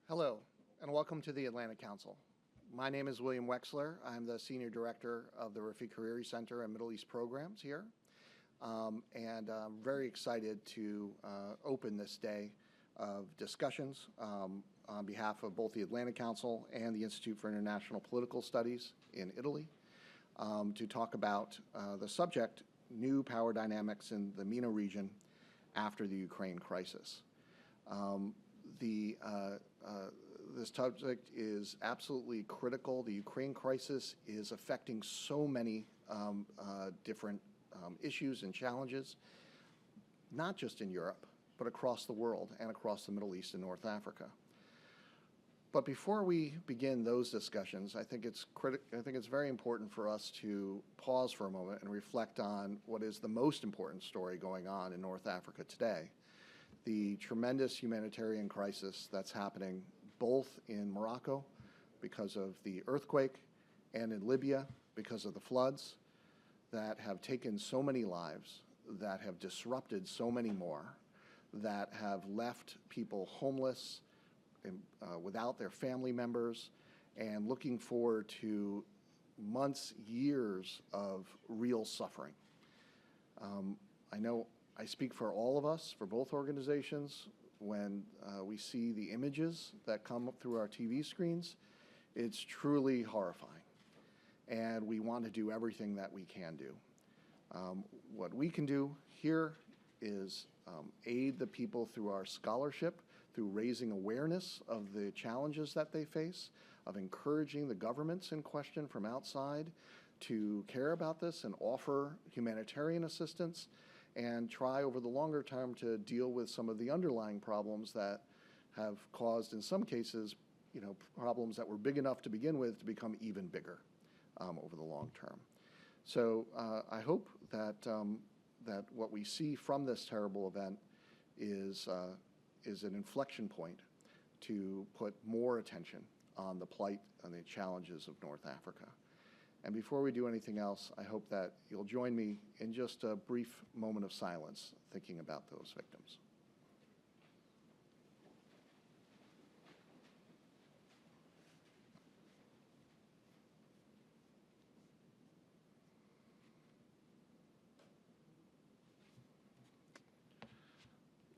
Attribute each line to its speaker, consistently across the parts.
Speaker 1: Hello, and welcome to the Atlantic Council. My name is William Wexler. I'm the Senior Director of the Rafiq Hariri Center and Middle East Programs here. And I'm very excited to open this day of discussions on behalf of both the Atlantic Council and the Institute for International Political Studies in Italy to talk about the subject, new power dynamics in the MENA region after the Ukraine crisis. This subject is absolutely critical. The Ukraine crisis is affecting so many different issues and challenges, not just in Europe, but across the world and across the Middle East and North Africa. But before we begin those discussions, I think it's very important for us to pause for a moment and reflect on what is the most important story going on in North Africa today. The tremendous humanitarian crisis that's happening both in Morocco because of the earthquake and in Libya because of the floods that have taken so many lives, that have disrupted so many more, that have left people homeless, without their family members, and looking forward to months, years of real suffering. I know I speak for all of us, for both organizations, when we see the images that come up through our TV screens. It's truly horrifying, and we want to do everything that we can do. What we can do here is aid the people through our scholarship, through raising awareness of the challenges that they face, of encouraging the governments in question from outside to care about this and offer humanitarian assistance, and try over the longer term to deal with some of the underlying problems that have caused, in some cases, problems that were big enough to begin with to become even bigger over the long term. So I hope that that what we see from this terrible event is an inflection point to put more attention on the plight and the challenges of North Africa. And before we do anything else, I hope that you'll join me in just a brief moment of silence thinking about those victims.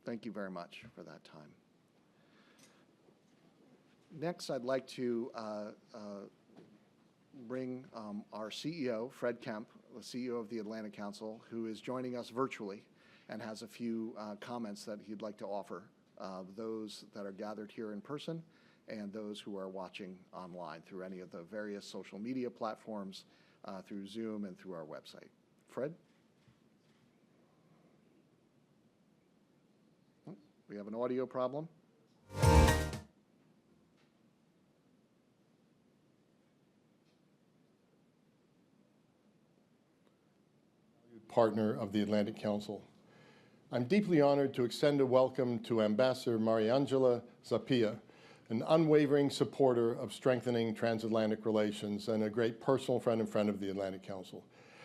Speaker 1: Thank you very much for that time. Next, I'd like to bring our CEO, Fred Kemp, the CEO of the Atlantic Council, who is joining us virtually and has a few comments that he'd like to offer, those that are gathered here in person and those who are watching online through any of the various social media platforms, through Zoom and through our website. Fred? Oh, we have an audio problem.
Speaker 2: Partner of the Atlantic Council. I'm deeply honored to extend a welcome to Ambassador Mariangela Zappia, an unwavering supporter of strengthening transatlantic relations and a great personal friend and friend of the Atlantic Council.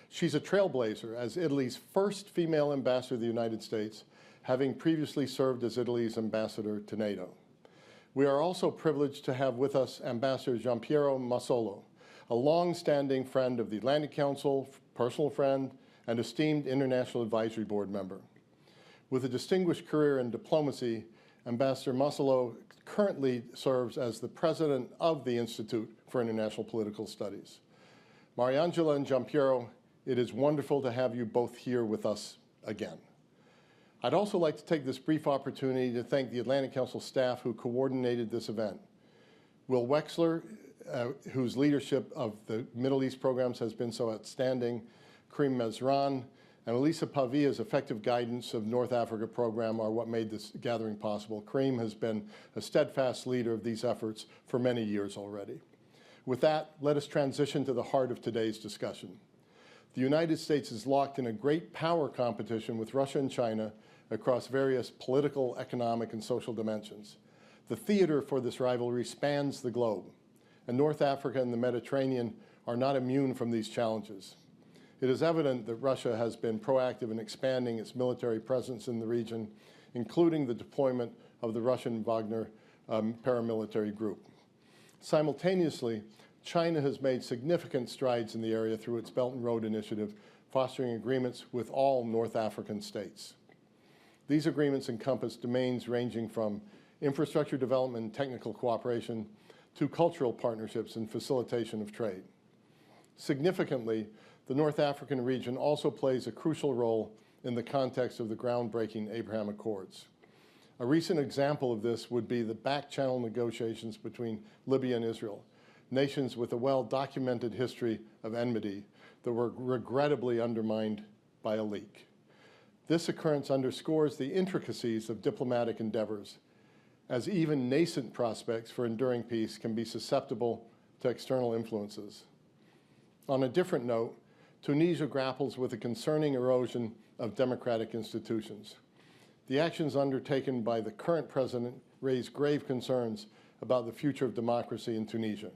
Speaker 2: She's a trailblazer as Italy's first female ambassador to the United States, having previously served as Italy's ambassador to NATO. We are also privileged to have with us Ambassador Giampiero Massolo, a long-standing friend of the Atlantic Council, personal friend, and esteemed International Advisory Board member. With a distinguished career in diplomacy, Ambassador Massolo currently serves as the president of the Institute for International Political Studies. Mariangela and Giampiero, it is wonderful to have you both here with us again. I'd also like to take this brief opportunity to thank the Atlantic Council staff who coordinated this event. Will Wexler, whose leadership of the Middle East programs has been so outstanding, Karim Mezran, and Elisa Pavia's effective guidance of North Africa program are what made this gathering possible. Karim has been a steadfast leader of these efforts for many years already. With that, let us transition to the heart of today's discussion. The United States is locked in a great power competition with Russia and China across various political, economic, and social dimensions. The theater for this rivalry spans the globe, and North Africa and the Mediterranean are not immune from these challenges. It is evident that Russia has been proactive in expanding its military presence in the region, including the deployment of the Russian Wagner paramilitary group. Simultaneously, China has made significant strides in the area through its Belt and Road Initiative, fostering agreements with all North African states. These agreements encompass domains ranging from infrastructure development and technical cooperation to cultural partnerships and facilitation of trade. Significantly, the North African region also plays a crucial role in the context of the groundbreaking Abraham Accords. A recent example of this would be the back-channel negotiations between Libya and Israel, nations with a well-documented history of enmity that were regrettably undermined by a leak. This occurrence underscores the intricacies of diplomatic endeavors, as even nascent prospects for enduring peace can be susceptible to external influences. On a different note, Tunisia grapples with a concerning erosion of democratic institutions. The actions undertaken by the current president raise grave concerns about the future of democracy in Tunisia.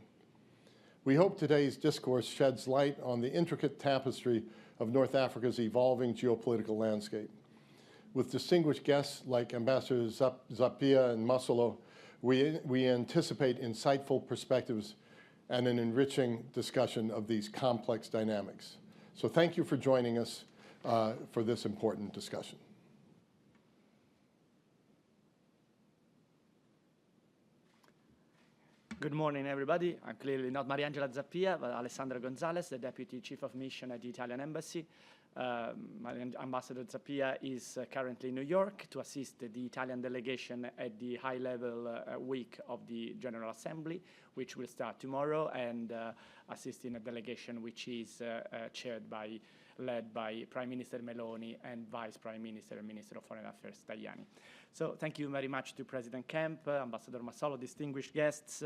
Speaker 2: We hope today's discourse sheds light on the intricate tapestry of North Africa's evolving geopolitical landscape. With distinguished guests like Ambassadors Zappia and Masolo, we anticipate insightful perspectives and an enriching discussion of these complex dynamics. So thank you for joining us for this important discussion.
Speaker 3: Good morning, everybody. I'm clearly not Mariangela Zappia, but Alessandra Gonzalez, the Deputy Chief of Mission at the Italian Embassy. Ambassador Zappia is currently in New York to assist the Italian delegation at the high-level week of the General Assembly, which will start tomorrow, and assisting a delegation which is led by Prime Minister Meloni and Vice Prime Minister and Minister of Foreign Affairs Tajani. So thank you very much to President Kemp, Ambassador Masolo, distinguished guests.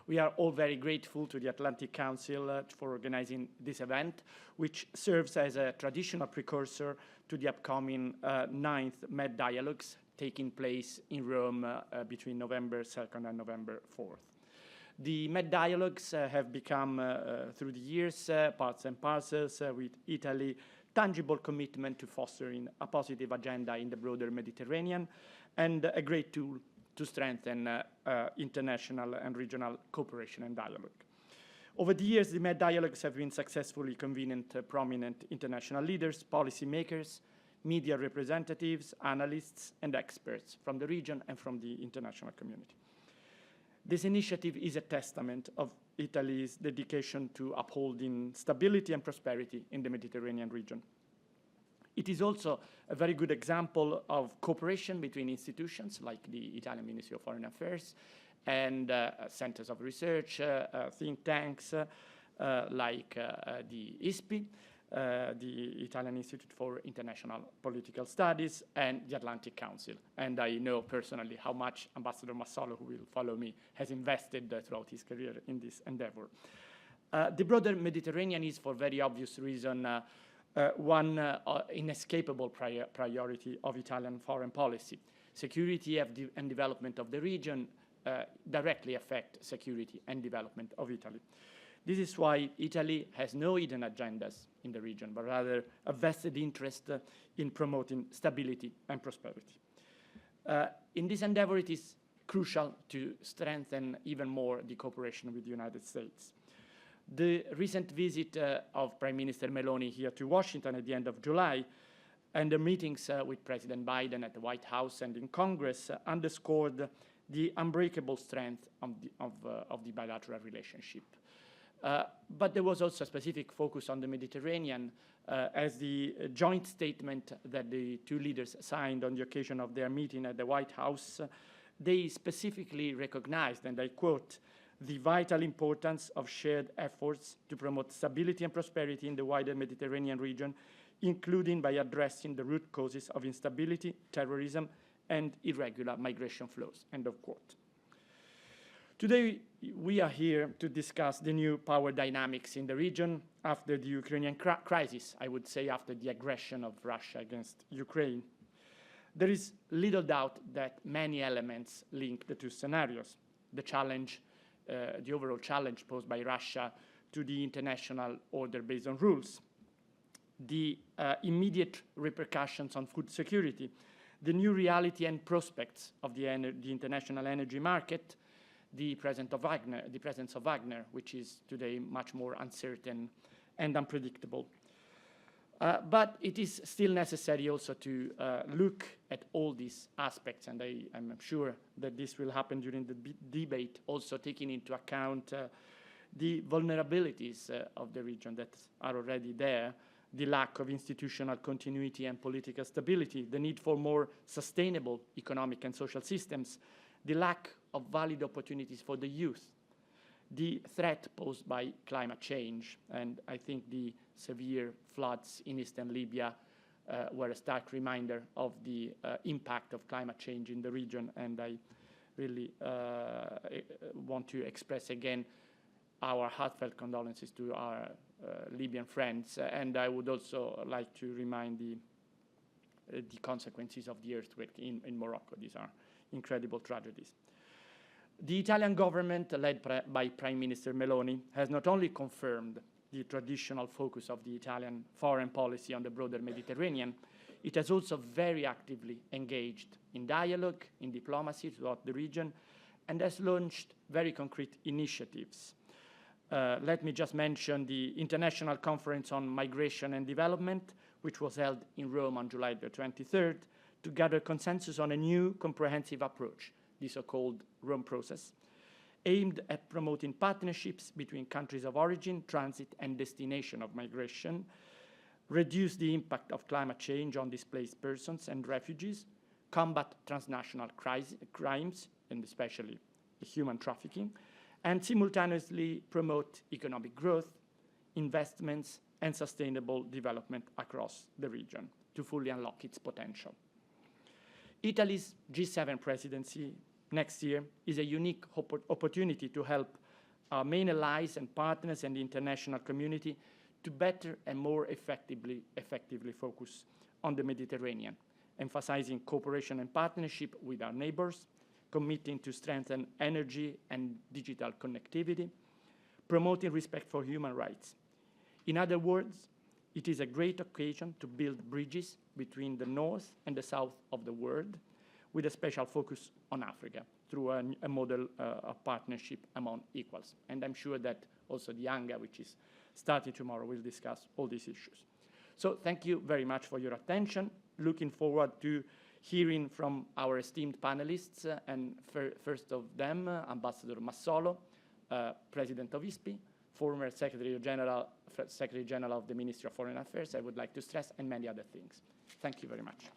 Speaker 3: We are all very grateful to the Atlantic Council for organizing this event, which serves as a traditional precursor to the upcoming 9th Med Dialogues taking place in Rome between November 2nd and November 4th. The Med Dialogues have become, through the years, parts and parcels with Italy, tangible commitment to fostering a positive agenda in the broader Mediterranean, and a great tool to strengthen international and regional cooperation and dialogue. Over the years, the Med Dialogues have been successfully convening prominent international leaders, policymakers, media representatives, analysts, and experts from the region and from the international community. This initiative is a testament of Italy's dedication to upholding stability and prosperity in the Mediterranean region. It is also a very good example of cooperation between institutions like the Italian Ministry of Foreign Affairs and centers of research, think tanks like the ISPI, the Italian Institute for International Political Studies, and the Atlantic Council. And I know personally how much Ambassador Masolo, who will follow me, has invested throughout his career in this endeavor. The broader Mediterranean is, for very obvious reason, one inescapable priority of Italian foreign policy. Security and development of the region directly affect security and development of Italy. This is why Italy has no hidden agendas in the region, but rather a vested interest in promoting stability and prosperity. In this endeavor, it is crucial to strengthen even more the cooperation with the United States. The recent visit of Prime Minister Meloni here to Washington at the end of July and the meetings with President Biden at the White House and in Congress underscored the unbreakable strength of the bilateral relationship. But there was also a specific focus on the Mediterranean as the joint statement that the two leaders signed on the occasion of their meeting at the White House, they specifically recognized, and I quote, the vital importance of shared efforts to promote stability and prosperity in the wider Mediterranean region, including by addressing the root causes of instability, terrorism, and irregular migration flows, end of quote. Today, we are here to discuss the new power dynamics in the region after the Ukrainian crisis, I would say after the aggression of Russia against Ukraine. There is little doubt that many elements link the two scenarios. The overall challenge posed by Russia to the international order based on rules, the immediate repercussions on food security, the new reality and prospects of the international energy market, the presence of Wagner, which is today much more uncertain and unpredictable. But it is still necessary also to look at all these aspects, and I'm sure that this will happen during the debate, also taking into account the vulnerabilities of the region that are already there, the lack of institutional continuity and political stability, the need for more sustainable economic and social systems, the lack of valid opportunities for the youth, the threat posed by climate change, and I think the severe floods in eastern Libya were a stark reminder of the impact of climate change in the region, and I really want to express again our heartfelt condolences to our Libyan friends, and I would also like to remind the consequences of the earthquake in Morocco. These are incredible tragedies. The Italian government, led by Prime Minister Meloni, has not only confirmed the traditional focus of the Italian foreign policy on the broader Mediterranean, it has also very actively engaged in dialogue, in diplomacy throughout the region, and has launched very concrete initiatives. Let me just mention the International Conference on Migration and Development, which was held in Rome on July the 23rd, to gather consensus on a new comprehensive approach, the so-called Rome process, aimed at promoting partnerships between countries of origin, transit, and destination of migration, reduce the impact of climate change on displaced persons and refugees, combat transnational crimes, and especially human trafficking, and simultaneously promote economic growth, investments, and sustainable development across the region to fully unlock its potential. Italy's G7 presidency next year is a unique opportunity to help our main allies and partners and the international community to better and more effectively focus on the Mediterranean, emphasizing cooperation and partnership with our neighbors, committing to strengthen energy and digital connectivity, promoting respect for human rights. In other words, it is a great occasion to build bridges between the north and the south of the world, with a special focus on Africa through a model of partnership among equals. And I'm sure that also the ANGA, which is starting tomorrow, will discuss all these issues. So thank you very much for your attention. Looking forward to hearing from our esteemed panelists, and first of them, Ambassador Massolo, President of ISPI, former Secretary General of the Ministry of Foreign Affairs, I would like to stress, and many other things. Thank you very much.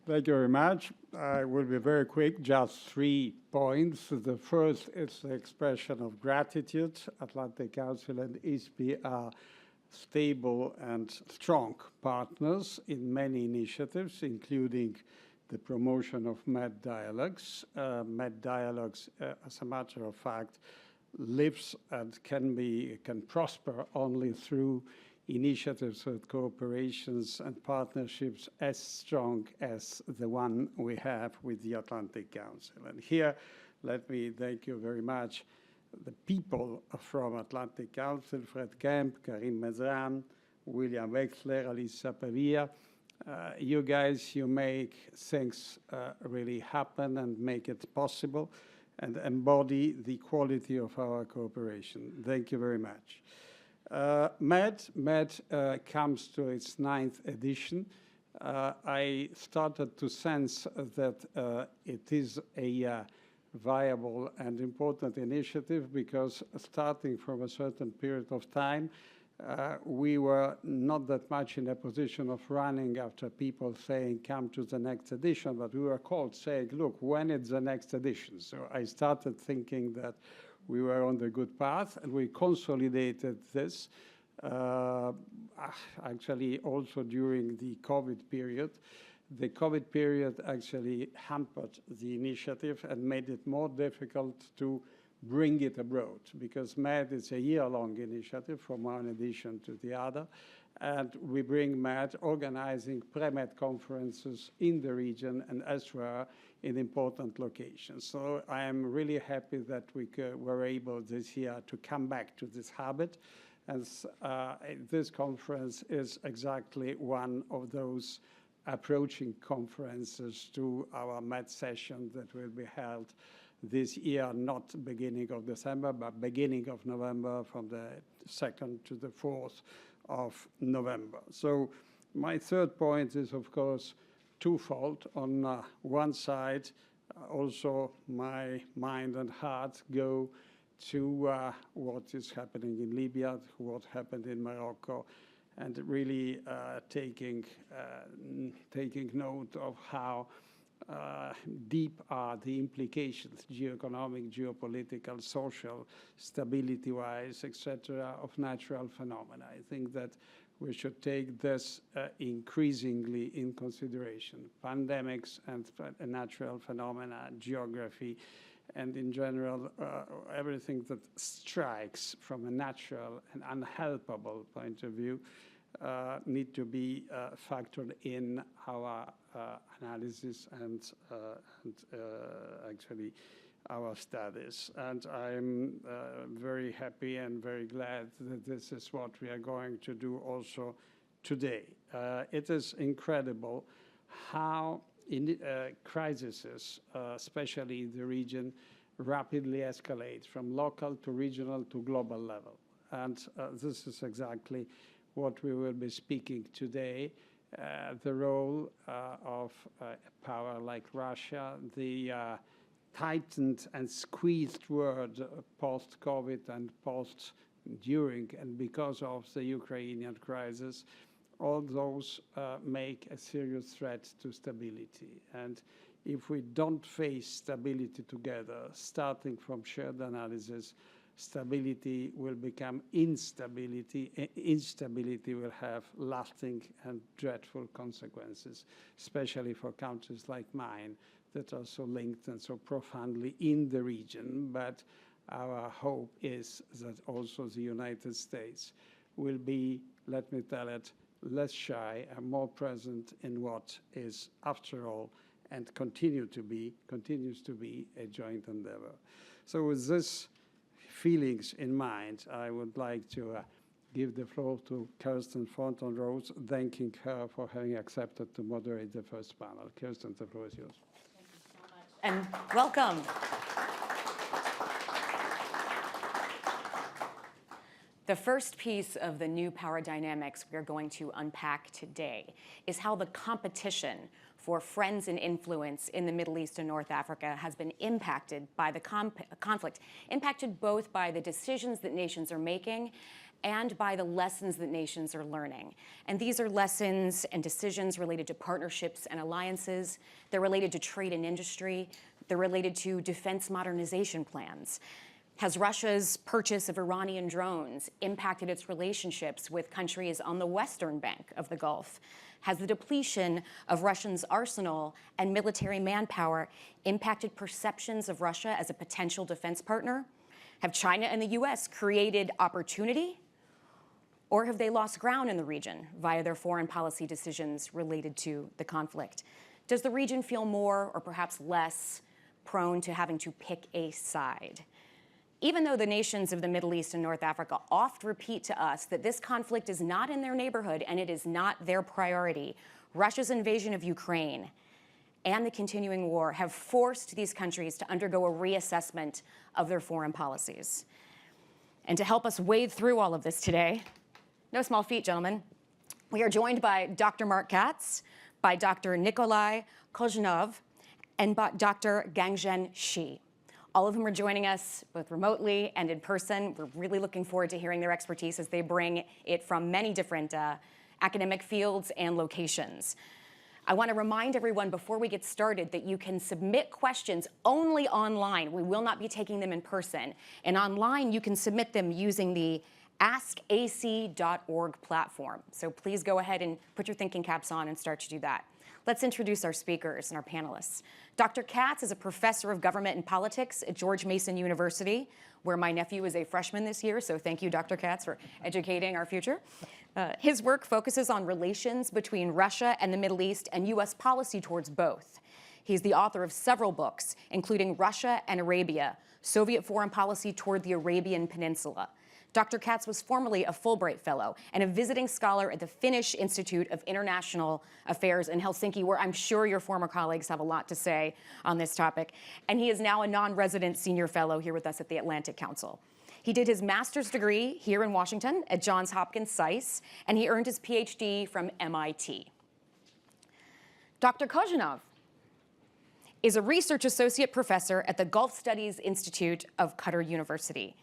Speaker 4: Thank you very much. I will be very quick, just 3 points. The first is the expression of gratitude. Atlantic Council and ISPI are stable and strong partners in many initiatives, including the promotion of MED dialogues. MED dialogues, as a matter of fact, lives and can prosper only through initiatives with cooperations and partnerships as strong as the one we have with the Atlantic Council. And here, let me thank you very much, the people from Atlantic Council, Fred Kemp, Karim Mezran, William Wexler, Alisa Pavia. You guys, you make things really happen and make it possible and embody the quality of our cooperation. Thank you very much. MED comes to its 9th edition. I started to sense that it is a viable and important initiative because starting from a certain period of time, we were not that much in a position of running after people saying, come to the next edition, but we were called saying, look, when is the next edition? So I started thinking that we were on the good path, and we consolidated this, actually also during the COVID period. The COVID period actually hampered the initiative and made it more difficult to bring it abroad, because MED is a year-long initiative from one edition to the other, and we bring MED organizing pre-MED conferences in the region and elsewhere in important locations. So I am really happy that we were able this year to come back to this habit And this conference is exactly one of those approaching conferences to our Met session that will be held this year, not beginning of December, but beginning of November, from the 2nd to the 4th of November. So my third point is, of course, twofold. On one side, also my mind and heart go to what is happening in Libya, what happened in Morocco, and really taking note of how deep are the implications, geoeconomic, geopolitical, social, stability-wise, etc., of natural phenomena. I think that we should take this increasingly in consideration. Pandemics and natural phenomena, geography, and in general, everything that strikes from a natural and unhelpable point of view need to be factored in our analysis and actually our studies. And I'm very happy and very glad that this is what we are going to do also today. It is incredible how crises, especially in the region, rapidly escalate from local to regional to global level. And this is exactly what we will be speaking today. The role of a power like Russia, the tightened and squeezed world post-COVID and during and because of the Ukrainian crisis, all those make a serious threat to stability. And if we don't face stability together, starting from shared analysis, stability will become instability. Instability will have lasting and dreadful consequences, especially for countries like mine that are so linked and so profoundly in the region. But our hope is that also the United States will be, let me tell it, less shy and more present in what is, after all, and continues to be a joint endeavor. So with this feelings in mind, I would like to give the floor to Kirsten Thornton-Rose, thanking her for having accepted to moderate the first panel. Kirsten, the floor is yours.
Speaker 5: Thank you so much. And welcome. The first piece of the new power dynamics we are going to unpack today is how the competition for friends and influence in the Middle East and North Africa has been impacted by the conflict, impacted both by the decisions that nations are making and by the lessons that nations are learning. And these are lessons and decisions related to partnerships and alliances. They're related to trade and industry. They're related to defense modernization plans. Has Russia's purchase of Iranian drones impacted its relationships with countries on the western bank of the Gulf? Has the depletion of Russia's arsenal and military manpower impacted perceptions of Russia as a potential defense partner? Have China and the US created opportunity? Or have they lost ground in the region via their foreign policy decisions related to the conflict? Does the region feel more or perhaps less prone to having to pick a side? Even though the nations of the Middle East and North Africa oft repeat to us that this conflict is not in their neighborhood and it is not their priority, Russia's invasion of Ukraine and the continuing war have forced these countries to undergo a reassessment of their foreign policies. And to help us wade through all of this today, no small feat, gentlemen, we are joined by Dr. Mark Katz, by Dr. Nikolai Kozhnov, and by Dr. Gangzhen Shi. All of whom are joining us both remotely and in person. We're really looking forward to hearing their expertise as they bring it from many different academic fields and locations. I want to remind everyone before we get started that you can submit questions only online. We will not be taking them in person. And online, you can submit them using the askac.org platform. So please go ahead and put your thinking caps on and start to do that. Let's introduce our speakers and our panelists. Dr. Katz is a professor of government and politics at George Mason University, where my nephew is a freshman this year, so thank you, Dr. Katz, for educating our future. His work focuses on relations between Russia and the Middle East and U.S. policy towards both. He's the author of several books, including Russia and Arabia, Soviet Foreign Policy Toward the Arabian Peninsula, Dr. Katz was formerly a Fulbright Fellow and a visiting scholar at the Finnish Institute of International Affairs in Helsinki, where I'm sure your former colleagues have a lot to say on this topic. And he is now a non-resident senior fellow here with us at the Atlantic Council. He did his master's degree here in Washington at Johns Hopkins SAIS, and he earned his PhD from MIT. Dr. Kozhanov is a research associate professor at the Gulf Studies Institute of Qatar University.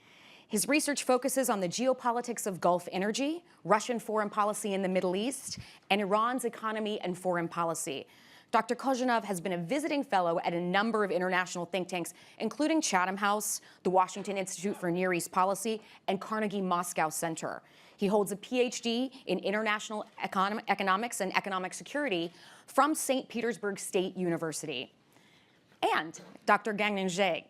Speaker 5: His research focuses on the geopolitics of Gulf energy, Russian foreign policy in the Middle East, and Iran's economy and foreign policy. Dr. Kozhanov has been a visiting fellow at a number of international think tanks, including Chatham House, the Washington Institute for Near East Policy, and Carnegie Moscow Center. He holds a PhD in international economics and economic security from St. Petersburg State University. And Dr. Galvanizes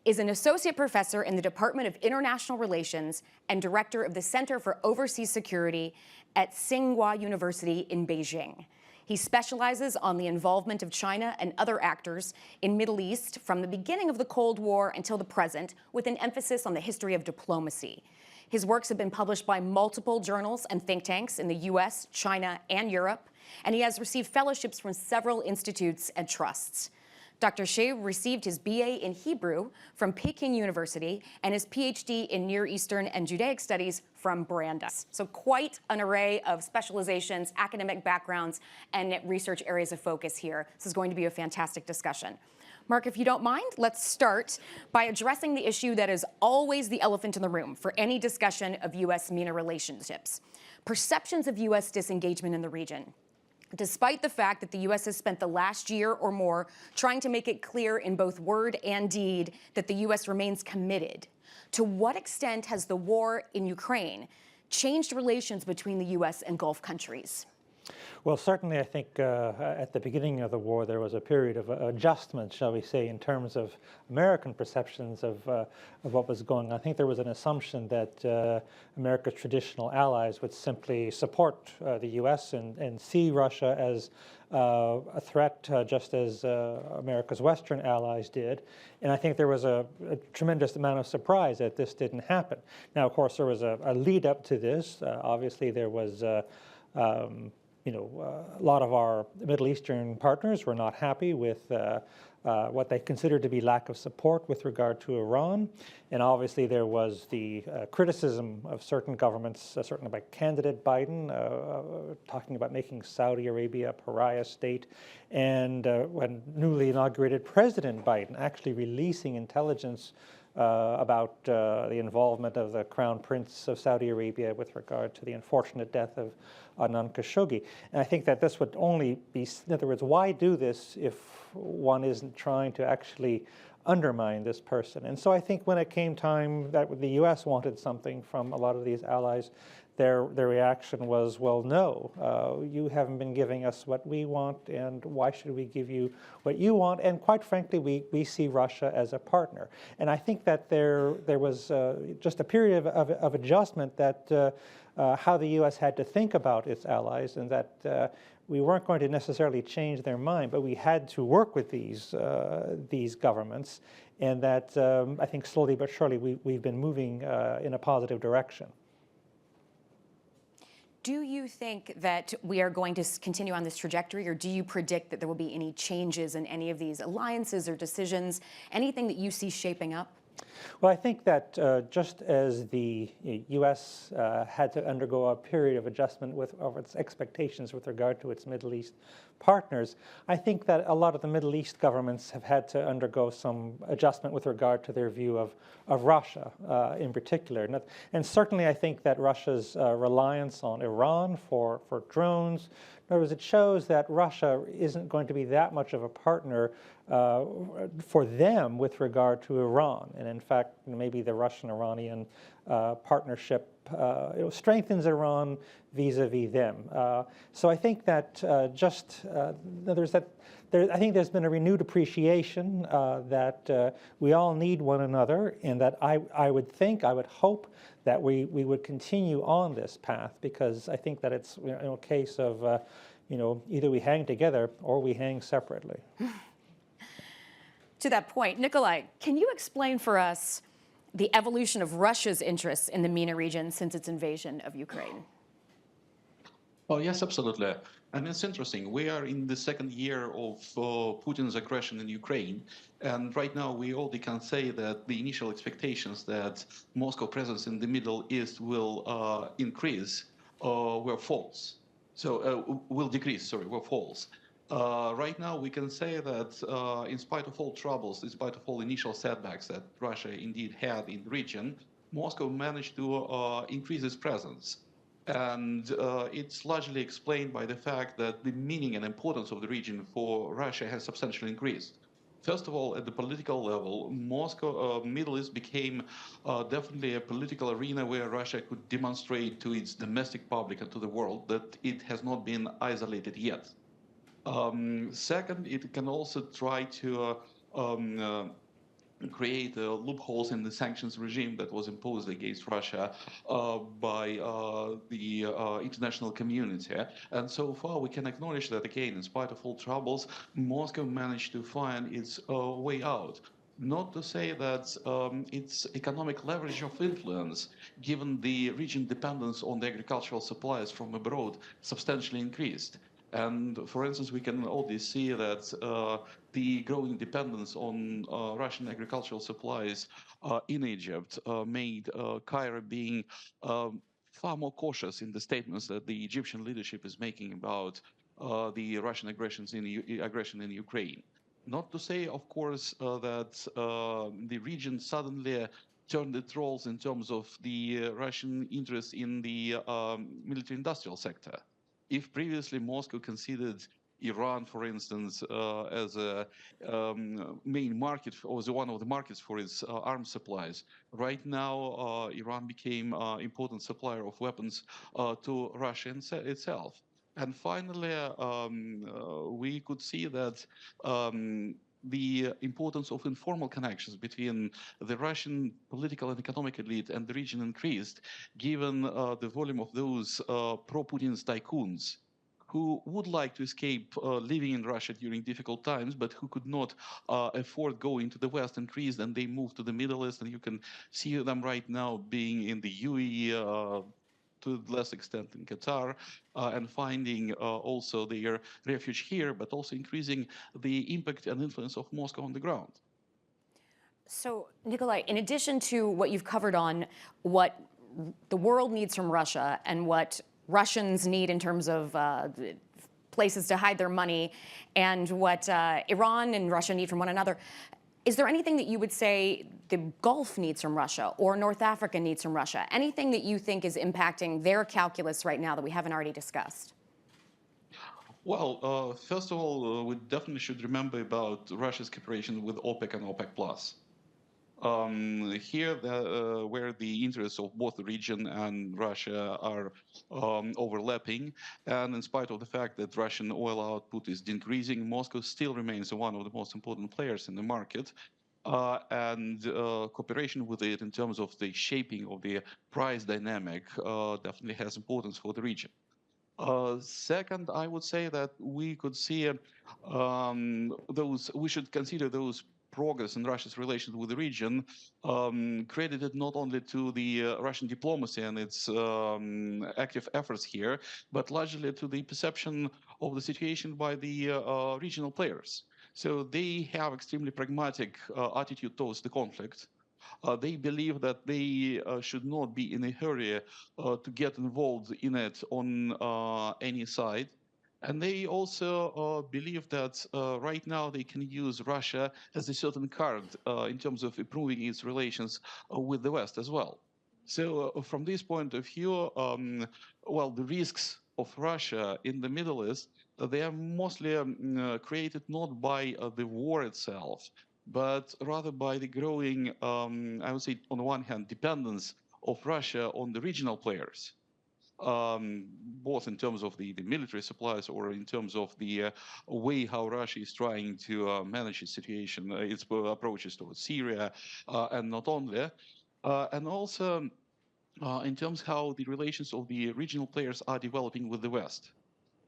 Speaker 5: is an associate professor in the Department of International Relations and director of the Center for Overseas Security at Tsinghua University in Beijing. He specializes on the involvement of China and other actors in Middle East from the beginning of the Cold War until the present, with an emphasis on the history of diplomacy. His works have been published by multiple journals and think tanks in the US, China, and Europe, and he has received fellowships from several institutes and trusts. Dr. Shea received his BA in Hebrew from Peking University and his PhD in Near Eastern and Judaic Studies from Brandeis. So quite an array of specializations, academic backgrounds, and research areas of focus here. This is going to be a fantastic discussion. Mark, if you don't mind, let's start by addressing the issue that is always the elephant in the room for any discussion of U.S.-MENA relationships: perceptions of U.S. disengagement in the region. Despite the fact that the U.S. has spent the last year or more trying to make it clear in both word and deed that the U.S. remains committed, to what extent has the war in Ukraine changed relations between the U.S. and Gulf countries?
Speaker 6: Well, certainly I think at the beginning of the war there was a period of adjustment, shall we say, in terms of American perceptions of what was going on. I think there was an assumption that America's traditional allies would simply support the U.S. and see Russia as a threat, just as America's Western allies did. And I think there was a tremendous amount of surprise that this didn't happen. Now, of course, there was a lead up to this. Obviously, there was a lot of our Middle Eastern partners were not happy with what they considered to be lack of support with regard to Iran. And obviously there was the criticism of certain governments, certainly by candidate Biden, talking about making Saudi Arabia a pariah state. And when newly inaugurated President Biden actually releasing intelligence about the involvement of the Crown Prince of Saudi Arabia with regard to the unfortunate death of Adnan Khashoggi. And I think that this would only be, in other words, why do this if one isn't trying to actually undermine this person? And so I think when it came time that the U.S. wanted something from a lot of these allies, their reaction was, well, no, you haven't been giving us what we want, and why should we give you what you want? And quite frankly, we see Russia as a partner. And I think that there was just a period of adjustment that how the U.S. had to think about its allies, and that we weren't going to necessarily change their mind, but we had to work with these governments, and that I think slowly but surely we've been moving in a positive direction.
Speaker 5: Do you think that we are going to continue on this trajectory, or do you predict that there will be any changes in any of these alliances or decisions, anything that you see shaping up?
Speaker 6: Well, I think that just as the U.S. Had to undergo a period of adjustment of its expectations with regard to its Middle East partners, I think that a lot of the Middle East governments have had to undergo some adjustment with regard to their view of Russia in particular. And certainly I think that Russia's reliance on Iran for drones, in other words, it shows that Russia isn't going to be that much of a partner for them with regard to Iran. And in fact, maybe the Russian-Iranian partnership strengthens Iran vis-a-vis them. So I think that I think there's been a renewed appreciation that we all need one another, and that I would hope that we would continue on this path, because I think that it's a case of either we hang together or we hang separately.
Speaker 5: To that point, Nikolai, can you explain for us the evolution of Russia's interests in the MENA region since its invasion of Ukraine?
Speaker 7: Oh, yes, absolutely. And it's interesting. We are in the second year of Putin's aggression in Ukraine. And right now, we already can say that the initial expectations that Moscow presence in the Middle East will increase were false. So, will decrease, sorry, were false. Right now, we can say that in spite of all troubles, in spite of all initial setbacks that Russia indeed had in the region, Moscow managed to increase its presence. And it's largely explained by the fact that the meaning and importance of the region for Russia has substantially increased. First of all, at the political level, Moscow, Middle East became definitely a political arena where Russia could demonstrate to its domestic public and to the world that it has not been isolated yet. Second, it can also try to create loopholes in the sanctions regime that was imposed against Russia by the international community. And so far, we can acknowledge that, again, in spite of all troubles, Moscow managed to find its way out. Not to say that its economic leverage of influence, given the region dependence on the agricultural supplies from abroad, substantially increased. And for instance, we can already see that the growing dependence on Russian agricultural supplies in Egypt made Cairo being far more cautious in the statements that the Egyptian leadership is making about the Russian aggression in Ukraine. Not to say, of course, that the region suddenly turned its roles in terms of the Russian interest in the military-industrial sector. If previously Moscow considered Iran, for instance, as a main market, or as one of the markets for its arms supplies, right now Iran became an important supplier of weapons to Russia itself. And finally, we could see that the importance of informal connections between the Russian political and economic elite and the region increased, given the volume of those pro-Putin's tycoons who would like to escape living in Russia during difficult times, but who could not afford going to the West increased, and they moved to the Middle East, and you can see them right now being in the UAE, to a less extent in Qatar, and finding also their refuge here, but also increasing the impact and influence of Moscow on the ground.
Speaker 5: So, Nikolai, in addition to what you've covered on what the world needs from Russia and what Russians need in terms of places to hide their money and what Iran and Russia need from one another, is there anything that you would say the Gulf needs from Russia or North Africa needs from Russia? Anything that you think is impacting their calculus right now that we haven't already discussed?
Speaker 7: Well, first of all, we definitely should remember about Russia's cooperation with OPEC and OPEC+. Here, where the interests of both the region and Russia are overlapping, and in spite of the fact that Russian oil output is decreasing, Moscow still remains one of the most important players in the market. And cooperation with it in terms of the shaping of the price dynamic definitely has importance for the region. Second, I would say that we could see we should consider those progress in Russia's relations with the region credited not only to the Russian diplomacy and its active efforts here, but largely to the perception of the situation by the regional players. So they have extremely pragmatic attitude towards the conflict. They believe that they should not be in a hurry to get involved in it on any side. And they also believe that right now they can use Russia as a certain card in terms of improving its relations with the West as well. So from this point of view, well, the risks of Russia in the Middle East, they are mostly created not by the war itself, but rather by the growing, I would say, on the one hand, dependence of Russia on the regional players. Both in terms of the military supplies or in terms of the way how Russia is trying to manage its situation, its approaches towards Syria, and not only, and also in terms how the relations of the regional players are developing with the West.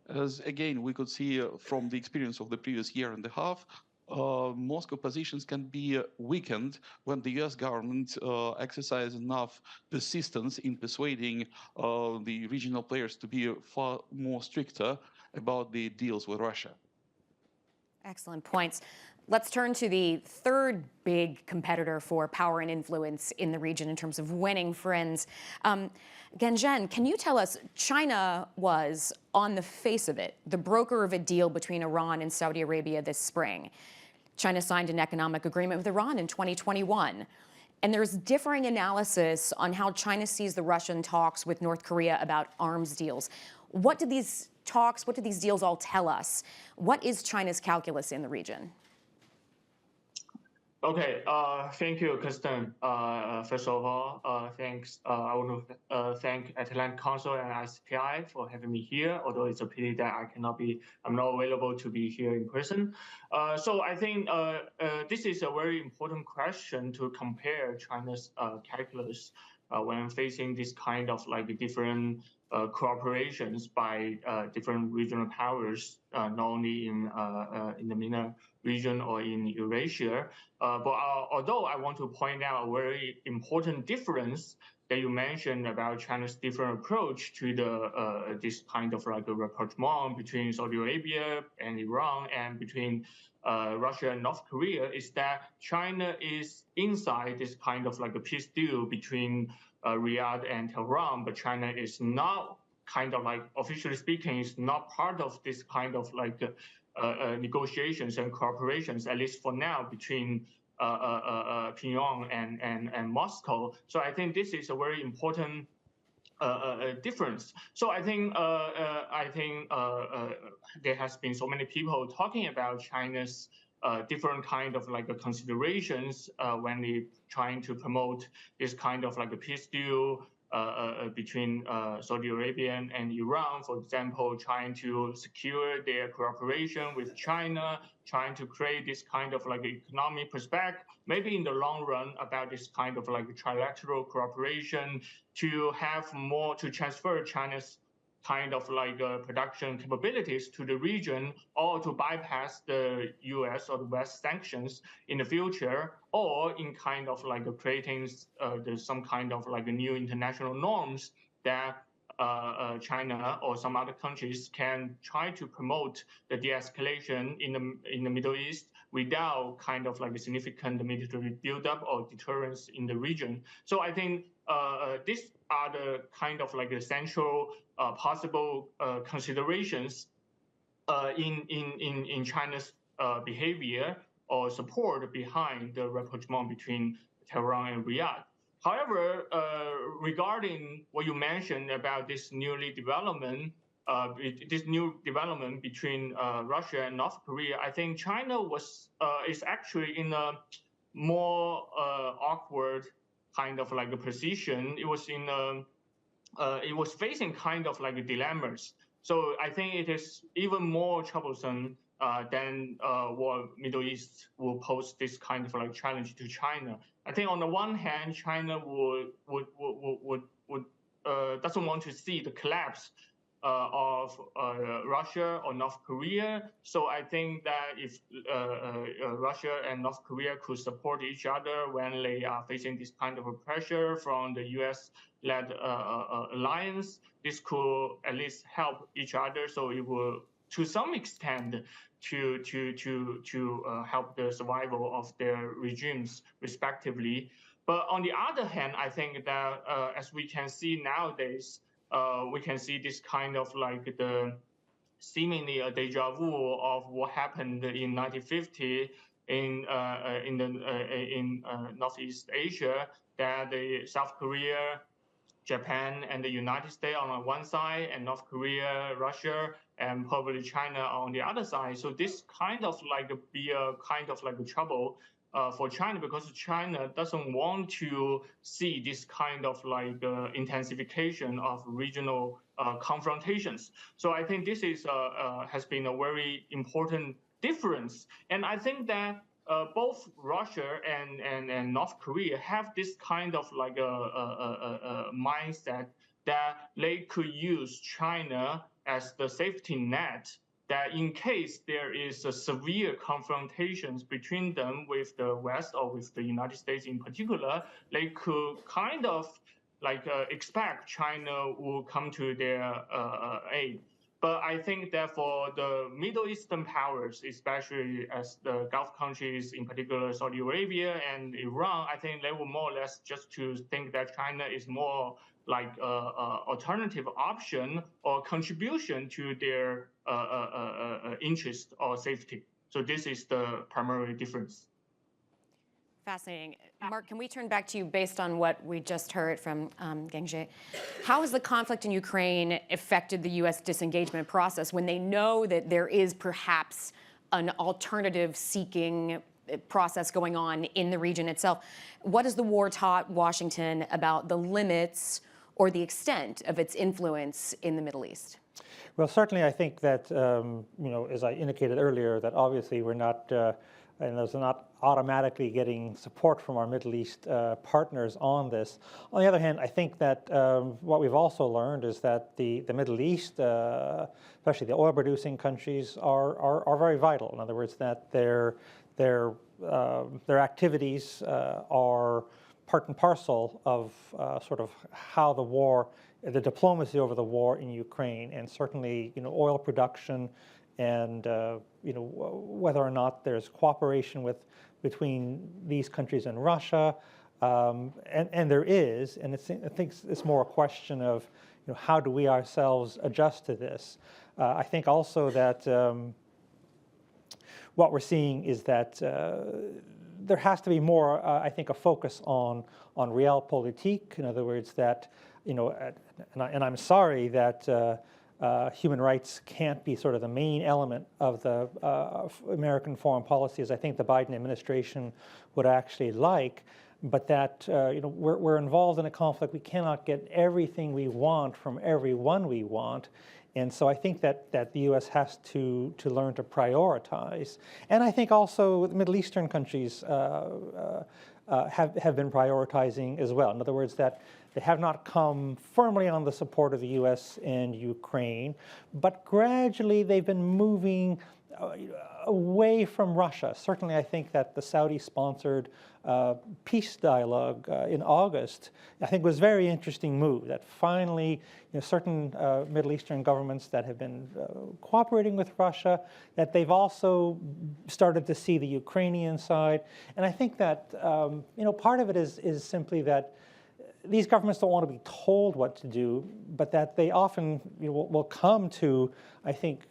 Speaker 7: As again, we could see from the experience of the previous year and a half, Moscow positions can be weakened when the US government exercises enough persistence in persuading the regional players to be far more stricter about the deals with Russia.
Speaker 5: Excellent points. Let's turn to the third big competitor for power and influence in the region in terms of winning friends. Ganzhen, can you tell us, China was, on the face of it, the broker of a deal between Iran and Saudi Arabia this spring. China signed an economic agreement with Iran in 2021. And there's differing analysis on how China sees the Russian talks with North Korea about arms deals. What do these talks, what do these deals all tell us? What is China's calculus in the region?
Speaker 8: Okay, thank you, Kirsten. First of all, thanks. I want to thank Atlantic Council and SPI for having me here, although it's a pity that I'm not available to be here in person. So I think this is a very important question to compare China's calculus when facing this kind of like different cooperations by different regional powers, not only in the MENA region or in Eurasia. But although I want to point out a very important difference that you mentioned about China's different approach to the this kind of like a rapprochement between Saudi Arabia and Iran and between Russia and North Korea, is that China is inside this kind of like a peace deal between Riyadh and Tehran, but China is not kind of like, officially speaking, is not part of this kind of like negotiations and cooperations, at least for now, between Pyongyang and Moscow. So I think this is a very important difference. So I think there has been so many people talking about China's different kind of like considerations when they trying to promote this kind of like a peace deal between Saudi Arabia and Iran, for example, trying to secure their cooperation with China, trying to create this kind of like economic perspective, maybe in the long run about this kind of like trilateral cooperation to have more, to transfer China's kind of like production capabilities to the region, or to bypass the US or the West sanctions in the future, or in kind of like creating some kind of like new international norms that China or some other countries can try to promote the de-escalation in the Middle East without kind of like a significant military buildup or deterrence in the region. So I think these are the kind of like essential possible considerations in China's behavior or support behind the rapprochement between Tehran and Riyadh. However, regarding what you mentioned about this new development between Russia and North Korea, I think China is actually in a more awkward kind of like a position. It was facing kind of like dilemmas. So I think it is even more troublesome than what Middle East will pose this kind of like challenge to China. I think on the one hand, China doesn't want to see the collapse of Russia or North Korea. So I think that if Russia and North Korea could support each other when they are facing this kind of a pressure from the US-led alliance, this could at least help each other. So it will, to some extent, to help the survival of their regimes respectively. But on the other hand, I think that as we can see nowadays, we can see this kind of like the seemingly a deja vu of what happened in 1950 in Northeast Asia, that the South Korea, Japan, and the United States on one side, and North Korea, Russia, and probably China on the other side. So this kind of like be a kind of like a trouble for China, because China doesn't want to see this kind of like intensification of regional confrontations. So I think this is has been a very important difference. And I think that both Russia and North Korea have this kind of like a mindset that they could use China as the safety net that in case there is a severe confrontations between them with the West or with the United States in particular, they could kind of expect China will come to their aid. But I think that for the Middle Eastern powers, especially as the Gulf countries, in particular Saudi Arabia and Iran, I think they will more or less just to think that China is more like alternative option or contribution to their interest or safety. So this is the primary difference.
Speaker 5: Fascinating. Mark, can we turn back to you based on what we just heard from Gengjie? How has the conflict in Ukraine affected the U.S. disengagement process when they know that there is perhaps an alternative seeking process going on in the region itself? What has the war taught Washington about the limits or the extent of its influence in the Middle East?
Speaker 6: Well, certainly I think that, as I indicated earlier, that obviously we're not, and there's not automatically getting support from our Middle East partners on this. On the other hand, I think that what we've also learned is that the Middle East, especially the oil-producing countries, are very vital. In other words, that their activities are part and parcel of sort of how the diplomacy over the war in Ukraine, and certainly, oil production, and whether or not there's cooperation between these countries and Russia, and there is, and I think it's more a question of how do we ourselves adjust to this. I think also that what we're seeing is that there has to be more, I think, a focus on realpolitik. In other words, that and I'm sorry that human rights can't be sort of the main element of the American foreign policy, as I think the Biden administration would actually like, but that we're involved in a conflict. We cannot get everything we want from everyone we want. And so I think that the U.S. has to learn to prioritize. And I think also the Middle Eastern countries have been prioritizing as well. In other words, that they have not come firmly on the support of the U.S. and Ukraine, but gradually they've been moving away from Russia. Certainly, I think that the Saudi-sponsored peace dialogue in August, I think, was a very interesting move. That finally, certain Middle Eastern governments that have been cooperating with Russia, that they've also started to see the Ukrainian side. And I think that part of it is simply that these governments don't want to be told what to do, but that they often will come to, I think,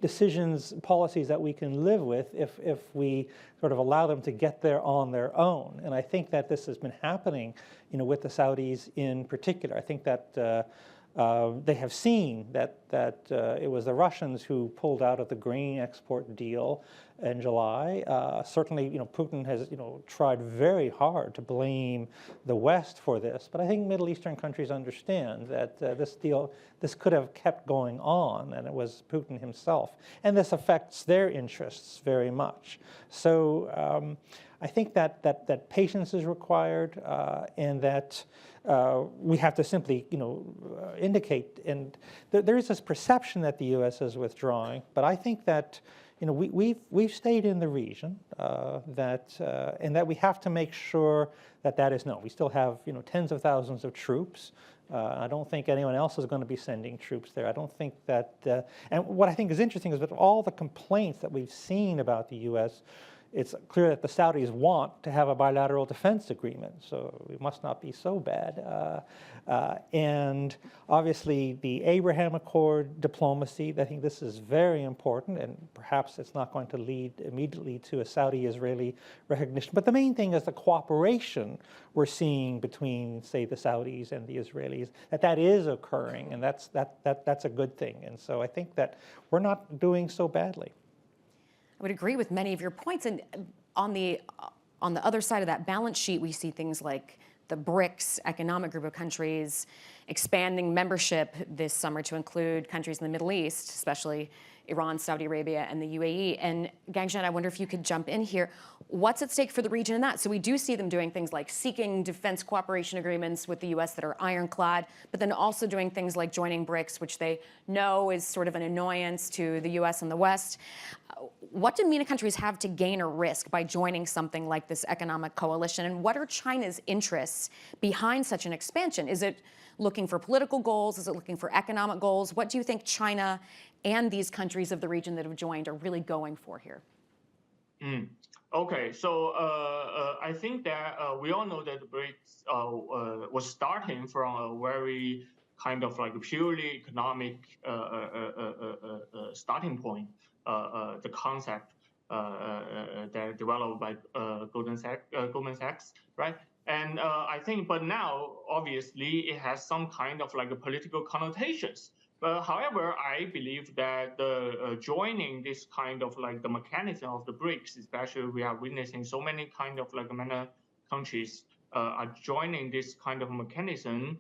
Speaker 6: decisions, policies that we can live with if we sort of allow them to get there on their own. And I think that this has been happening, with the Saudis in particular. I think that they have seen that it was the Russians who pulled out of the grain export deal in July. Certainly, Putin has, tried very hard to blame the West for this. But I think Middle Eastern countries understand that this could have kept going on, and it was Putin himself. And this affects their interests very much. So I think that patience is required, and that we have to simply, indicate. And there is this perception that the U.S. is withdrawing, but I think that we've stayed in the region, and that we have to make sure that is known. We still have tens of thousands of troops. I don't think anyone else is going to be sending troops there. I don't think that. And what I think is interesting is that all the complaints that we've seen about the U.S., it's clear that the Saudis want to have a bilateral defense agreement, so it must not be so bad. And obviously, the Abraham Accord diplomacy, I think this is very important, and perhaps it's not going to lead immediately to a Saudi-Israeli recognition. But the main thing is the cooperation we're seeing between, say, the Saudis and the Israelis, that is occurring, and that's a good thing. And so I think that we're not doing so badly.
Speaker 5: I would agree with many of your points. And on the other side of that balance sheet, we see things like the BRICS economic group of countries expanding membership this summer to include countries in the Middle East, especially Iran, Saudi Arabia, and the UAE. And Gangjian, I wonder if you could jump in here. What's at stake for the region in that? So we do see them doing things like seeking defense cooperation agreements with the US that are ironclad, but then also doing things like joining BRICS, which they know is sort of an annoyance to the US and the West. What do MENA countries have to gain or risk by joining something like this economic coalition? And what are China's interests behind such an expansion? Is it looking for political goals? Is it looking for economic goals? What do you think China and these countries of the region that have joined are really going for here?
Speaker 8: Okay, so I think that we all know that the BRICS was starting from a very kind of like a purely economic starting point. The concept that developed by Goldman Sachs, right? And I think, but now obviously it has some kind of like a political connotations. However, I believe that the joining this kind of like the mechanism of the BRICS, especially we are witnessing so many kind of like MENA countries are joining this kind of mechanism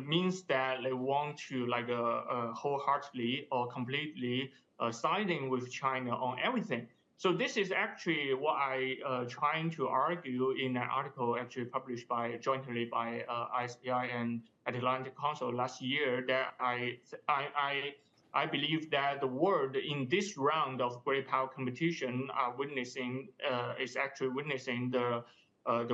Speaker 8: means that they want to like wholeheartedly or completely siding with China on everything. So this is actually what I trying to argue in an article actually published jointly by ISPI and Atlantic Council last year, that I believe that the world in this round of great power competition are is actually witnessing the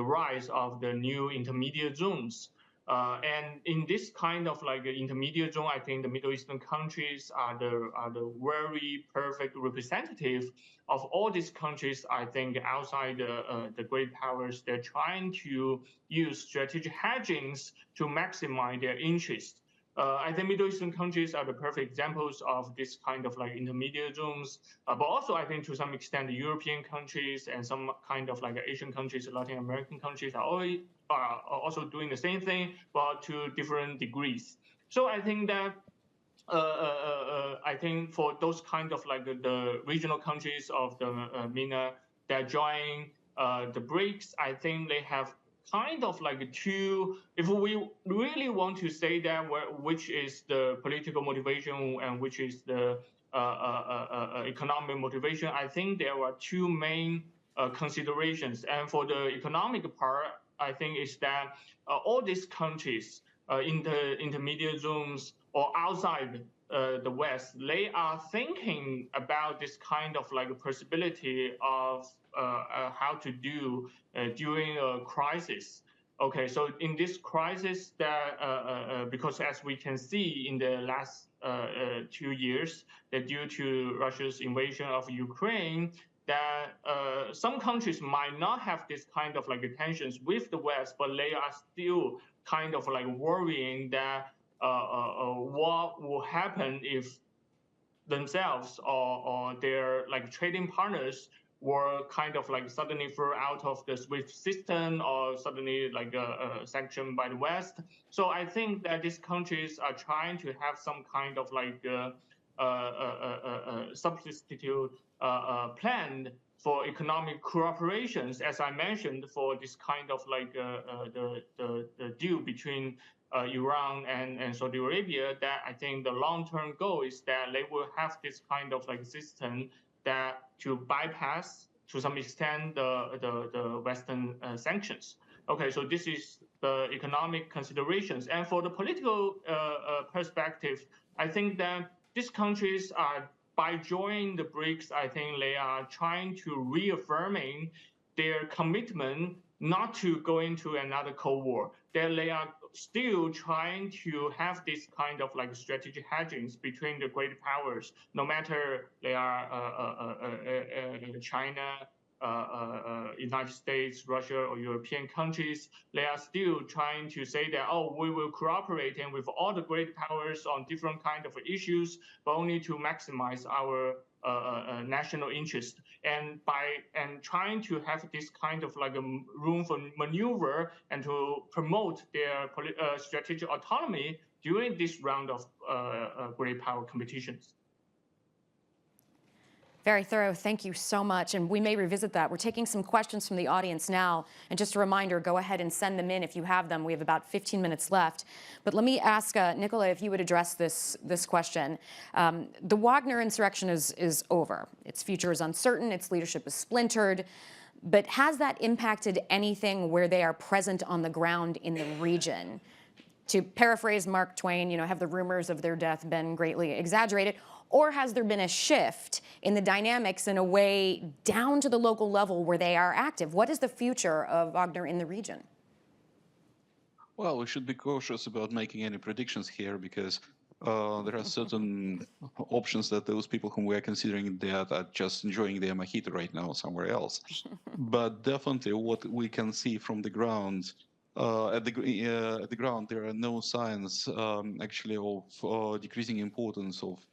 Speaker 8: rise of the new intermediate zones. And in this kind of like intermediate zone, I think the Middle Eastern countries are the very perfect representative of all these countries. I think outside the great powers, they're trying to use strategic hedgings to maximize their interest. I think Middle Eastern countries are the perfect examples of this kind of like intermediate zones. But also, I think to some extent, the European countries and some kind of like Asian countries, Latin American countries are also doing the same thing, but to different degrees. So I think that I think for those kind of like the regional countries of the MENA that join the BRICS, I think they have kind of like two, if we really want to say that which is the political motivation and which is the economic motivation, I think there are two main considerations. And for the economic part, I think is that all these countries in the intermediate zones or outside the West, they are thinking about this kind of like a possibility of how to do during a crisis. Okay, so in this crisis, that because as we can see in the last 2 years, that due to Russia's invasion of Ukraine, that some countries might not have this kind of like tensions with the West, but they are still kind of like worrying that what will happen if themselves or their like trading partners were kind of like suddenly thrown out of the SWIFT system or suddenly like sanctioned by the West. So I think that these countries are trying to have some kind of like substitute plan for economic cooperations, as I mentioned, for this kind of like the deal between Iran and Saudi Arabia, that I think the long-term goal is that they will have this kind of like system that to bypass to some extent the Western sanctions. Okay, so this is the economic considerations. And for the political perspective, I think that these countries are, by joining the BRICS, I think they are trying to reaffirming their commitment not to go into another Cold War. That they are still trying to have this kind of like strategic hedgings between the great powers, no matter they are China, United States, Russia, or European countries. They are still trying to say that, oh, we will cooperate and with all the great powers on different kind of issues, but only to maximize our national interest. And trying to have this kind of like a room for maneuver and to promote their strategic autonomy during this round of great power competitions.
Speaker 5: Very thorough. Thank you so much. And we may revisit that. We're taking some questions from the audience now. And just a reminder, go ahead and send them in if you have them. We have about 15 minutes left. But let me ask Nicola if you would address this question. The Wagner insurrection is over. Its future is uncertain. Its leadership is splintered. But has that impacted anything where they are present on the ground in the region? To paraphrase Mark Twain, have the rumors of their death been greatly exaggerated? Or has there been a shift in the dynamics in a way down to the local level where they are active? What is the future of Wagner in the region?
Speaker 7: Well, we should be cautious about making any predictions here because there are certain options that those people whom we are considering dead are just enjoying their mojito right now somewhere else. But definitely what we can see from the ground, at the ground, there are no signs actually of decreasing importance of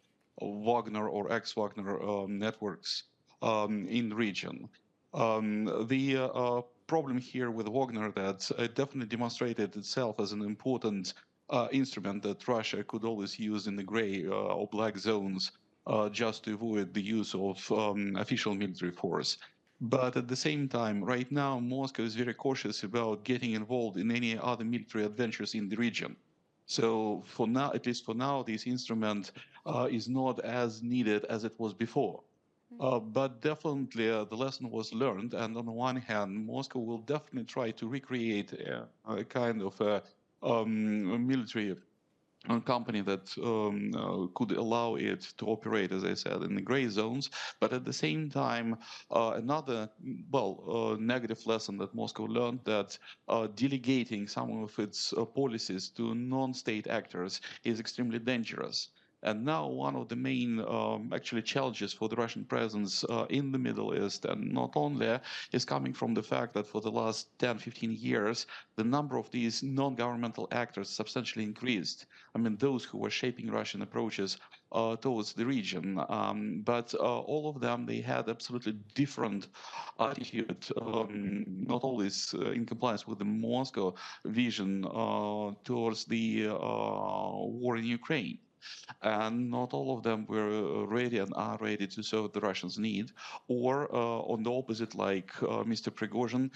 Speaker 7: Wagner or ex-Wagner networks in the region. The problem here with Wagner that it definitely demonstrated itself as an important instrument that Russia could always use in the gray or black zones just to avoid the use of official military force. But at the same time, right now, Moscow is very cautious about getting involved in any other military adventures in the region. So for now, at least for now, this instrument is not as needed as it was before. But definitely the lesson was learned. And on the one hand, Moscow will definitely try to recreate a kind of a military company that could allow it to operate, as I said, in the gray zones. But at the same time, another, negative lesson that Moscow learned that delegating some of its policies to non-state actors is extremely dangerous. And now one of the main actually challenges for the Russian presence in the Middle East, and not only, is coming from the fact that for the last 10, 15 years, the number of these non-governmental actors substantially increased. I mean, those who were shaping Russian approaches towards the region. But all of them, they had absolutely different attitude, not always in compliance with the Moscow vision towards the war in Ukraine. And not all of them were ready and are ready to serve the Russians' need, or on the opposite, like Mr. Prigozhin,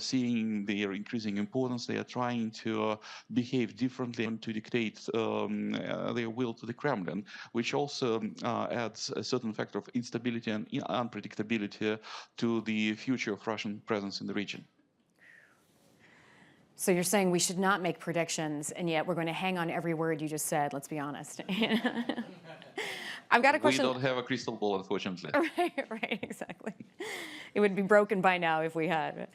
Speaker 7: seeing their increasing importance, they are trying to behave differently and to dictate their will to the Kremlin, which also adds a certain factor of instability and unpredictability to the future of Russian presence in the region.
Speaker 5: So you're saying we should not make predictions, and yet we're going to hang on every word you just said, let's be honest. I've got a question.
Speaker 7: We don't have a crystal ball, unfortunately.
Speaker 5: Right, exactly. It would be broken by now if we had.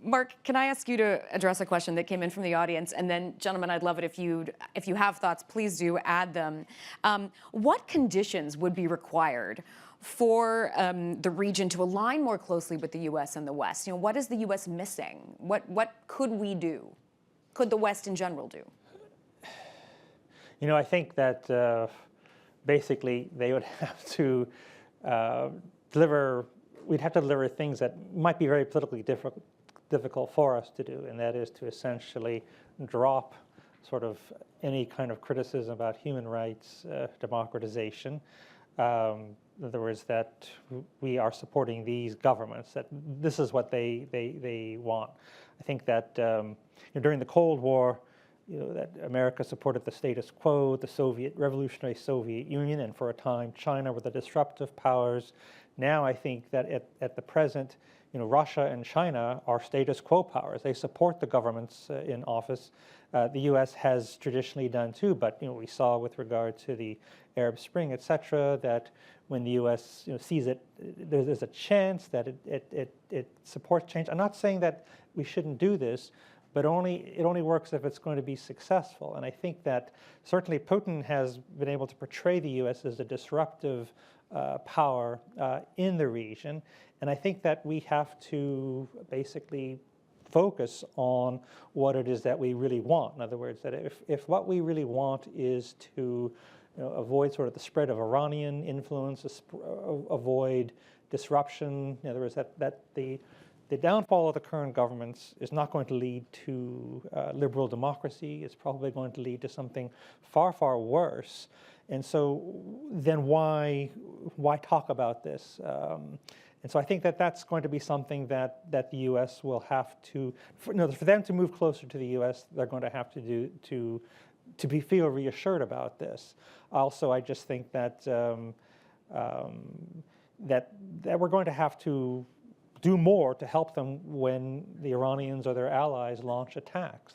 Speaker 5: Mark, can I ask you to address a question that came in from the audience? And then, gentlemen, I'd love it if you have thoughts, please do add them. What conditions would be required for the region to align more closely with the U.S. and the West? What is the U.S. missing? What could we do? Could the West in general do?
Speaker 6: I think that basically they would have to we'd have to deliver things that might be very politically difficult for us to do, and that is to essentially drop sort of any kind of criticism about human rights, democratization. In other words, that we are supporting these governments, that this is what they want. I think that during the Cold War, that America supported the status quo, the revolutionary Soviet Union, and for a time China were the disruptive powers. Now I think that at the present, Russia and China are status quo powers. They support the governments in office. The U.S. has traditionally done too, but we saw with regard to the Arab Spring, etc., that when the U.S. Sees it, there's a chance that it supports change. I'm not saying that we shouldn't do this, but it only works if it's going to be successful. And I think that certainly Putin has been able to portray the U.S. as a disruptive power in the region. And I think that we have to basically focus on what it is that we really want. In other words, that if what we really want is to avoid sort of the spread of Iranian influence, avoid disruption, in other words, that the downfall of the current governments is not going to lead to liberal democracy. It's probably going to lead to something far, far worse. And so then why why talk about this? And so I think that that's going to be something that the U.S. will have to, for them to move closer to the U.S., they're going to have to do to feel reassured about this. Also, I just think that that we're going to have to do more to help them when the Iranians or their allies launch attacks.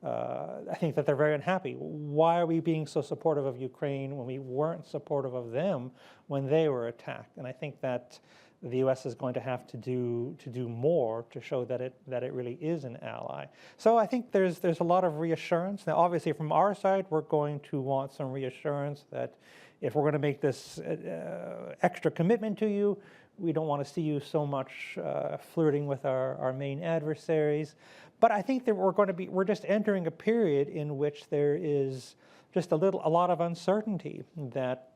Speaker 6: I think that they're very unhappy. Why are we being so supportive of Ukraine when we weren't supportive of them when they were attacked? And I think that the U.S. is going to have to do more to show that it really is an ally. So I think there's a lot of reassurance. Now, obviously, from our side, we're going to want some reassurance that if we're going to make this extra commitment to you, we don't want to see you so much flirting with our main adversaries. But I think that we're just entering a period in which there is just a lot of uncertainty that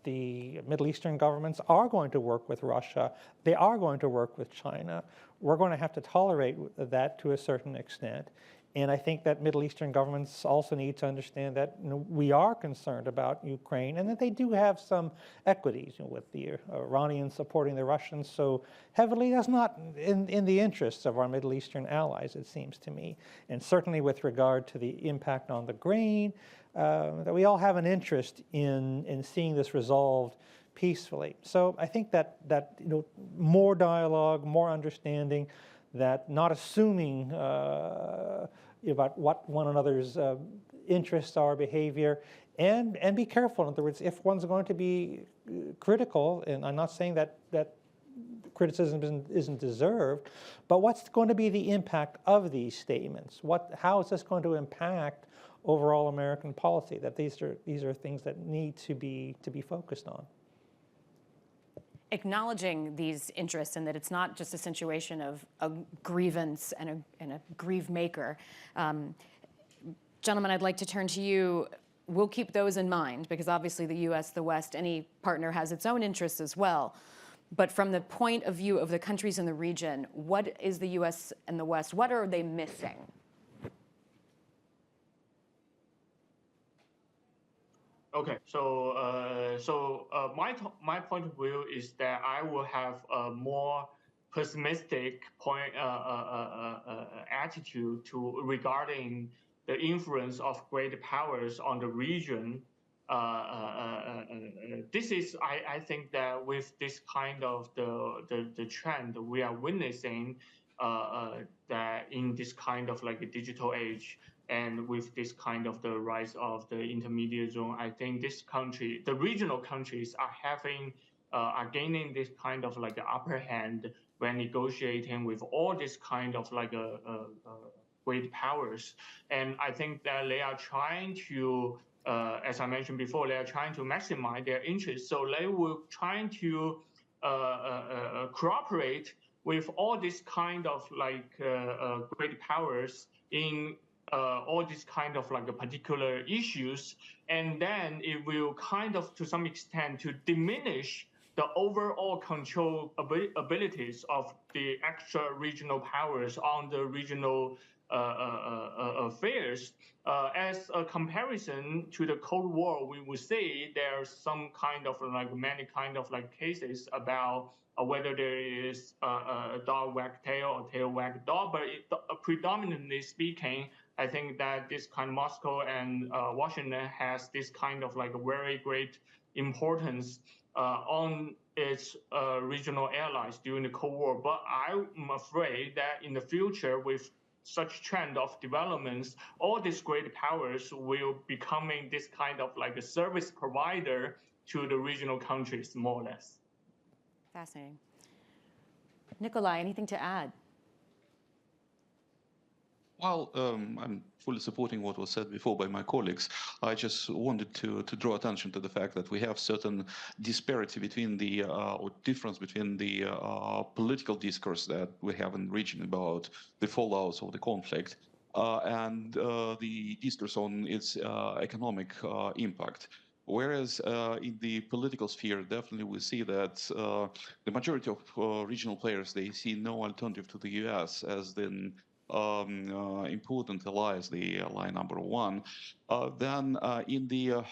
Speaker 6: the Middle Eastern governments are going to work with Russia. They are going to work with China. We're going to have to tolerate that to a certain extent. And I think that Middle Eastern governments also need to understand that we are concerned about Ukraine and that they do have some equities with the Iranians supporting the Russians so heavily. That's not in the interests of our Middle Eastern allies, it seems to me. And certainly with regard to the impact on the grain, that we all have an interest in seeing this resolved peacefully. So I think that more dialogue, more understanding, that not assuming about what one another's interests are, behavior, and be careful. In other words, if one's going to be critical, and I'm not saying that criticism isn't deserved, but what's going to be the impact of these statements? How is this going to impact overall American policy? That these are things that need to be focused on.
Speaker 5: Acknowledging these interests and that it's not just a situation of a grievance and a grieve maker. Gentlemen, I'd like to turn to you. We'll keep those in mind because obviously the U.S., the West, any partner has its own interests as well. But from the point of view of the countries in the region, what is the U.S. and the West, what are they missing?
Speaker 8: Okay, so my point of view is that I will have a more pessimistic attitude regarding the influence of great powers on the region. This is, I think that with this kind of the trend we are witnessing, that in this kind of like a digital age. And with this kind of the rise of the intermediate zone, I think the regional countries are gaining this kind of like upper hand when negotiating with all this kind of like great powers. And I think that they are trying to, as I mentioned before, they are trying to maximize their interests. So they will trying to cooperate with all this kind of like great powers in all these kind of like particular issues, and then it will kind of to some extent to diminish the overall control abilities of the extra regional powers on the regional affairs. As a comparison to the Cold War, we would say there's some kind of like many kind of like cases about whether there is a dog wag tail or tail wag dog, but predominantly speaking, I think that this kind of Moscow and Washington has this kind of like a very great importance on its regional allies during the Cold War. But I'm afraid that in the future, with such trend of developments, all these great powers will becoming this kind of like a service provider to the regional countries, more or less.
Speaker 5: Fascinating. Nikolai, anything to add?
Speaker 7: Well, I'm fully supporting what was said before by my colleagues. I just wanted to draw attention to the fact that we have certain disparity between or difference between the political discourse that we have in the region about the fallouts of the conflict and the discourse on its economic impact. Whereas in the political sphere, definitely we see that the majority of regional players, they see no alternative to the US as the important allies, the ally number one. Then in the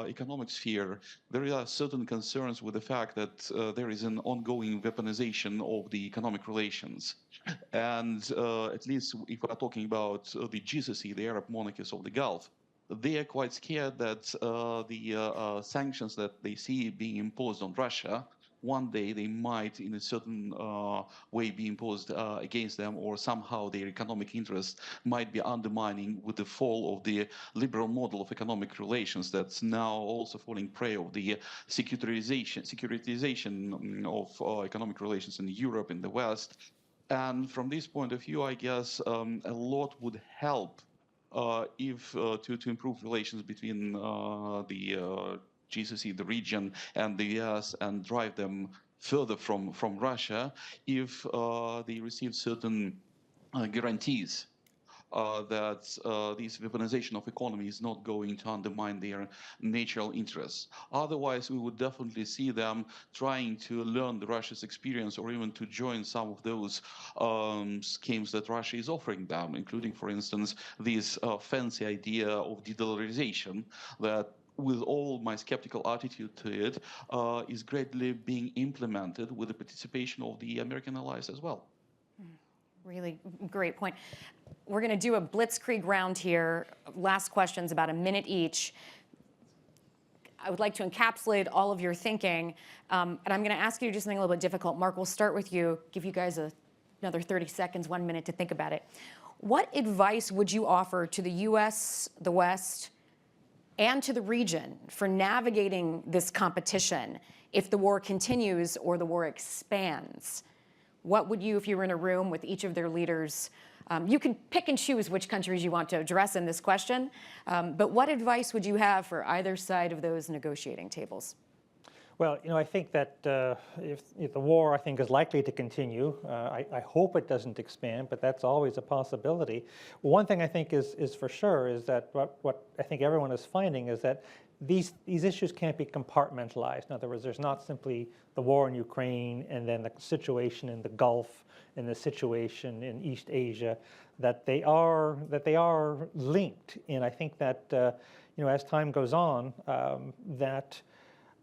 Speaker 7: economic sphere, there are certain concerns with the fact that there is an ongoing weaponization of the economic relations. And at least if we're talking about the GCC, the Arab monarchies of the Gulf, they are quite scared that the sanctions that they see being imposed on Russia, one day they might in a certain way be imposed against them, or somehow their economic interests might be undermining with the fall of the liberal model of economic relations that's now also falling prey of the securitization of economic relations in Europe, in the West. And from this point of view, I guess a lot would help if to improve relations between the GCC, the region, and the US, and drive them further from Russia, if they receive certain guarantees that this weaponization of economy is not going to undermine their natural interests. Otherwise, we would definitely see them trying to learn Russia's experience, or even to join some of those schemes that Russia is offering them, including, for instance, this fancy idea of de-dollarization that, with all my skeptical attitude to it, is greatly being implemented with the participation of the American allies as well.
Speaker 5: Really great point. We're going to do a blitzkrieg round here. Last questions, about a minute each. I would like to encapsulate all of your thinking, and I'm going to ask you to do something a little bit difficult. Mark, we'll start with you, give you guys another 30 seconds, 1 minute to think about it. What advice would you offer to the US, the West, and to the region for navigating this competition if the war continues or the war expands? What would you, if you were in a room with each of their leaders, you can pick and choose which countries you want to address in this question, but what advice would you have for either side of those negotiating tables?
Speaker 6: Well, I think that if the war, I think, is likely to continue, I hope it doesn't expand, but that's always a possibility. One thing I think is for sure is that what I think everyone is finding is that these issues can't be compartmentalized. In other words, there's not simply the war in Ukraine and then the situation in the Gulf and the situation in East Asia, that they are linked. And I think that as time goes on, that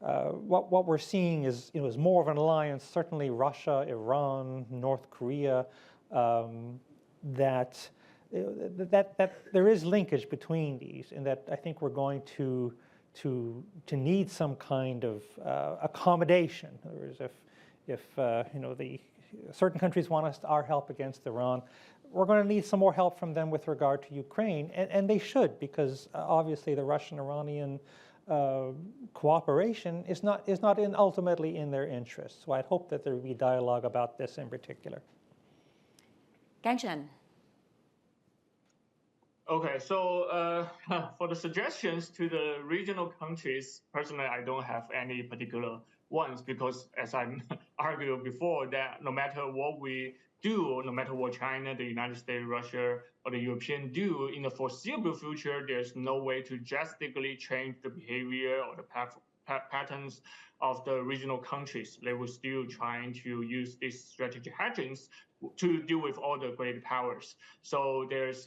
Speaker 6: what we're seeing is is more of an alliance. Certainly, Russia, Iran, North Korea, that there is linkage between these, and that I think we're going to need some kind of accommodation. In other words, if the certain countries want our help against Iran, we're going to need some more help from them with regard to Ukraine, and they should, because obviously the Russian-Iranian cooperation is not ultimately in their interest. So I'd hope that there will be dialogue about this in particular.
Speaker 5: Gangshen.
Speaker 8: Okay, so for the suggestions to the regional countries, personally, I don't have any particular ones, because as I argued before, that no matter what we do, no matter what China, the United States, Russia, or the European do, in the foreseeable future, there's no way to drastically change the behavior or the patterns of the regional countries. They will still trying to use these strategic hedgings to deal with all the great powers. So there's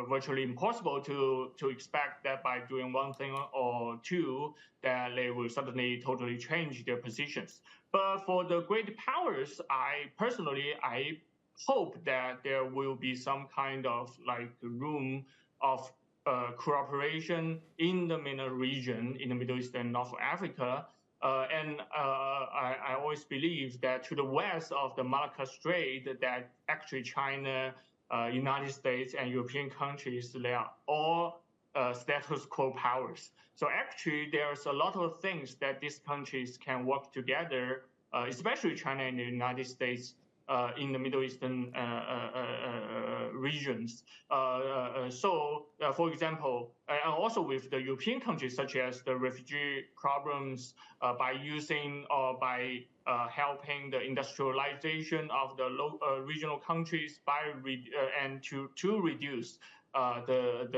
Speaker 8: virtually impossible to expect that by doing one thing or two, that they will suddenly totally change their positions. But for the great powers, I hope that there will be some kind of room of cooperation in the MENA region, in the Middle East and North Africa. I always believe that to the west of the Malacca Strait, that actually China, United States, and European countries, they are all status quo powers. So actually, there's a lot of things that these countries can work together, especially China and the United States, in the Middle Eastern regions. For example, and also with the European countries, such as the refugee problems, by using or by helping the industrialization of the regional countries and to reduce the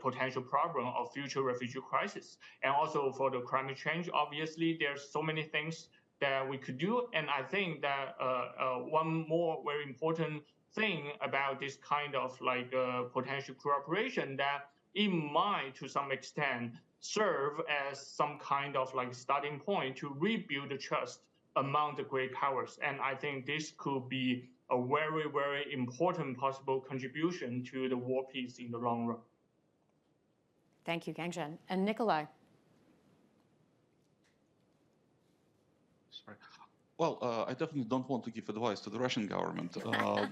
Speaker 8: potential problem of future refugee crisis. And also for the climate change, obviously, there's so many things that we could do. And I think that one more very important thing about this kind of like potential cooperation that it might, to some extent, serve as some kind of like starting point to rebuild the trust among the great powers. And I think this could be a very, very important possible contribution to the world peace in the long run.
Speaker 5: Thank you, Gangzhen. And Nikolai.
Speaker 7: Sorry. Well, I definitely don't want to give advice to the Russian government,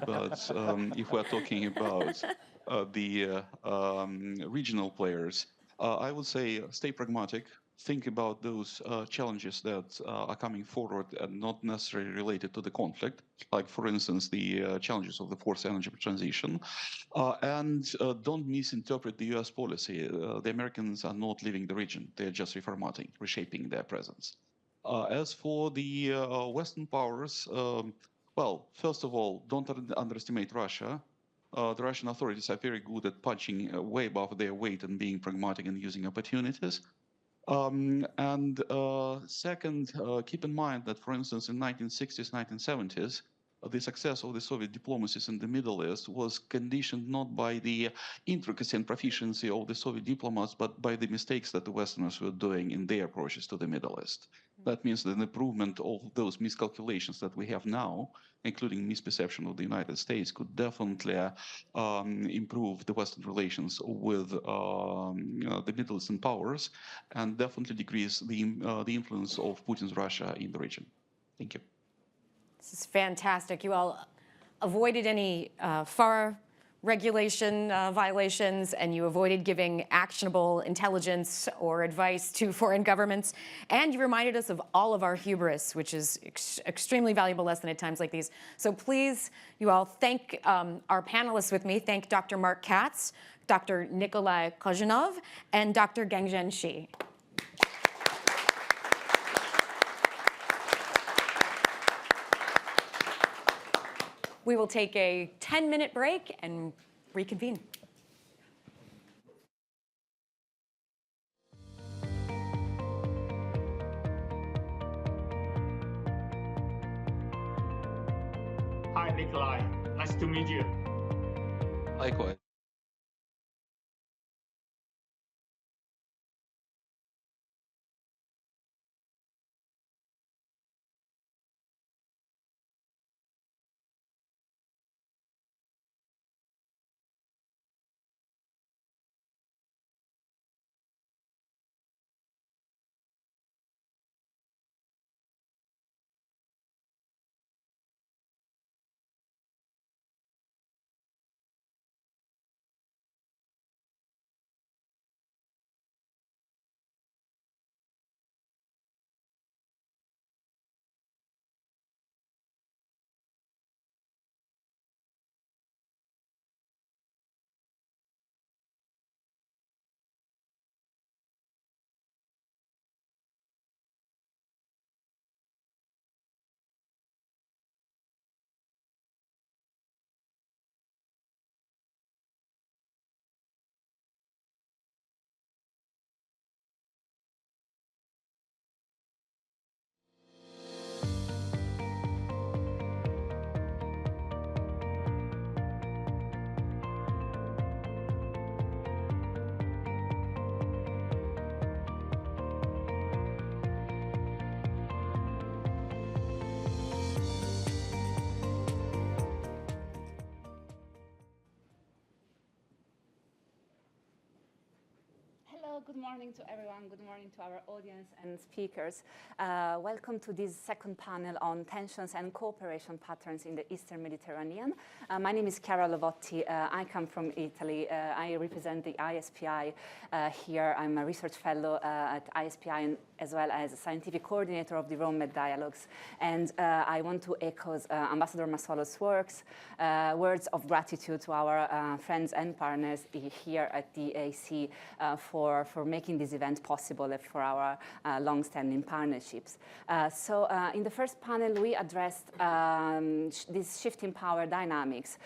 Speaker 7: but if we're talking about the regional players, I would say stay pragmatic. Think about those challenges that are coming forward and not necessarily related to the conflict, like, for instance, the challenges of the fourth energy transition. And don't misinterpret the US policy. The Americans are not leaving the region. They're just reformatting, reshaping their presence. As for the Western powers, well, first of all, don't underestimate Russia. The Russian authorities are very good at punching way above their weight and being pragmatic and using opportunities. And second, keep in mind that, for instance, in 1960s, 1970s, the success of the Soviet diplomacies in the Middle East was conditioned not by the intricacy and proficiency of the Soviet diplomats, but by the mistakes that the Westerners were doing in their approaches to the Middle East. That means that an improvement of those miscalculations that we have now, including misperception of the United States, could definitely improve the Western relations with the Middle Eastern powers, and definitely decrease the influence of Putin's Russia in the region. Thank you.
Speaker 5: This is fantastic. You all avoided any FAR regulation violations, and you avoided giving actionable intelligence or advice to foreign governments. And you reminded us of all of our hubris, which is extremely valuable lesson at times like these. So please, you all, thank our panelists with me. Thank Dr. Mark Katz, Dr. Nikolai Kozhinov, and Dr. Gangzhen Shi. We will take a 10-minute break and reconvene.
Speaker 8: Hi, Nikolai. Nice to meet you.
Speaker 7: Likewise.
Speaker 9: Good morning to everyone. Good morning to our audience and speakers. Welcome to this second panel on tensions and cooperation patterns in the Eastern Mediterranean. My name is Chiara Lovotti. I come from Italy. I represent the ISPI here. I'm a research fellow at ISPI and as well as a scientific coordinator of the Rome-Med dialogues. And I want to echo Ambassador Massolo's words of gratitude to our friends and partners here at the AC for making this event possible for our long-standing partnerships. So in the first panel, we addressed this shift in power dynamics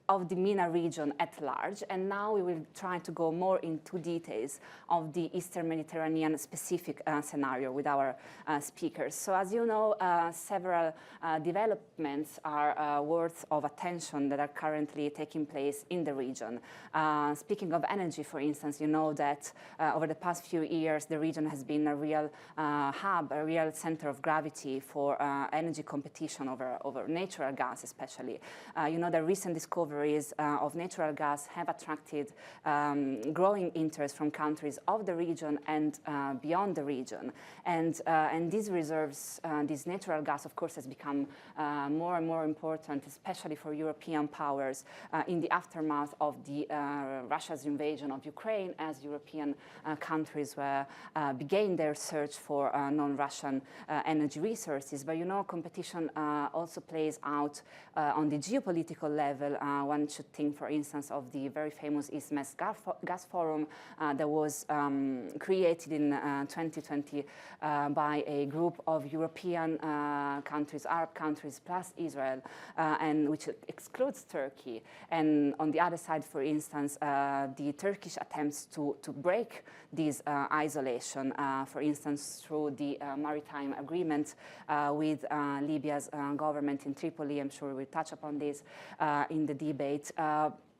Speaker 9: of the MENA region at large, and now we will try to go more into details of the Eastern Mediterranean specific scenario with our speakers. So as you know, several developments are worth of attention that are currently taking place in the region. Speaking of energy, for instance, you know that over the past few years, the region has been a real hub, a real center of gravity for energy competition over natural gas, especially. You know, the recent discoveries of natural gas have attracted growing interest from countries of the region and beyond the region. And these reserves, this natural gas, of course, has become more and more important, especially for European powers in the aftermath of Russia's invasion of Ukraine, as European countries began their search for non-Russian energy resources. But you know, competition also plays out on the geopolitical level. One should think, for instance, of the very famous East Med Gas Forum that was created in 2020 by a group of European countries, Arab countries, plus Israel, and which excludes Turkey. And on the other side, for instance, the Turkish attempts to break this isolation, for instance, through the maritime agreement with Libya's government in Tripoli. I'm sure we'll touch upon this in the debate.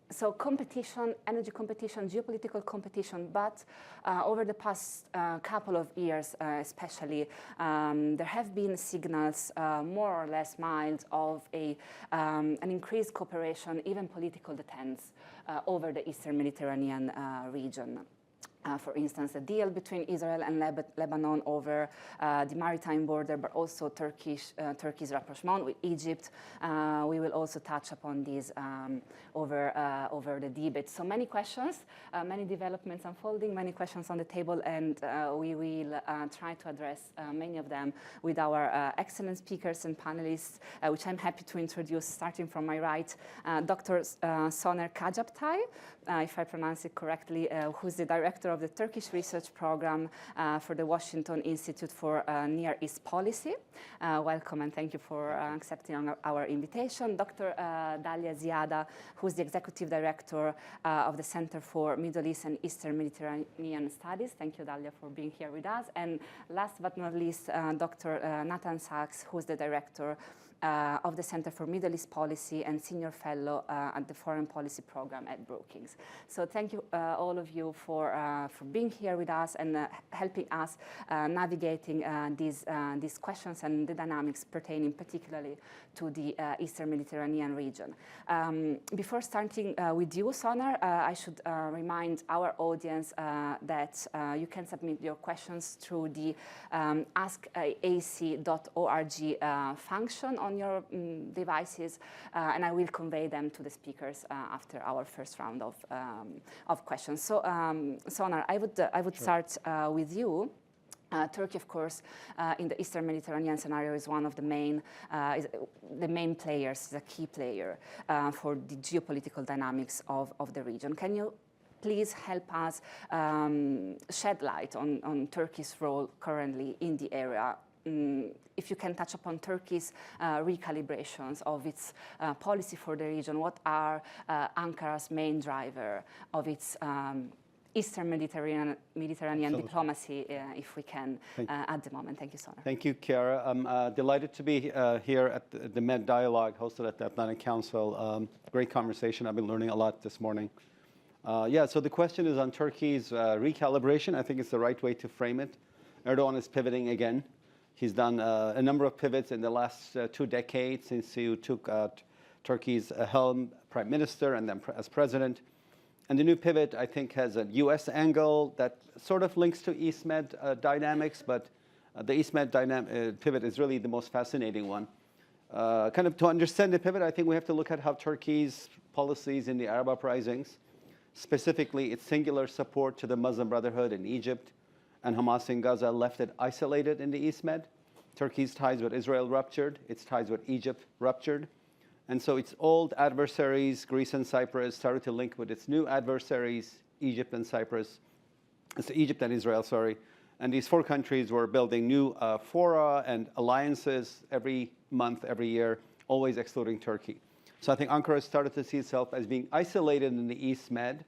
Speaker 9: So competition, energy competition, geopolitical competition, but over the past couple of years especially, there have been signals, more or less mild, of an increased cooperation, even political detente, over the Eastern Mediterranean region. For instance, a deal between Israel and Lebanon over the maritime border, but also Turkey's rapprochement with Egypt. We will also touch upon these over the debate. So many questions, many developments unfolding, many questions on the table, and we will try to address many of them with our excellent speakers and panelists, which I'm happy to introduce, starting from my right, Dr. Soner Kajaptai, if I pronounce it correctly, who's the director of the Turkish Research Program for the Washington Institute for Near East Policy. Welcome and thank you for accepting our invitation. Dr. Dalia Ziada, who's the Executive Director of the Center for Middle East and Eastern Mediterranean Studies. Thank you, Dalia, for being here with us. And last but not least, Dr. Nathan Sachs, who's the Director of the Center for Middle East Policy and Senior Fellow at the Foreign Policy Program at Brookings. So thank you, all of you, for being here with us and helping us navigating these questions and the dynamics pertaining particularly to the Eastern Mediterranean region. Before starting with you, Soner, I should remind our audience that you can submit your questions through the askac.org function on your devices, and I will convey them to the speakers after our first round of questions. So, Soner, I would start with you. Turkey, of course, in the Eastern Mediterranean scenario is one of the main players, is a key player for the geopolitical dynamics of the region. Can you please help us shed light on Turkey's role currently in the area? If you can touch upon Turkey's recalibrations of its policy for the region, what are Ankara's main driver of its Eastern Mediterranean diplomacy, if we can, at the moment? Thank you, Soner.
Speaker 10: Thank you, Chiara. I'm delighted to be here at the Med Dialogue hosted at the Atlantic Council. Great conversation. I've been learning a lot this morning. So the question is on Turkey's recalibration. I think it's the right way to frame it. Erdogan is pivoting again. He's done a number of pivots in the last 2 decades since he took Turkey's helm prime minister and then as president. And the new pivot, I think, has a U.S. angle that sort of links to East Med dynamics, but the East Med pivot is really the most fascinating one. Kind of to understand the pivot, I think we have to look at how Turkey's policies in the Arab uprisings, specifically its singular support to the Muslim Brotherhood in Egypt, and Hamas in Gaza, left it isolated in the East Med. Turkey's ties with Israel ruptured, its ties with Egypt ruptured. And so its old adversaries, Greece and Cyprus, started to link with its new adversaries, Egypt and Israel, sorry. And these 4 countries were building new fora and alliances every month, every year, always excluding Turkey. So I think Ankara started to see itself as being isolated in the East Med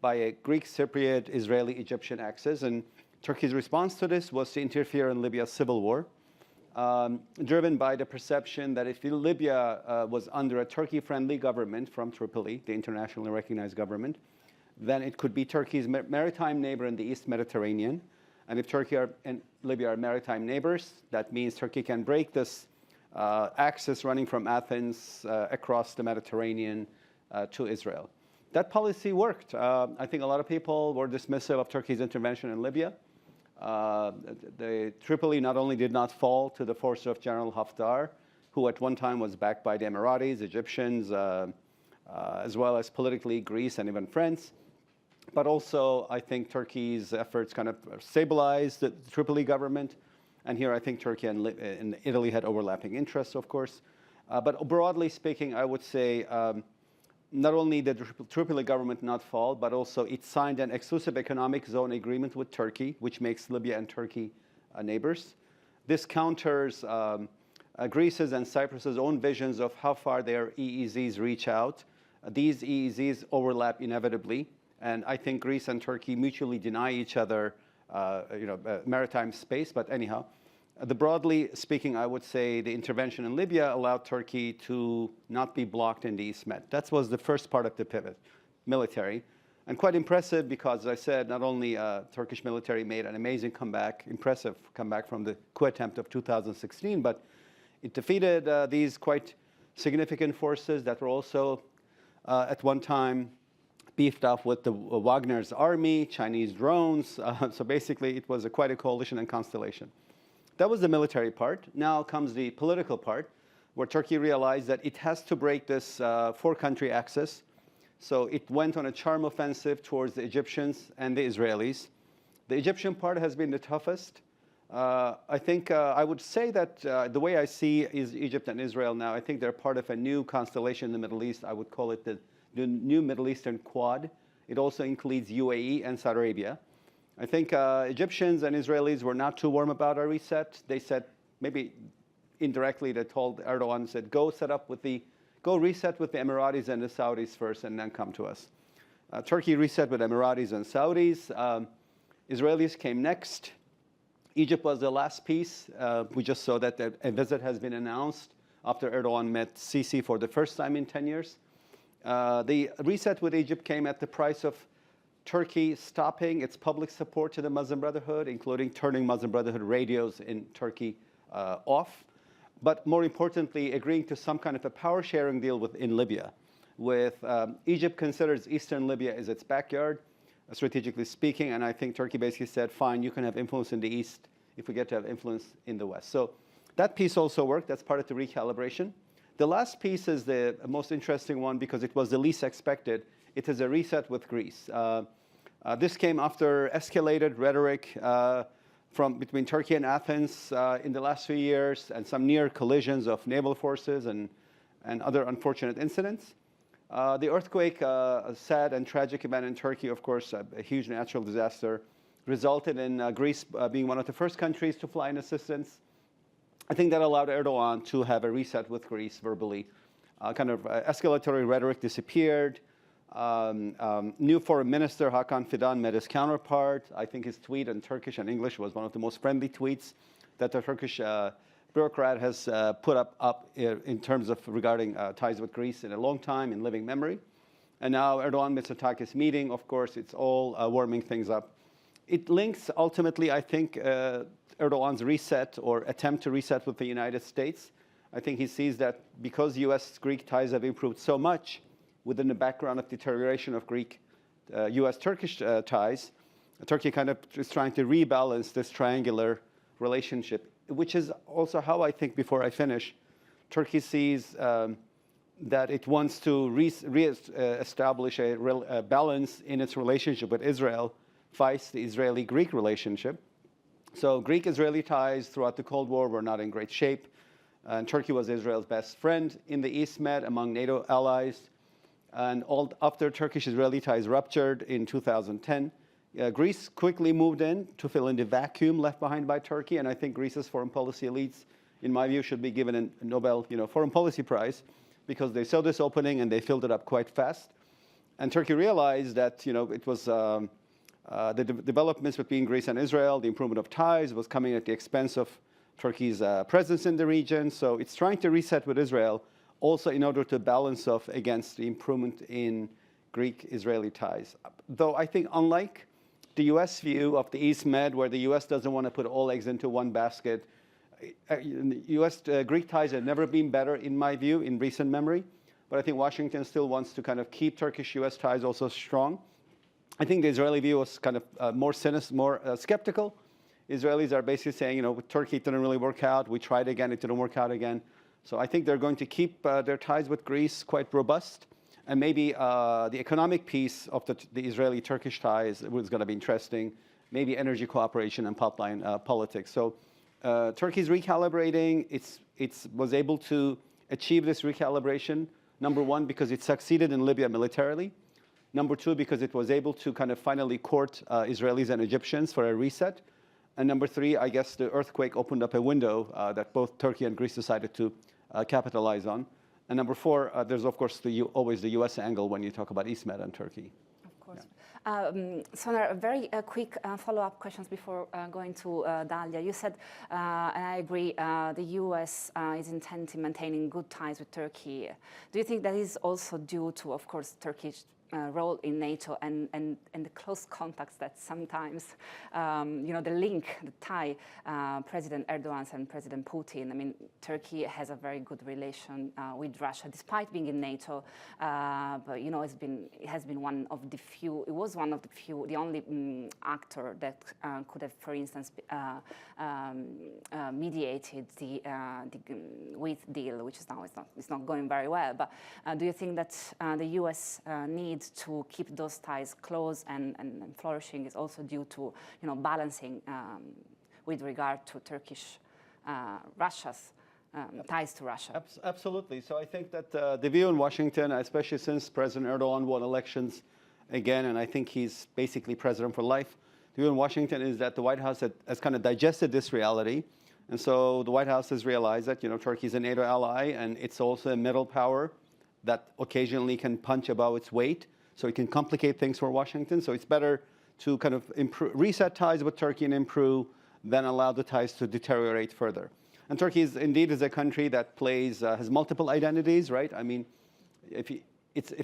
Speaker 10: by a Greek, Cypriot, Israeli, Egyptian axis. And Turkey's response to this was to interfere in Libya's civil war, driven by the perception that if Libya was under a Turkey-friendly government from Tripoli, the internationally recognized government, then it could be Turkey's maritime neighbor in the East Mediterranean. And if Turkey and Libya are maritime neighbors, that means Turkey can break this axis running from Athens across the Mediterranean to Israel. That policy worked. I think a lot of people were dismissive of Turkey's intervention in Libya. The Tripoli not only did not fall to the force of General Haftar, who at one time was backed by the Emiratis, Egyptians, as well as politically Greece and even France, but also I think Turkey's efforts kind of stabilized the Tripoli government. And here I think Turkey and Italy had overlapping interests, of course. But broadly speaking, I would say not only did the Tripoli government not fall, but also it signed an exclusive economic zone agreement with Turkey, which makes Libya and Turkey neighbors. This counters Greece's and Cyprus's own visions of how far their EEZs reach out. These EEZs overlap inevitably, and I think Greece and Turkey mutually deny each other maritime space. But anyhow, broadly speaking, I would say the intervention in Libya allowed Turkey to not be blocked in the East Med. That was the first part of the pivot, military. And quite impressive because, as I said, not only Turkish military made an amazing comeback, impressive comeback from the coup attempt of 2016, but it defeated these quite significant forces that were also at one time beefed up with the Wagner's army, Chinese drones. So basically, it was quite a coalition and constellation. That was the military part. Now comes the political part, where Turkey realized that it has to break this four-country axis. So it went on a charm offensive towards the Egyptians and the Israelis. The Egyptian part has been the toughest. I think I would say that the way I see is Egypt and Israel now, I think they're part of a new constellation in the Middle East. I would call it the new Middle Eastern Quad. It also includes UAE and Saudi Arabia. I think Egyptians and Israelis were not too warm about our reset. They said, maybe indirectly, they told Erdogan, said, go reset with the Emiratis and the Saudis first and then come to us. Turkey reset with Emiratis and Saudis. Israelis came next. Egypt was the last piece. We just saw that a visit has been announced after Erdogan met Sisi for the first time in 10 years. The reset with Egypt came at the price of Turkey stopping its public support to the Muslim Brotherhood, including turning Muslim Brotherhood radios in Turkey off. But more importantly, agreeing to some kind of a power-sharing deal in Libya. With Egypt considers eastern Libya as its backyard, strategically speaking, and I think Turkey basically said, fine, you can have influence in the east if we get to have influence in the west. So that piece also worked. That's part of the recalibration. The last piece is the most interesting one because it was the least expected. It is a reset with Greece. This came after escalated rhetoric between Turkey and Athens in the last few years and some near collisions of naval forces and other unfortunate incidents. The earthquake, a sad and tragic event in Turkey, of course, a huge natural disaster, resulted in Greece being one of the first countries to fly in assistance. I think that allowed Erdogan to have a reset with Greece verbally. Escalatory rhetoric disappeared. New foreign minister Hakan Fidan met his counterpart. I think his tweet in Turkish and English was one of the most friendly tweets that the Turkish bureaucrat has put up in terms of regarding ties with Greece in a long time, in living memory. And now Erdogan-Mitsotakis meeting, of course, it's all warming things up. It links ultimately, I think, Erdogan's reset or attempt to reset with the United States. I think he sees that because U.S.-Greek ties have improved so much within the background of deterioration of Greek U.S.-Turkish ties, Turkey kind of is trying to rebalance this triangular relationship, which is also how I think, before I finish, Turkey sees that it wants to re-establish a balance in its relationship with Israel, vice the Israeli-Greek relationship. So Greek-Israeli ties throughout the Cold War were not in great shape. And Turkey was Israel's best friend in the East Med among NATO allies. And after Turkish-Israeli ties ruptured in 2010, Greece quickly moved in to fill in the vacuum left behind by Turkey. And I think Greece's foreign policy elites, in my view, should be given a Nobel Foreign Policy Prize because they saw this opening and they filled it up quite fast. And Turkey realized that it was the developments between Greece and Israel, the improvement of ties was coming at the expense of Turkey's presence in the region. So it's trying to reset with Israel, also in order to balance off against the improvement in Greek-Israeli ties. Though I think unlike the U.S. view of the East Med, where the U.S. doesn't want to put all eggs into one basket, U.S.-Greek ties have never been better, in my view, in recent memory. But I think Washington still wants to kind of keep Turkish-U.S. ties also strong. I think the Israeli view was kind of more skeptical. Israelis are basically saying, with Turkey, it didn't really work out. We tried again, it didn't work out again. So I think they're going to keep their ties with Greece quite robust. And maybe the economic piece of the Israeli-Turkish ties was going to be interesting. Maybe energy cooperation and pipeline politics. So Turkey's recalibrating. It was able to achieve this recalibration, number one, because it succeeded in Libya militarily. Number two, because it was able to kind of finally court Israelis and Egyptians for a reset. And number three, I guess the earthquake opened up a window that both Turkey and Greece decided to capitalize on. And number four, there's, of course, always the U.S. angle when you talk about East Med and Turkey.
Speaker 9: Of course. Soner, very quick follow-up questions before going to Dalia. You said, and I agree, the U.S. is intent in maintaining good ties with Turkey. Do you think that is also due to, of course, Turkish role in NATO and the close contacts that sometimes, the link, the tie, President Erdogan and President Putin. I mean, Turkey has a very good relation with Russia, despite being in NATO. But it has been one of the few. It was one of the few, the only actor that could have, for instance, mediated the wheat deal, which is now it's not going very well. But do you think that the U.S. needs to keep those ties close and flourishing is also due to balancing with regard to Russia's ties to Russia?
Speaker 10: Absolutely. So I think that the view in Washington, especially since President Erdogan won elections again, and I think he's basically president for life, the view in Washington is that the White House has kind of digested this reality. And so the White House has realized that Turkey is a NATO ally, and it's also a middle power that occasionally can punch above its weight. So it can complicate things for Washington. So it's better to kind of reset ties with Turkey and improve than allow the ties to deteriorate further. And Turkey is a country that has multiple identities, right? I mean, if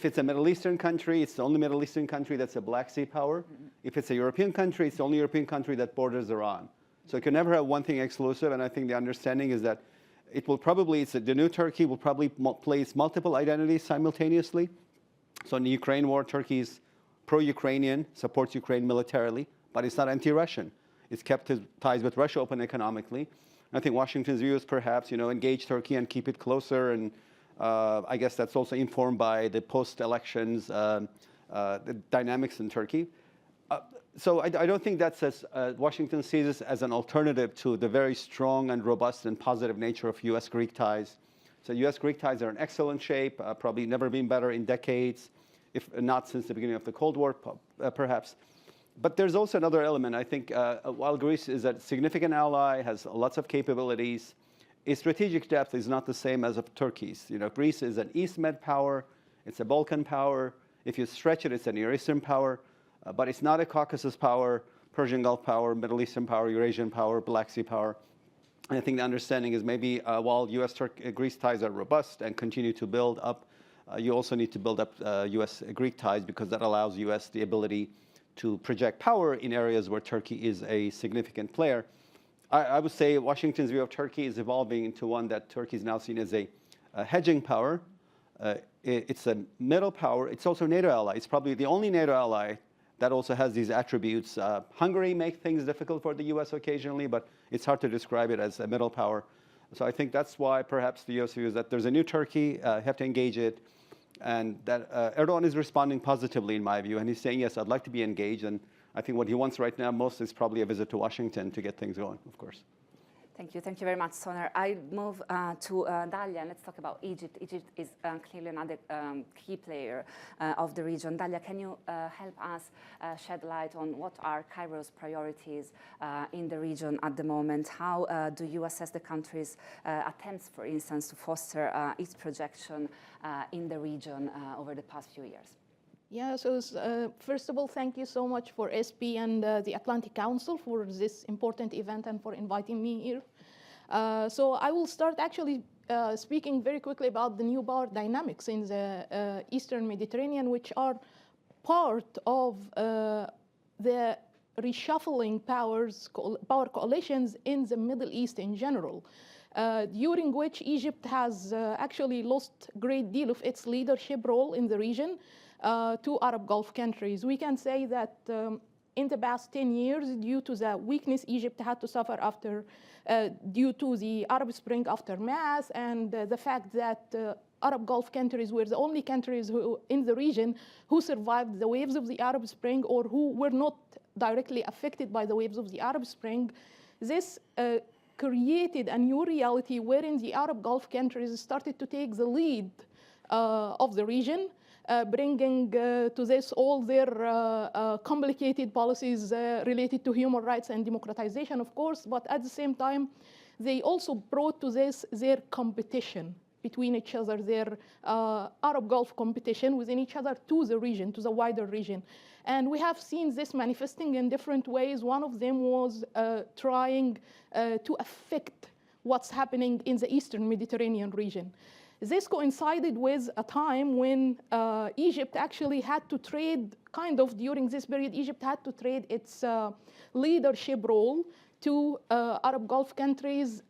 Speaker 10: it's a Middle Eastern country, it's the only Middle Eastern country that's a Black Sea power. If it's a European country, it's the only European country that borders Iran. So it can never have one thing exclusive. And I think the understanding is that the new Turkey will probably place multiple identities simultaneously. So in the Ukraine war, Turkey is pro-Ukrainian, supports Ukraine militarily, but it's not anti-Russian. It's kept his ties with Russia open economically. I think Washington's view is perhaps, engage Turkey and keep it closer. And I guess that's also informed by the post-elections the dynamics in Turkey. So I don't think that's Washington sees this as an alternative to the very strong and robust and positive nature of U.S.-Greek ties. So U.S.-Greek ties are in excellent shape, probably never been better in decades, if not since the beginning of the Cold War, perhaps. But there's also another element. I think while Greece is a significant ally, has lots of capabilities, its strategic depth is not the same as of Turkey's. Greece is an East Med power. It's a Balkan power. If you stretch it, it's a Near Eastern power. But it's not a Caucasus power, Persian Gulf power, Middle Eastern power, Eurasian power, Black Sea power. And I think the understanding is maybe while U.S.-Greece ties are robust and continue to build up, you also need to build up U.S.-Greek ties because that allows U.S. the ability to project power in areas where Turkey is a significant player. I would say Washington's view of Turkey is evolving into one that Turkey is now seen as a hedging power. It's a middle power. It's also a NATO ally. It's probably the only NATO ally that also has these attributes. Hungary makes things difficult for the U.S. occasionally, but it's hard to describe it as a middle power. So I think that's why perhaps the U.S. views that there's a new Turkey, have to engage it, and that Erdogan is responding positively in my view, and he's saying, yes, I'd like to be engaged, and I think what he wants right now most is probably a visit to Washington to get things going, of course.
Speaker 9: Thank you very much, Soner. I move to Dalia, and let's talk about Egypt. Egypt is clearly another key player of the region. Dalia, can you help us shed light on what are Cairo's priorities in the region at the moment? How do you assess the country's attempts, for instance, to foster its projection in the region over the past few years?
Speaker 11: Yeah, so first of all, thank you so much for SP and the Atlantic Council for this important event and for inviting me here. So I will start actually speaking very quickly about the new power dynamics in the Eastern Mediterranean, which are part of the reshuffling power coalitions in the Middle East in general, during which Egypt has actually lost a great deal of its leadership role in the region to Arab Gulf countries. We can say that in the past 10 years, due to the weakness Egypt had to suffer after, due to the Arab Spring aftermath, and the fact that Arab Gulf countries were the only countries in the region who survived the waves of the Arab Spring or who were not directly affected by the waves of the Arab Spring, this created a new reality wherein the Arab Gulf countries started to take the lead of the region, bringing to this all their complicated policies related to human rights and democratization, of course, but at the same time, they also brought to this their competition between each other, their Arab Gulf competition within each other to the region, to the wider region. And we have seen this manifesting in different ways. One of them was trying to affect what's happening in the Eastern Mediterranean region. This coincided with a time when Egypt actually had to trade, during this period, Egypt had to trade its leadership role to Arab Gulf countries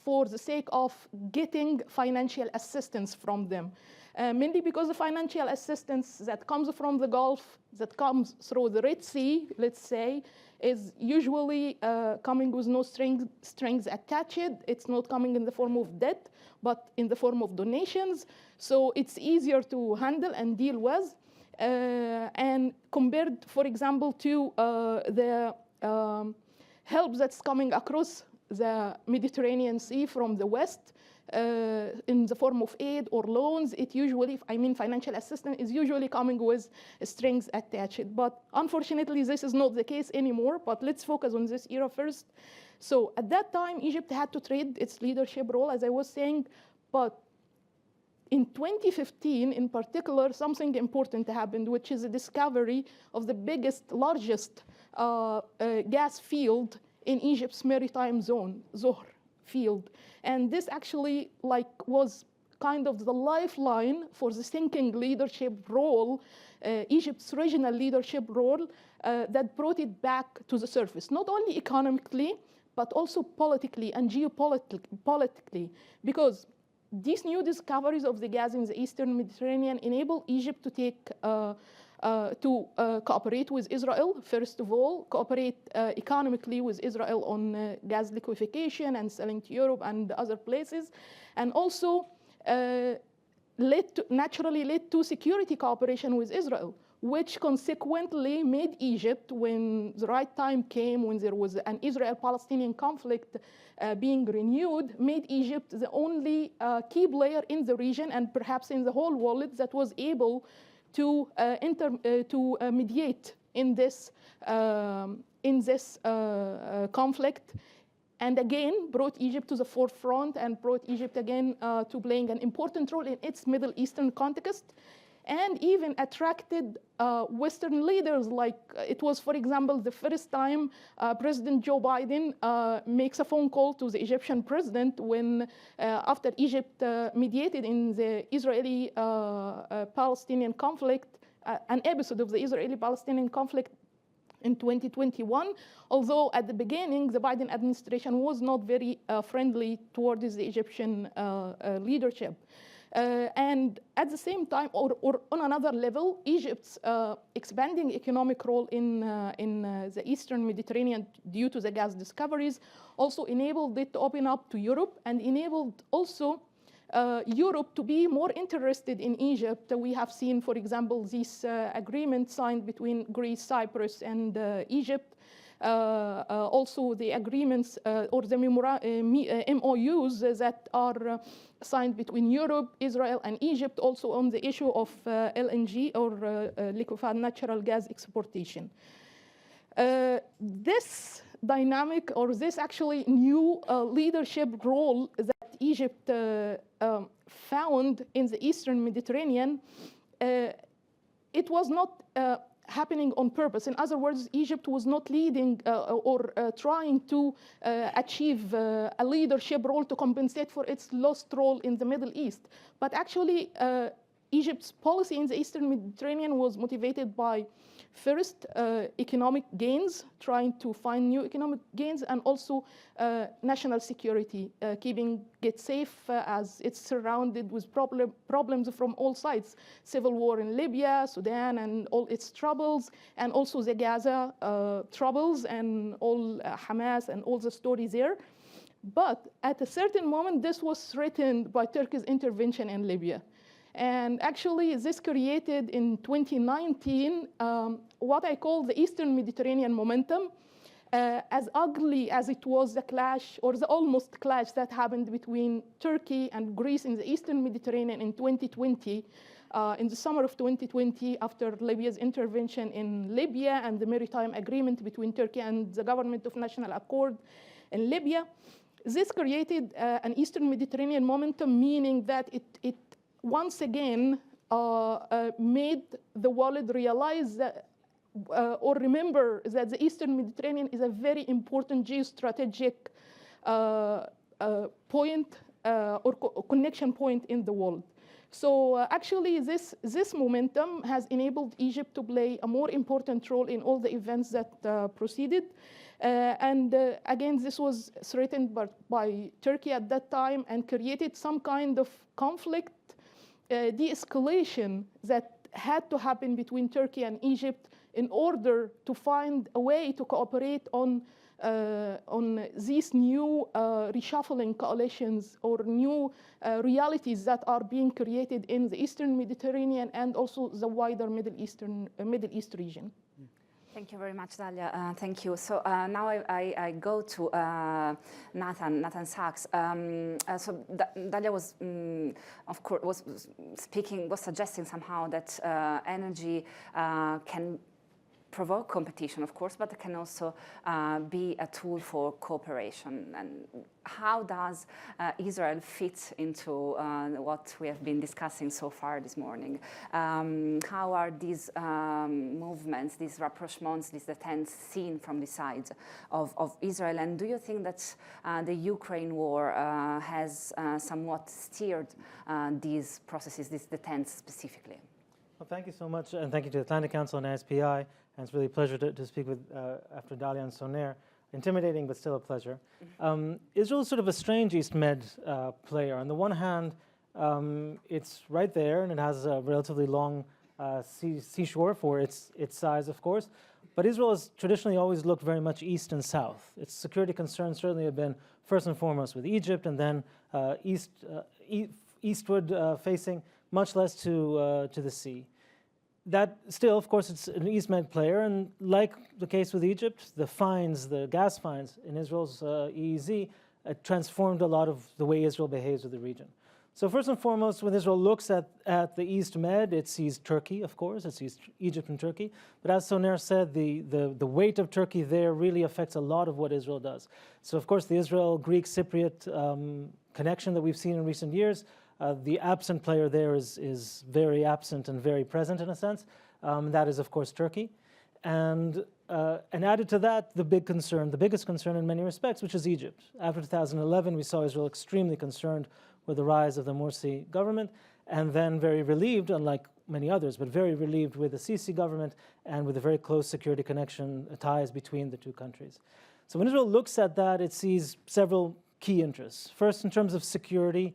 Speaker 11: for the sake of getting financial assistance from them. Mainly because the financial assistance that comes from the Gulf, that comes through the Red Sea, let's say, is usually coming with no strings attached. It's not coming in the form of debt, but in the form of donations. So it's easier to handle and deal with. And compared, for example, to the help that's coming across the Mediterranean Sea from the West, in the form of aid or loans, it usually, financial assistance is usually coming with strings attached. But unfortunately, this is not the case anymore, but let's focus on this era first. So at that time, Egypt had to trade its leadership role, as I was saying, but in 2015, in particular, something important happened, which is the discovery of the largest gas field in Egypt's maritime zone, Zohr field. And this actually was kind of the lifeline for the sinking leadership role, Egypt's regional leadership role, that brought it back to the surface, not only economically, but also politically and geopolitically, because these new discoveries of the gas in the Eastern Mediterranean enable Egypt to take cooperate with Israel, first of all, cooperate economically with Israel on gas liquefaction and selling to Europe and other places, and also naturally led to security cooperation with Israel, which consequently made Egypt, when the right time came, when there was an Israel-Palestinian conflict being renewed, made Egypt the only key player in the region and perhaps in the whole world that was able to mediate in this conflict, and again brought Egypt to the forefront and brought Egypt again to playing an important role in its Middle Eastern context, and even attracted Western leaders. Like it was, for example, the first time President Joe Biden makes a phone call to the Egyptian president when, after Egypt mediated in the Israeli-Palestinian conflict, an episode of the Israeli-Palestinian conflict in 2021, although at the beginning, the Biden administration was not very friendly towards the Egyptian leadership. And at the same time, or on another level, Egypt's expanding economic role in the Eastern Mediterranean due to the gas discoveries also enabled it to open up to Europe and enabled also Europe to be more interested in Egypt. We have seen, for example, this agreement signed between Greece, Cyprus, and Egypt, also the agreements or the MOUs that are signed between Europe, Israel, and Egypt, also on the issue of LNG or liquefied natural gas exportation. This dynamic, or this actually new leadership role that Egypt found in the Eastern Mediterranean, it was not happening on purpose. In other words, Egypt was not leading or trying to achieve a leadership role to compensate for its lost role in the Middle East. But actually, Egypt's policy in the Eastern Mediterranean was motivated by, first, economic gains, trying to find new economic gains, and also national security, keeping it safe as it's surrounded with problems from all sides. Civil war in Libya, Sudan, and all its troubles, and also the Gaza troubles, and all Hamas and all the stories there. But at a certain moment, this was threatened by Turkey's intervention in Libya. And actually, this created in 2019 what I call the Eastern Mediterranean momentum. As ugly as it was the clash, or the almost clash that happened between Turkey and Greece in the Eastern Mediterranean in 2020, in the summer of 2020, after Libya's intervention in Libya and the maritime agreement between Turkey and the government of national accord in Libya, this created an Eastern Mediterranean momentum, meaning that it once again made the world realize that, or remember that the Eastern Mediterranean is a very important geostrategic point or connection point in the world. So actually, this momentum has enabled Egypt to play a more important role in all the events that proceeded. And again, this was threatened by Turkey at that time and created some kind of conflict, de-escalation that had to happen between Turkey and Egypt in order to find a way to cooperate on these new reshuffling coalitions or new realities that are being created in the Eastern Mediterranean and also the wider Middle East region.
Speaker 9: Thank you very much, Dalia. Thank you. So now I go to Nathan Sachs. So Dalia was, of course, was suggesting somehow that energy can provoke competition, of course, but it can also be a tool for cooperation. And how does Israel fit into what we have been discussing so far this morning? How are these movements, these rapprochements, these attempts seen from the sides of Israel? And do you think that the Ukraine war has somewhat steered these processes, these attempts specifically?
Speaker 6: Well, thank you so much, and thank you to the Atlantic Council and SPI. And it's really a pleasure to speak with after Dalia and Soner. Intimidating, but still a pleasure. Israel is sort of a strange East Med player. On the one hand, it's right there, and it has a relatively long seashore for its size, of course. But Israel has traditionally always looked very much east and south. Its security concerns certainly have been first and foremost with Egypt, and then eastward facing, much less to the sea. That still, of course, it's an East Med player, and like the case with Egypt, the gas finds in Israel's EEZ transformed a lot of the way Israel behaves with the region. So first and foremost, when Israel looks at the East Med, it sees Turkey, of course, it sees Egypt and Turkey. But as Soner said, the weight of Turkey there really affects a lot of what Israel does. So of course, the Israel-Greek-Cypriot connection that we've seen in recent years, the absent player there is very absent and very present in a sense. That is, of course, Turkey. And added to that, the biggest concern in many respects, which is Egypt. After 2011, we saw Israel extremely concerned with the rise of the Morsi government, and then very relieved, unlike many others, but very relieved with the Sisi government and with a very close security connection, ties between the two countries. So when Israel looks at that, it sees several key interests. First, in terms of security,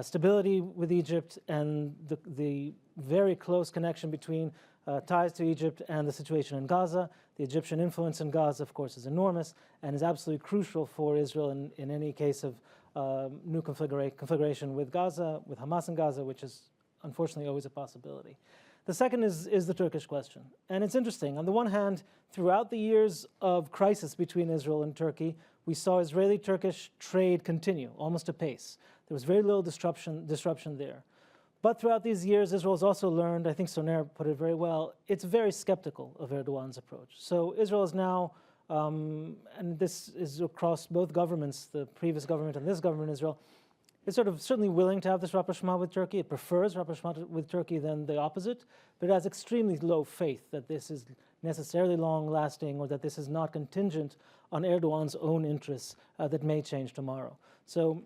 Speaker 6: stability with Egypt, and the very close connection between ties to Egypt and the situation in Gaza. The Egyptian influence in Gaza, of course, is enormous and is absolutely crucial for Israel in any case of new configuration with Gaza, with Hamas in Gaza, which is unfortunately always a possibility.
Speaker 12: The second is the Turkish question. And it's interesting. On the one hand, throughout the years of crisis between Israel and Turkey, we saw Israeli-Turkish trade continue, almost apace. There was very little disruption there. But throughout these years, Israel has also learned, I think Soner put it very well, it's very skeptical of Erdogan's approach. So Israel is now, and this is across both governments, the previous government and this government in Israel, is sort of certainly willing to have this rapprochement with Turkey. It prefers rapprochement with Turkey than the opposite, but it has extremely low faith that this is necessarily long-lasting or that this is not contingent on Erdogan's own interests that may change tomorrow. So,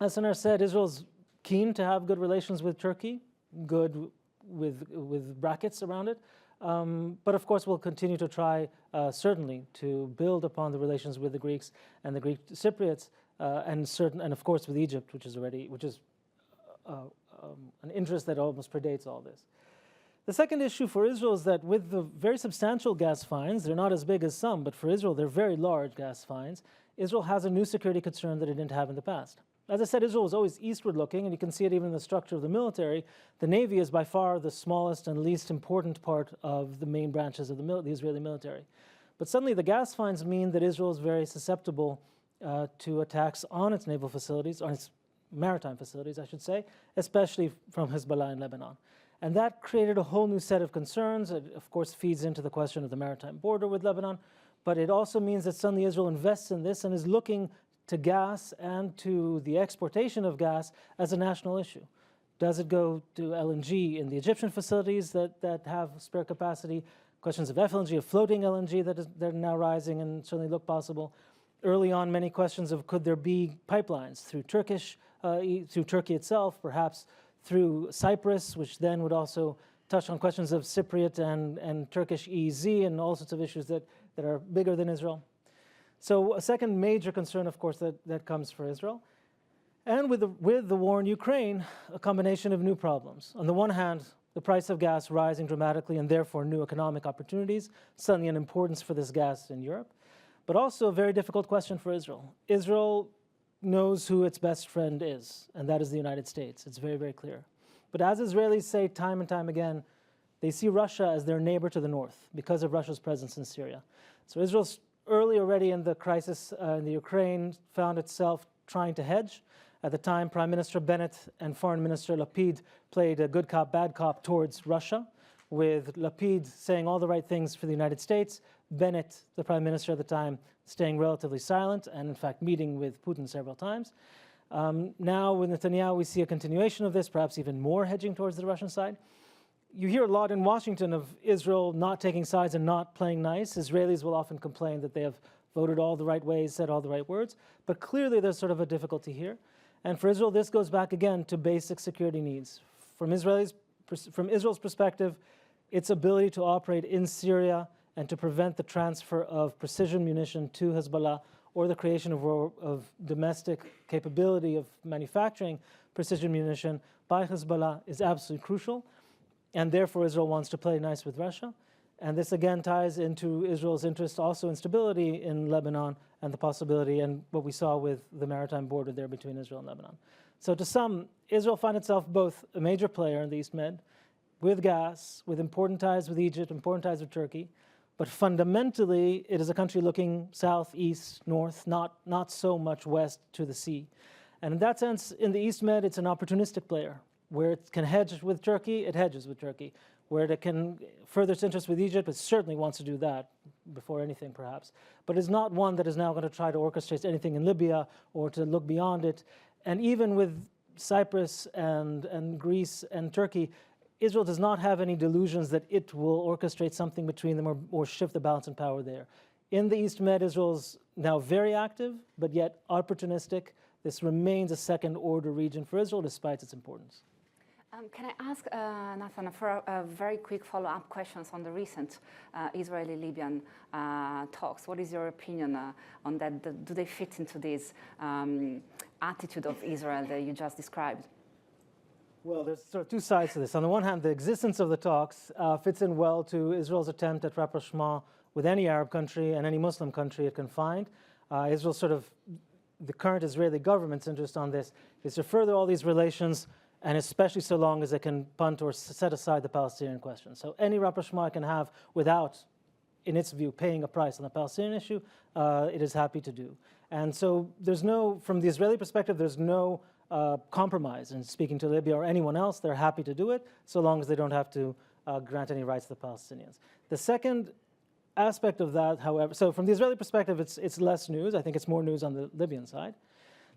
Speaker 12: as Soner said, Israel's keen to have good relations with Turkey, good with brackets around it, but of course we'll continue to try, certainly, to build upon the relations with the Greeks and the Greek Cypriots, and of course with Egypt, which is an interest that almost predates all this. The second issue for Israel is that with the very substantial gas fines, they're not as big as some, but for Israel they're very large gas fines, Israel has a new security concern that it didn't have in the past. As I said, Israel was always eastward looking, and you can see it even in the structure of the military. The Navy is by far the smallest and least important part of the main branches of the Israeli military. But suddenly the gas fines mean that Israel is very susceptible to attacks on its naval facilities, on its maritime facilities, I should say, especially from Hezbollah in Lebanon. And that created a whole new set of concerns. It, of course, feeds into the question of the maritime border with Lebanon, but it also means that suddenly Israel invests in this and is looking to gas and to the exportation of gas as a national issue. Does it go to LNG in the Egyptian facilities that have spare capacity? Questions of FLNG, of floating LNG that are now rising and certainly look possible. Early on, many questions of could there be pipelines through Turkey itself, perhaps through Cyprus, which then would also touch on questions of Cypriot and Turkish EEZ and all sorts of issues that are bigger than Israel. So a second major concern, of course, that comes for Israel. And with the war in Ukraine, a combination of new problems. On the one hand, the price of gas rising dramatically and therefore new economic opportunities, suddenly an importance for this gas in Europe. But also a very difficult question for Israel. Israel knows who its best friend is, and that is the United States. It's very, very clear. But as Israelis say time and time again, they see Russia as their neighbor to the north because of Russia's presence in Syria. So Israel's early already in the crisis in the Ukraine found itself trying to hedge. At the time, Prime Minister Bennett and Foreign Minister Lapid played a good cop, bad cop towards Russia, with Lapid saying all the right things for the United States, Bennett, the Prime Minister at the time, staying relatively silent and, in fact, meeting with Putin several times. Now, with Netanyahu, we see a continuation of this, perhaps even more hedging towards the Russian side. You hear a lot in Washington of Israel not taking sides and not playing nice. Israelis will often complain that they have voted all the right ways, said all the right words, but clearly there's sort of a difficulty here. And for Israel, this goes back again to basic security needs. From Israel's perspective, its ability to operate in Syria and to prevent the transfer of precision munition to Hezbollah or the creation of domestic capability of manufacturing precision munition by Hezbollah is absolutely crucial. And therefore, Israel wants to play nice with Russia. And this again ties into Israel's interest also in stability in Lebanon and the possibility and what we saw with the maritime border there between Israel and Lebanon. So to sum, Israel finds itself both a major player in the East Med with gas, with important ties with Egypt, important ties with Turkey, but fundamentally it is a country looking south, east, north, not so much west to the sea. And in that sense, in the East Med, it's an opportunistic player. Where it can hedge with Turkey, it hedges with Turkey. Where it can further its interest with Egypt, it certainly wants to do that before anything, perhaps. But it's not one that is now going to try to orchestrate anything in Libya or to look beyond it. And even with Cyprus and Greece and Turkey, Israel does not have any delusions that it will orchestrate something between them or shift the balance in power there. In the East Med, Israel's now very active, but yet opportunistic. This remains a second-order region for Israel, despite its importance.
Speaker 9: Can I ask Nathan for a very quick follow-up questions on the recent Israeli-Libyan talks? What is your opinion on that? Do they fit into this attitude of Israel that you just described?
Speaker 12: Well, there's sort of two sides to this. On the one hand, the existence of the talks fits in well to Israel's attempt at rapprochement with any Arab country and any Muslim country it can find. Israel's sort of, the current Israeli government's interest on this is to further all these relations and especially so long as it can punt or set aside the Palestinian question. So any rapprochement it can have without, in its view, paying a price on the Palestinian issue, it is happy to do. And so there's no, from the Israeli perspective, there's no compromise in speaking to Libya or anyone else. They're happy to do it so long as they don't have to grant any rights to the Palestinians. The second aspect of that, however, so from the Israeli perspective, it's less news. I think it's more news on the Libyan side.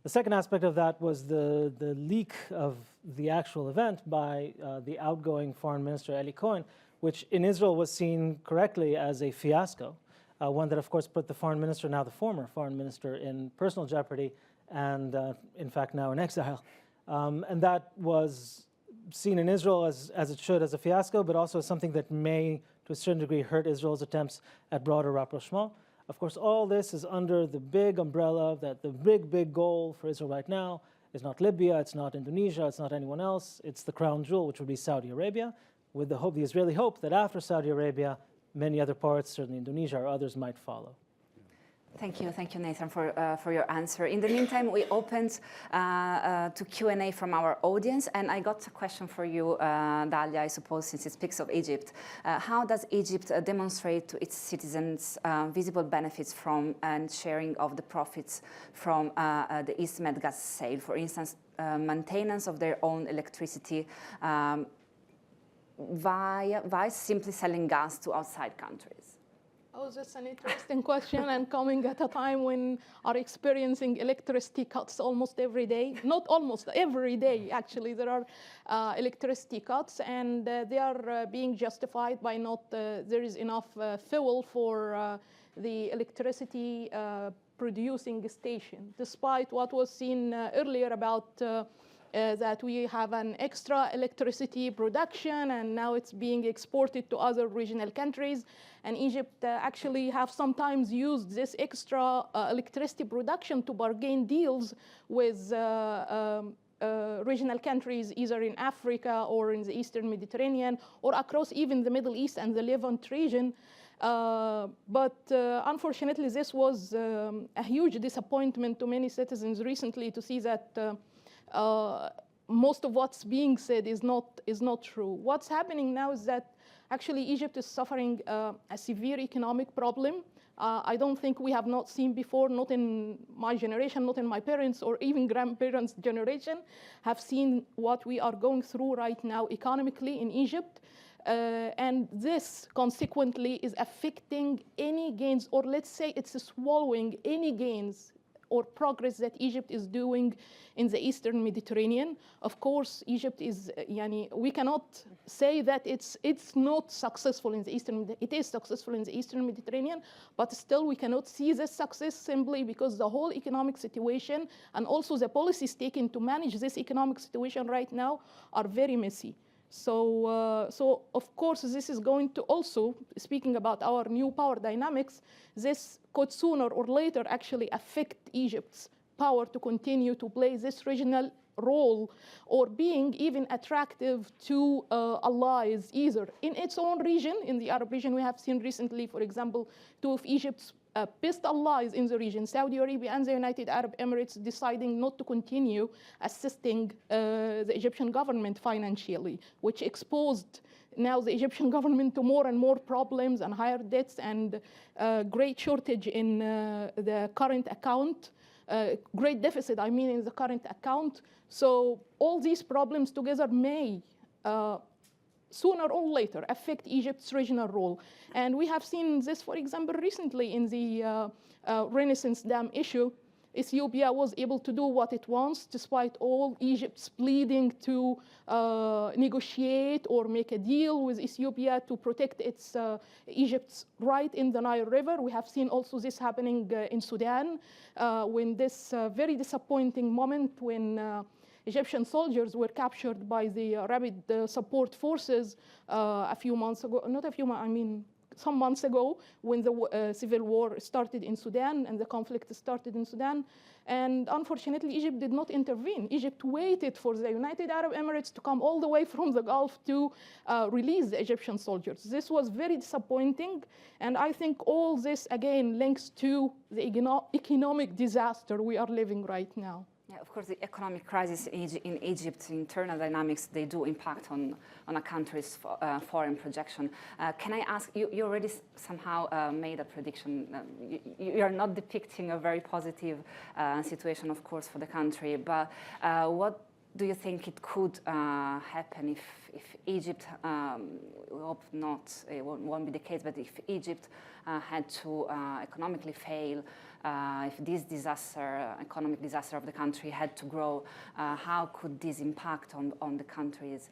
Speaker 12: The second aspect of that was the leak of the actual event by the outgoing foreign minister, Eli Cohen, which in Israel was seen correctly as a fiasco, one that of course put the foreign minister, now the former foreign minister, in personal jeopardy and in fact now in exile. And that was seen in Israel as it should, as a fiasco, but also as something that may, to a certain degree, hurt Israel's attempts at broader rapprochement. Of course, all this is under the big umbrella that the big goal for Israel right now is not Libya, it's not Indonesia, it's not anyone else, it's the crown jewel, which would be Saudi Arabia, with the hope, the Israeli hope that after Saudi Arabia, many other parts, certainly Indonesia or others, might follow.
Speaker 9: Thank you, Nathan, for your answer. In the meantime, we opened to Q&A from our audience, and I got a question for you, Dalia, I suppose, since it speaks of Egypt. How does Egypt demonstrate to its citizens visible benefits from and sharing of the profits from the East Med gas sale? For instance, maintenance of their own electricity via simply selling gas to outside countries?
Speaker 11: Oh, that's an interesting question, and coming at a time when are experiencing electricity cuts almost every day. Not almost, every day, actually, there are electricity cuts, and they are being justified by not there is enough fuel for the electricity producing station, despite what was seen earlier about that we have an extra electricity production and now it's being exported to other regional countries. And Egypt actually have sometimes used this extra electricity production to bargain deals with regional countries, either in Africa or in the Eastern Mediterranean or across even the Middle East and the Levant region. But unfortunately, this was a huge disappointment to many citizens recently to see that most of what's being said is not true. What's happening now is that actually Egypt is suffering a severe economic problem. I don't think we have not seen before, not in my generation, not in my parents' or even grandparents' generation, have seen what we are going through right now economically in Egypt. And this consequently is affecting any gains, or let's say it's swallowing any gains or progress that Egypt is doing in the Eastern Mediterranean. Of course, Egypt is, we cannot say that it's not successful in the Eastern, it is successful in the Eastern Mediterranean, but still we cannot see this success simply because the whole economic situation and also the policies taken to manage this economic situation right now are very messy. So of course, this is going to also, speaking about our new power dynamics, this could sooner or later actually affect Egypt's power to continue to play this regional role or being even attractive to allies either in its own region, in the Arab region. We have seen recently, for example, two of Egypt's best allies in the region, Saudi Arabia and the United Arab Emirates, deciding not to continue assisting the Egyptian government financially, which exposed now the Egyptian government to more and more problems and higher debts and great shortage in the current account, great deficit, I mean, in the current account. So all these problems together may sooner or later affect Egypt's regional role. And we have seen this, for example, recently in the Renaissance Dam issue. Ethiopia was able to do what it wants, despite all Egypt's pleading to negotiate or make a deal with Ethiopia to protect Egypt's right in the Nile River. We have seen also this happening in Sudan, when this very disappointing moment when Egyptian soldiers were captured by the Rapid Support Forces a few months ago, not a few months, I mean, some months ago when the civil war started in Sudan and the conflict started in Sudan. And unfortunately, Egypt did not intervene. Egypt waited for the United Arab Emirates to come all the way from the Gulf to release the Egyptian soldiers. This was very disappointing. And I think all this, again, links to the economic disaster we are living right now.
Speaker 9: Yeah, Of course, the economic crisis in Egypt, internal dynamics, they do impact on a country's foreign projection. Can I ask, you already somehow made a prediction. You are not depicting a very positive situation, of course, for the country, but what do you think it could happen if Egypt, we hope not, it won't be the case, but if Egypt had to economically fail, if this disaster, economic disaster of the country had to grow, how could this impact on the country's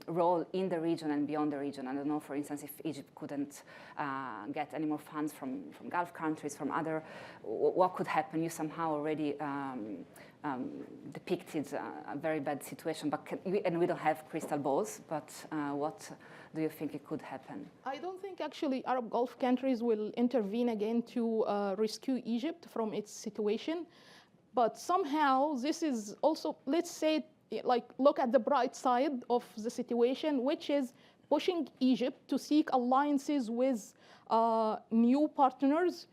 Speaker 9: role in the region and beyond the region? I don't know, for instance, if Egypt couldn't get any more funds from Gulf countries, from other, what could happen? You somehow already depicted a very bad situation, but and we don't have crystal balls, but what do you think it could happen?
Speaker 11: I don't think actually Arab Gulf countries will intervene again to rescue Egypt from its situation. But somehow this is also, let's say, like look at the bright side of the situation, which is pushing Egypt to seek alliances with new partners,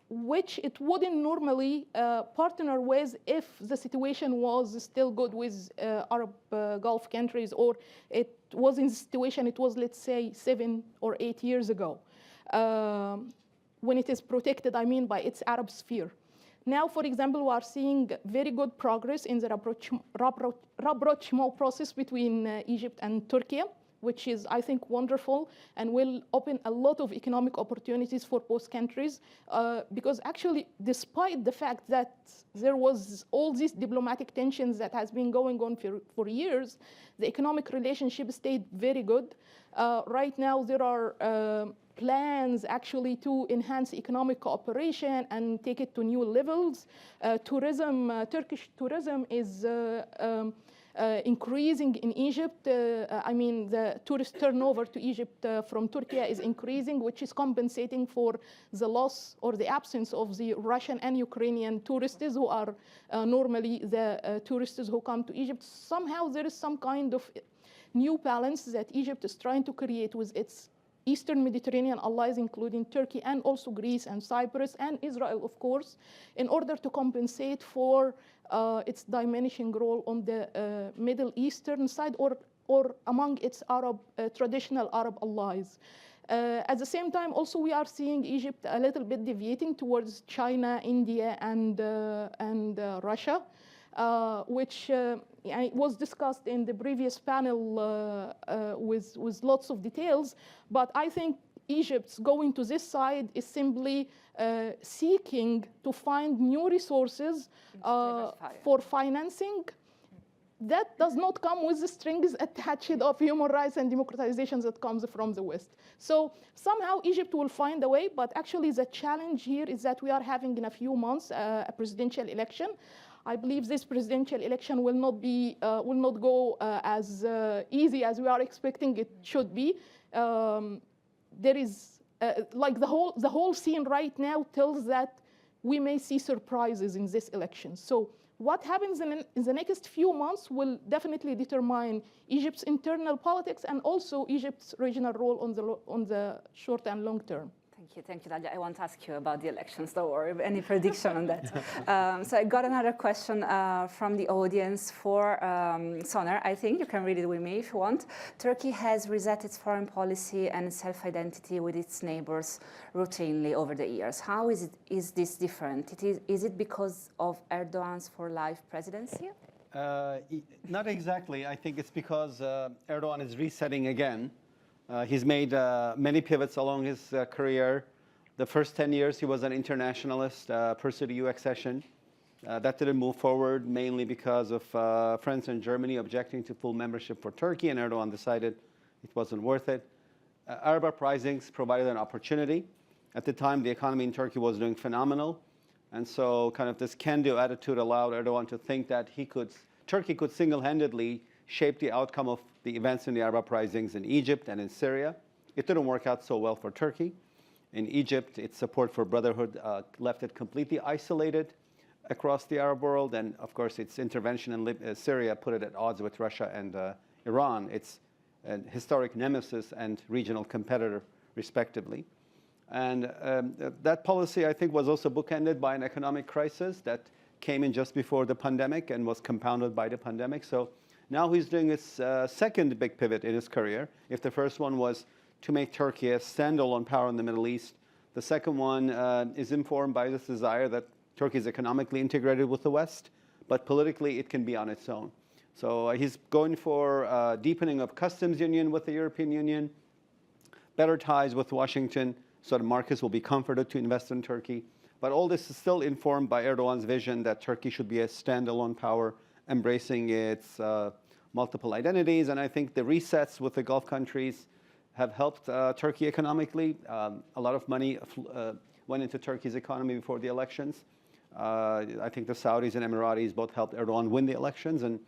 Speaker 11: which it wouldn't normally partner with if the situation was still good with Arab Gulf countries, or it was in the situation it was, let's say, 7 or 8 years ago, when it is protected, I mean, by its Arab sphere. Now, for example, we are seeing very good progress in the rapprochement process between Egypt and Turkey, which is, I think, wonderful and will open a lot of economic opportunities for both countries. Because actually, despite the fact that there was all these diplomatic tensions that has been going on for years, the economic relationship stayed very good. Right now, there are plans actually to enhance economic cooperation and take it to new levels. Turkish tourism is increasing in Egypt. I mean, the tourist turnover to Egypt from Turkey is increasing, which is compensating for the loss or the absence of the Russian and Ukrainian tourists who are normally the tourists who come to Egypt. Somehow there is some kind of new balance that Egypt is trying to create with its Eastern Mediterranean allies, including Turkey and also Greece and Cyprus and Israel, of course, in order to compensate for its diminishing role on the Middle Eastern side or among its traditional Arab allies. At the same time, also, we are seeing Egypt a little bit deviating towards China, India, and Russia, which was discussed in the previous panel with lots of details. But I think Egypt's going to this side is simply seeking to find new resources for financing. That does not come with the strings attached of human rights and democratization that comes from the West. So somehow Egypt will find a way, but actually the challenge here is that we are having in a few months a presidential election. I believe this presidential election will not go as easy as we are expecting it should be. There is like the whole scene right now tells that we may see surprises in this election. So what happens in the next few months will definitely determine Egypt's internal politics and also Egypt's regional role on the short and long term.
Speaker 9: Thank you, Dalia. I won't ask you about the elections, don't worry, any prediction on that. So I got another question from the audience for Soner. I think you can read it with me if you want. Turkey has reset its foreign policy and self-identity with its neighbors routinely over the years. How is this different? Is it because of Erdogan's for life presidency?
Speaker 10: Not exactly. I think it's because Erdogan is resetting again. He's made many pivots along his career. The first 10 years, he was an internationalist, pursued EU accession. That didn't move forward, mainly because of France and Germany objecting to full membership for Turkey, and Erdogan decided it wasn't worth it. Arab uprisings provided an opportunity. At the time, the economy in Turkey was doing phenomenal, and so kind of this can-do attitude allowed Erdogan to think that Turkey could single-handedly shape the outcome of the events in the Arab uprisings in Egypt and in Syria. It didn't work out so well for Turkey. In Egypt, its support for brotherhood left it completely isolated across the Arab world, and of course, its intervention in Syria put it at odds with Russia and Iran, its historic nemesis and regional competitor, respectively. And that policy, I think, was also bookended by an economic crisis that came in just before the pandemic and was compounded by the pandemic. So now he's doing his second big pivot in his career. If the first one was to make Turkey a standalone power in the Middle East, the second one is informed by this desire that Turkey is economically integrated with the West, but politically it can be on its own. So he's going for deepening of customs union with the European Union, better ties with Washington, so the markets will be comforted to invest in Turkey. But all this is still informed by Erdogan's vision that Turkey should be a standalone power, embracing its multiple identities. And I think the resets with the Gulf countries have helped Turkey economically. A lot of money went into Turkey's economy before the elections. I think the Saudis and Emiratis both helped Erdogan win the elections, and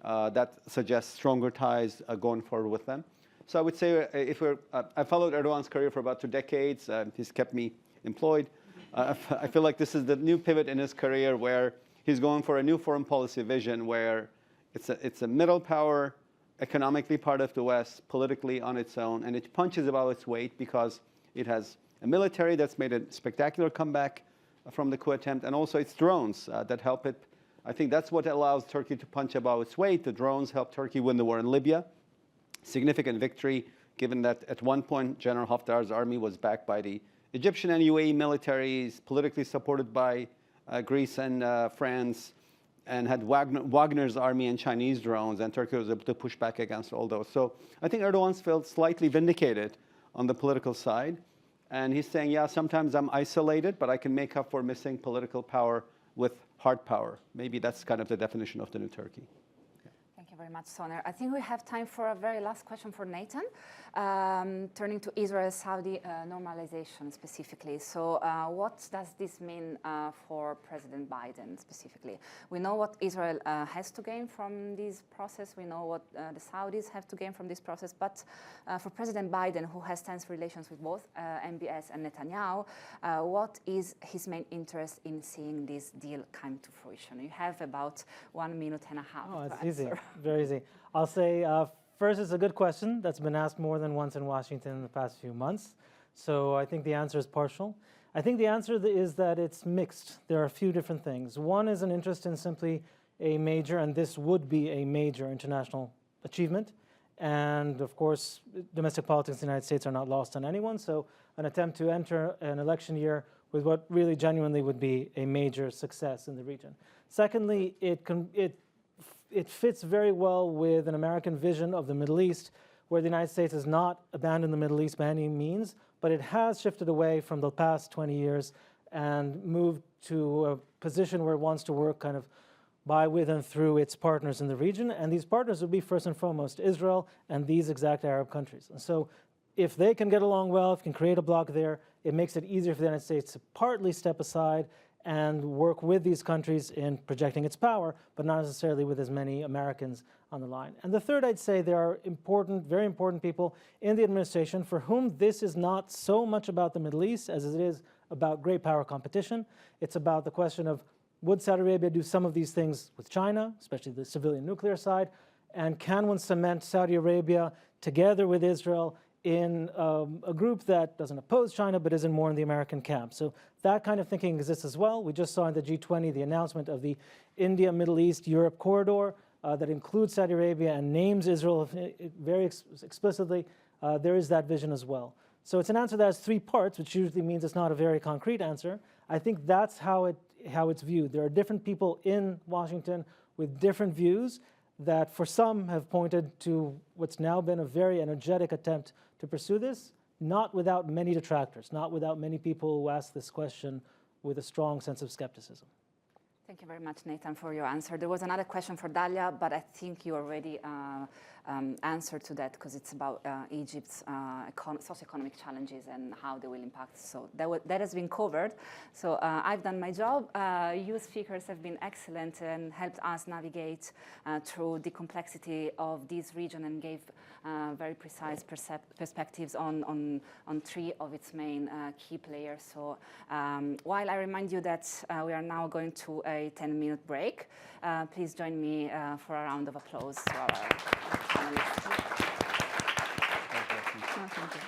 Speaker 10: that suggests stronger ties going forward with them. So I would say I followed Erdogan's career for about 2 decades. He's kept me employed. I feel like this is the new pivot in his career where he's going for a new foreign policy vision where it's a middle power, economically part of the West, politically on its own, and it punches above its weight because it has a military that's made a spectacular comeback from the coup attempt, and also its drones that help it. I think that's what allows Turkey to punch above its weight. The drones helped Turkey win the war in Libya. Significant victory, given that at one point General Haftar's army was backed by the Egyptian and UAE militaries, politically supported by Greece and France, and had Wagner's army and Chinese drones, and Turkey was able to push back against all those. So I think Erdogan's felt slightly vindicated on the political side. And he's saying, yeah, sometimes I'm isolated, but I can make up for missing political power with hard power. Maybe that's kind of the definition of the new Turkey.
Speaker 9: Thank you very much, Soner. I think we have time for a very last question for Nathan, turning to Israel-Saudi normalization specifically. So what does this mean for President Biden specifically? We know what Israel has to gain from this process. We know what the Saudis have to gain from this process. But for President Biden, who has tense relations with both MBS and Netanyahu, what is his main interest in seeing this deal come to fruition? You have about 1 minute and a half.
Speaker 12: Oh, it's easy. Very easy. I'll say first, it's a good question that's been asked more than once in Washington in the past few months. So I think the answer is partial. I think the answer is that it's mixed. There are a few different things. One is an interest in simply a major, and this would be a major international achievement. And of course, domestic politics in the United States are not lost on anyone. So an attempt to enter an election year with what really genuinely would be a major success in the region. Secondly, it fits very well with an American vision of the Middle East, where the United States has not abandoned the Middle East by any means, but it has shifted away from the past 20 years and moved to a position where it wants to work kind of by, with, and through its partners in the region. And these partners would be first and foremost Israel and these exact Arab countries. And so if they can get along well, if it can create a bloc there, it makes it easier for the United States to partly step aside and work with these countries in projecting its power, but not necessarily with as many Americans on the line. And the third, I'd say there are important, very important people in the administration for whom this is not so much about the Middle East as it is about great power competition. It's about the question of, would Saudi Arabia do some of these things with China, especially the civilian nuclear side, and can one cement Saudi Arabia together with Israel in a group that doesn't oppose China but isn't more in the American camp. So that kind of thinking exists as well. We just saw in the G20 the announcement of the India, Middle East, Europe corridor that includes Saudi Arabia and names Israel very explicitly. There is that vision as well. So it's an answer that has 3 parts, which usually means it's not a very concrete answer. I think that's how it's viewed. There are different people in Washington with different views that for some have pointed to what's now been a very energetic attempt to pursue this, not without many detractors, not without many people who ask this question with a strong sense of skepticism.
Speaker 9: Thank you very much, Nathan, for your answer. There was another question for Dalia, but I think you already answered to that because it's about Egypt's socioeconomic challenges and how they will impact. So that has been covered. So I've done my job. You speakers have been excellent and helped us navigate through the complexity of this region and gave very precise perspectives on 3 of its main key players. So while I remind you that we are now going to a 10-minute break, please join me for a round of applause to our panelists. No, thank you.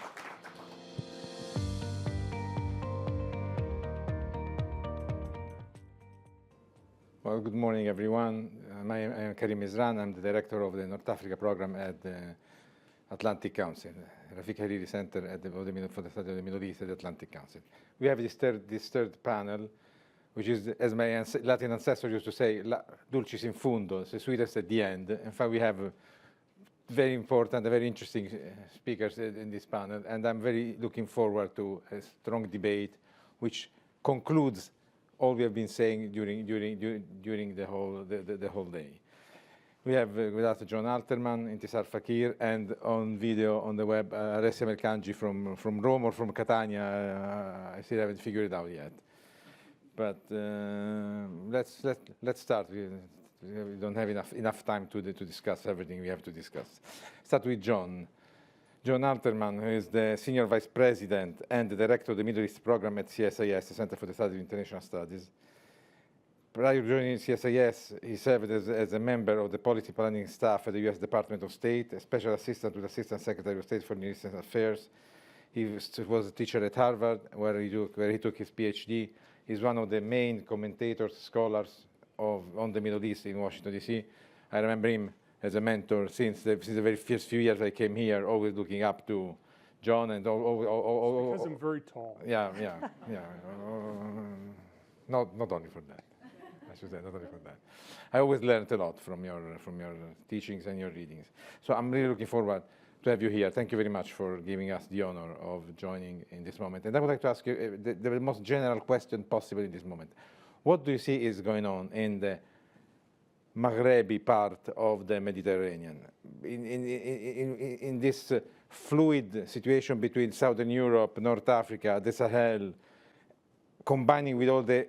Speaker 13: Well, good morning, everyone. I am Karim Mizran. I'm the director of the North Africa program at the Atlantic Council, Rafik Hariri Center for the Study of the Middle East at the Atlantic Council. We have this third panel, which is, as my Latin ancestor used to say, dulcis in fundo, the sweetest at the end. In fact, we have very important, very interesting speakers in this panel, and I'm very looking forward to a strong debate, which concludes all we have been saying during the whole day. We have with us John Alterman, Intisar Fakir, and on video on the web, Alessia Mercangi from Rome or from Catania. I still haven't figured it out yet. But let's start. We don't have enough time to discuss everything we have to discuss. Start with John. John Alterman, who is the Senior Vice President and the Director of the Middle East Program at CSIS, the Center for the Study of International Studies. Prior to joining CSIS, he served as a member of the policy planning staff at the U.S. Department of State, a special assistant to the Assistant Secretary of State for Near Eastern Affairs. He was a teacher at Harvard, where he took his PhD. He's one of the main commentators, scholars on the Middle East in Washington, D.C. I remember him as a mentor since the very first few years I came here, always looking up to John and
Speaker 14: because I'm very tall.
Speaker 13: Yeah. Not only for that. I should say, not only for that. I always learned a lot from your teachings and your readings. So I'm really looking forward to have you here. Thank you very much for giving us the honor of joining in this moment. And I would like to ask you the most general question possible in this moment. What do you see is going on in the Maghrebi part of the Mediterranean, in this fluid situation between Southern Europe, North Africa, the Sahel, combining with all the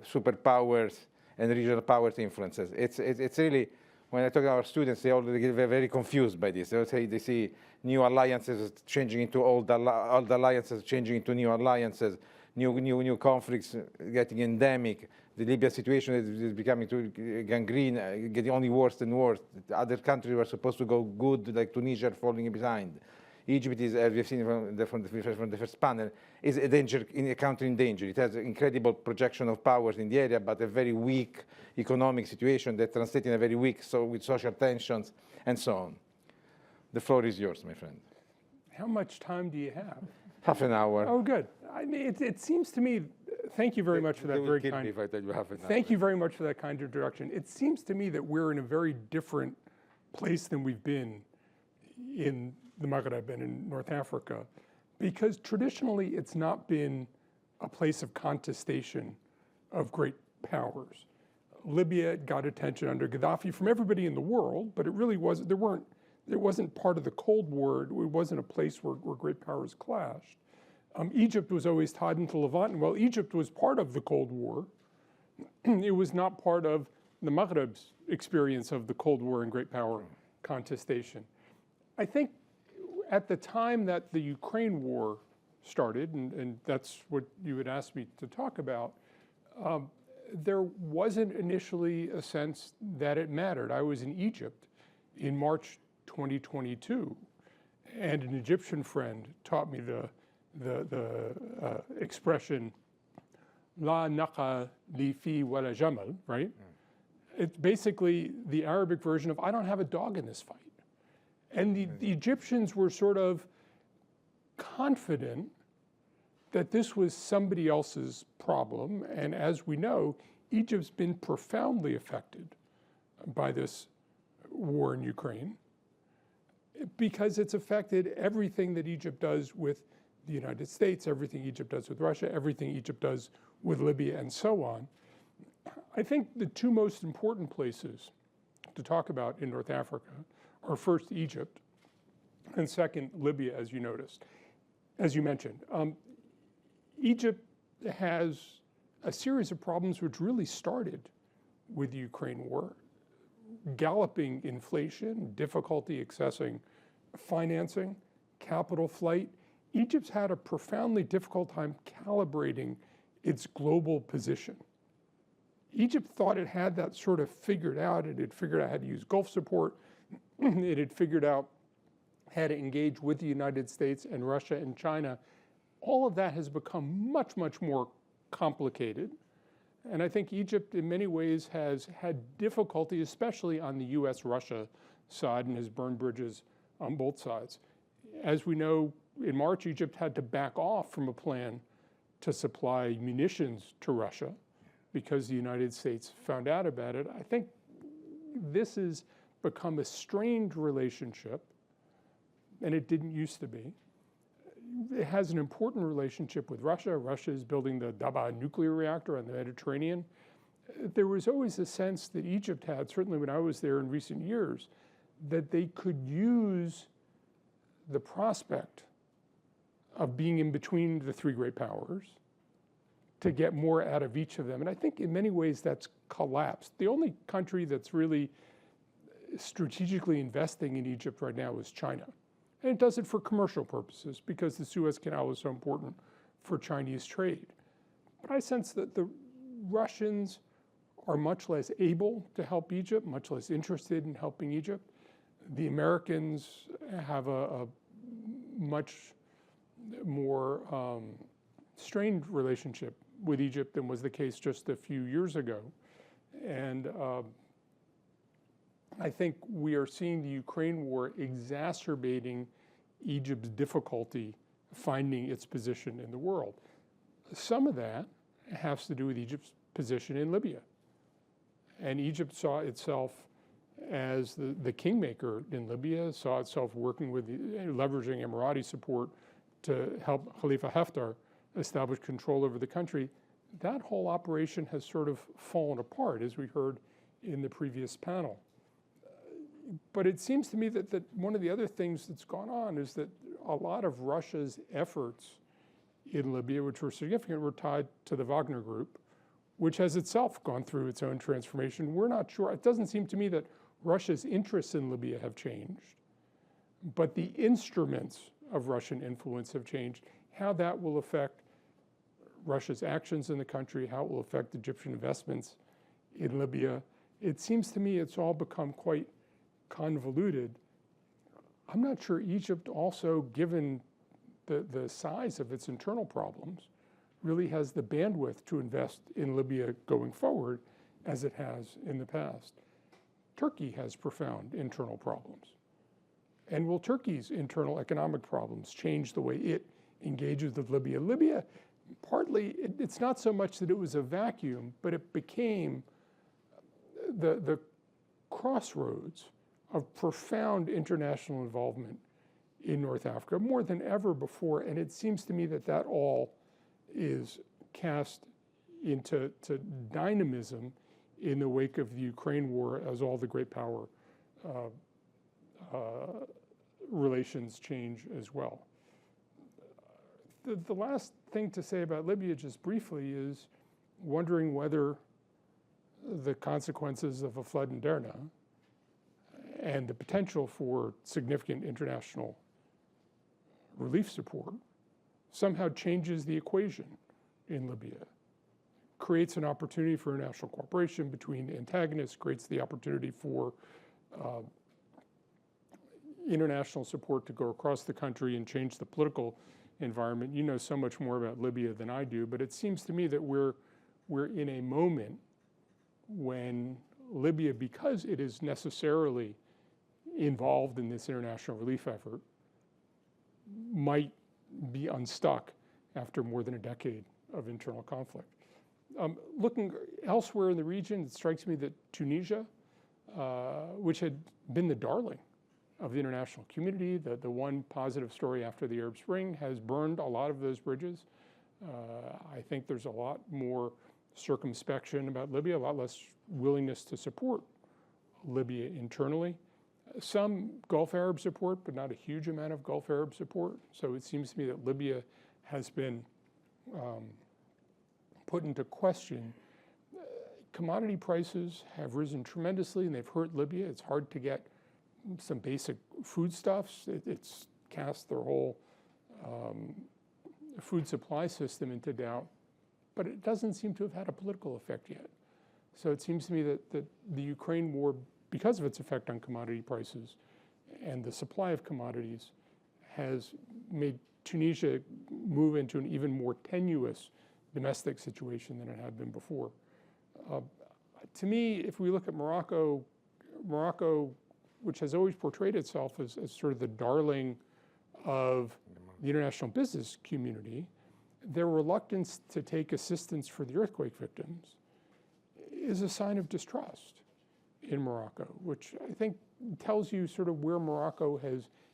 Speaker 13: superpowers and regional powers influences? It's really, when I talk to our students, they all get very confused by this. They'll say they see new alliances changing into old alliances, changing into new alliances, new conflicts getting endemic. The Libya situation is becoming gangrene, getting only worse and worse. Other countries were supposed to go good, like Tunisia, falling behind. Egypt is, as we've seen from the first panel, is a country in danger. It has an incredible projection of powers in the area, but a very weak economic situation that translates in a very weak, with social tensions and so on. The floor is yours, my friend.
Speaker 14: How much time do you have?
Speaker 13: Half an hour.
Speaker 14: Oh, good. I mean, it seems to me. Thank you very much for that very kind.
Speaker 13: If I tell you half an hour.
Speaker 14: Thank you very much for that kind introduction. It seems to me that we're in a very different place than we've been in the Maghreb and in North Africa, because traditionally it's not been a place of contestation of great powers. Libya got attention under Gaddafi from everybody in the world, but it really wasn't. It wasn't part of the Cold War. It wasn't a place where great powers clashed. Egypt was always tied into Levant, and while Egypt was part of the Cold War, it was not part of the Maghreb's experience of the Cold War and great power contestation. I think at the time that the Ukraine war started, and that's what you had asked me to talk about, there wasn't initially a sense that it mattered. I was in Egypt in March 2022, and an Egyptian friend taught me the expression "la naqa li fi wala jamal," right? It's basically the Arabic version of "I don't have a dog in this fight." And the Egyptians were sort of confident that this was somebody else's problem. And as we know, Egypt's been profoundly affected by this war in Ukraine because it's affected everything that Egypt does with the United States, everything Egypt does with Russia, everything Egypt does with Libya, and so on. I think the two most important places to talk about in North Africa are first Egypt, and second Libya, as you mentioned. Egypt has a series of problems which really started with the Ukraine war. Galloping inflation, difficulty accessing financing, capital flight. Egypt's had a profoundly difficult time calibrating its global position. Egypt thought it had that sort of figured out. It had figured out how to use Gulf support. It had figured out how to engage with the United States and Russia and China. All of that has become much, much more complicated. And I think Egypt, in many ways, has had difficulty, especially on the US-Russia side, and has burned bridges on both sides. As we know, in March, Egypt had to back off from a plan to supply munitions to Russia because the United States found out about it. I think this has become a strained relationship, and it didn't used to be. It has an important relationship with Russia. Russia is building the Daba nuclear reactor on the Mediterranean. There was always a sense that Egypt had, certainly when I was there in recent years, that they could use the prospect of being in between the three great powers to get more out of each of them. And I think in many ways that's collapsed. The only country that's really strategically investing in Egypt right now is China. And it does it for commercial purposes because the Suez Canal is so important for Chinese trade. But I sense that the Russians are much less able to help Egypt, much less interested in helping Egypt. The Americans have a much more strained relationship with Egypt than was the case just a few years ago. And I think we are seeing the Ukraine war exacerbating Egypt's difficulty finding its position in the world. Some of that has to do with Egypt's position in Libya. And Egypt saw itself as the kingmaker in Libya, saw itself working with, leveraging Emirati support to help Khalifa Haftar establish control over the country. That whole operation has sort of fallen apart, as we heard in the previous panel. But it seems to me that one of the other things that's gone on is that a lot of Russia's efforts in Libya, which were significant, were tied to the Wagner group, which has itself gone through its own transformation. We're not sure. It doesn't seem to me that Russia's interests in Libya have changed, but the instruments of Russian influence have changed. How that will affect Russia's actions in the country, how it will affect Egyptian investments in Libya, it seems to me it's all become quite convoluted. I'm not sure Egypt also, given the size of its internal problems, really has the bandwidth to invest in Libya going forward as it has in the past. Turkey has profound internal problems. And will Turkey's internal economic problems change the way it engages with Libya? Libya, partly, it's not so much that it was a vacuum, but it became the crossroads of profound international involvement in North Africa, more than ever before. And it seems to me that that all is cast into dynamism in the wake of the Ukraine war as all the great power relations change as well. The last thing to say about Libya, just briefly, is wondering whether the consequences of a flood in Derna and the potential for significant international relief support somehow changes the equation in Libya, creates an opportunity for international cooperation between antagonists, creates the opportunity for international support to go across the country and change the political environment. You know so much more about Libya than I do, but it seems to me that we're in a moment when Libya, because it is necessarily involved in this international relief effort, might be unstuck after more than a decade of internal conflict. Looking elsewhere in the region, it strikes me that Tunisia, which had been the darling of the international community, the one positive story after the Arab Spring, has burned a lot of those bridges. I think there's a lot more circumspection about Libya, a lot less willingness to support Libya internally. Some Gulf Arab support, but not a huge amount of Gulf Arab support. So it seems to me that Libya has been put into question. Commodity prices have risen tremendously and they've hurt Libya. It's hard to get some basic foodstuffs. It's cast their whole food supply system into doubt, but it doesn't seem to have had a political effect yet. So it seems to me that the Ukraine war, because of its effect on commodity prices and the supply of commodities, has made Tunisia move into an even more tenuous domestic situation than it had been before. To me, if we look at Morocco, which has always portrayed itself as sort of the darling of the international business community, their reluctance to take assistance for the earthquake victims is a sign of distrust in Morocco, which I think tells you sort of where Morocco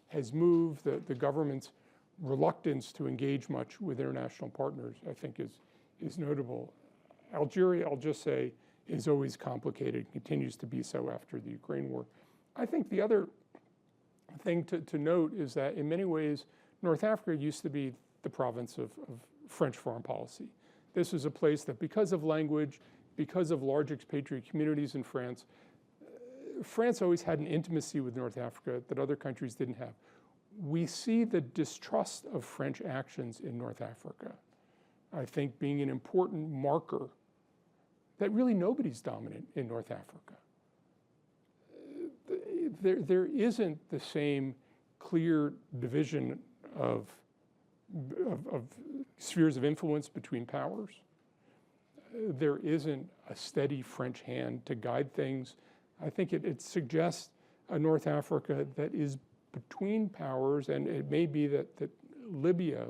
Speaker 14: has moved. The government's reluctance to engage much with international partners, I think, is notable. Algeria, I'll just say, is always complicated, continues to be so after the Ukraine war. I think the other thing to note is that in many ways, North Africa used to be the province of French foreign policy. This was a place that, because of language, because of large expatriate communities in France, France always had an intimacy with North Africa that other countries didn't have. We see the distrust of French actions in North Africa, I think, being an important marker that really nobody's dominant in North Africa. There isn't the same clear division of spheres of influence between powers. There isn't a steady French hand to guide things. I think it suggests a North Africa that is between powers, and it may be that Libya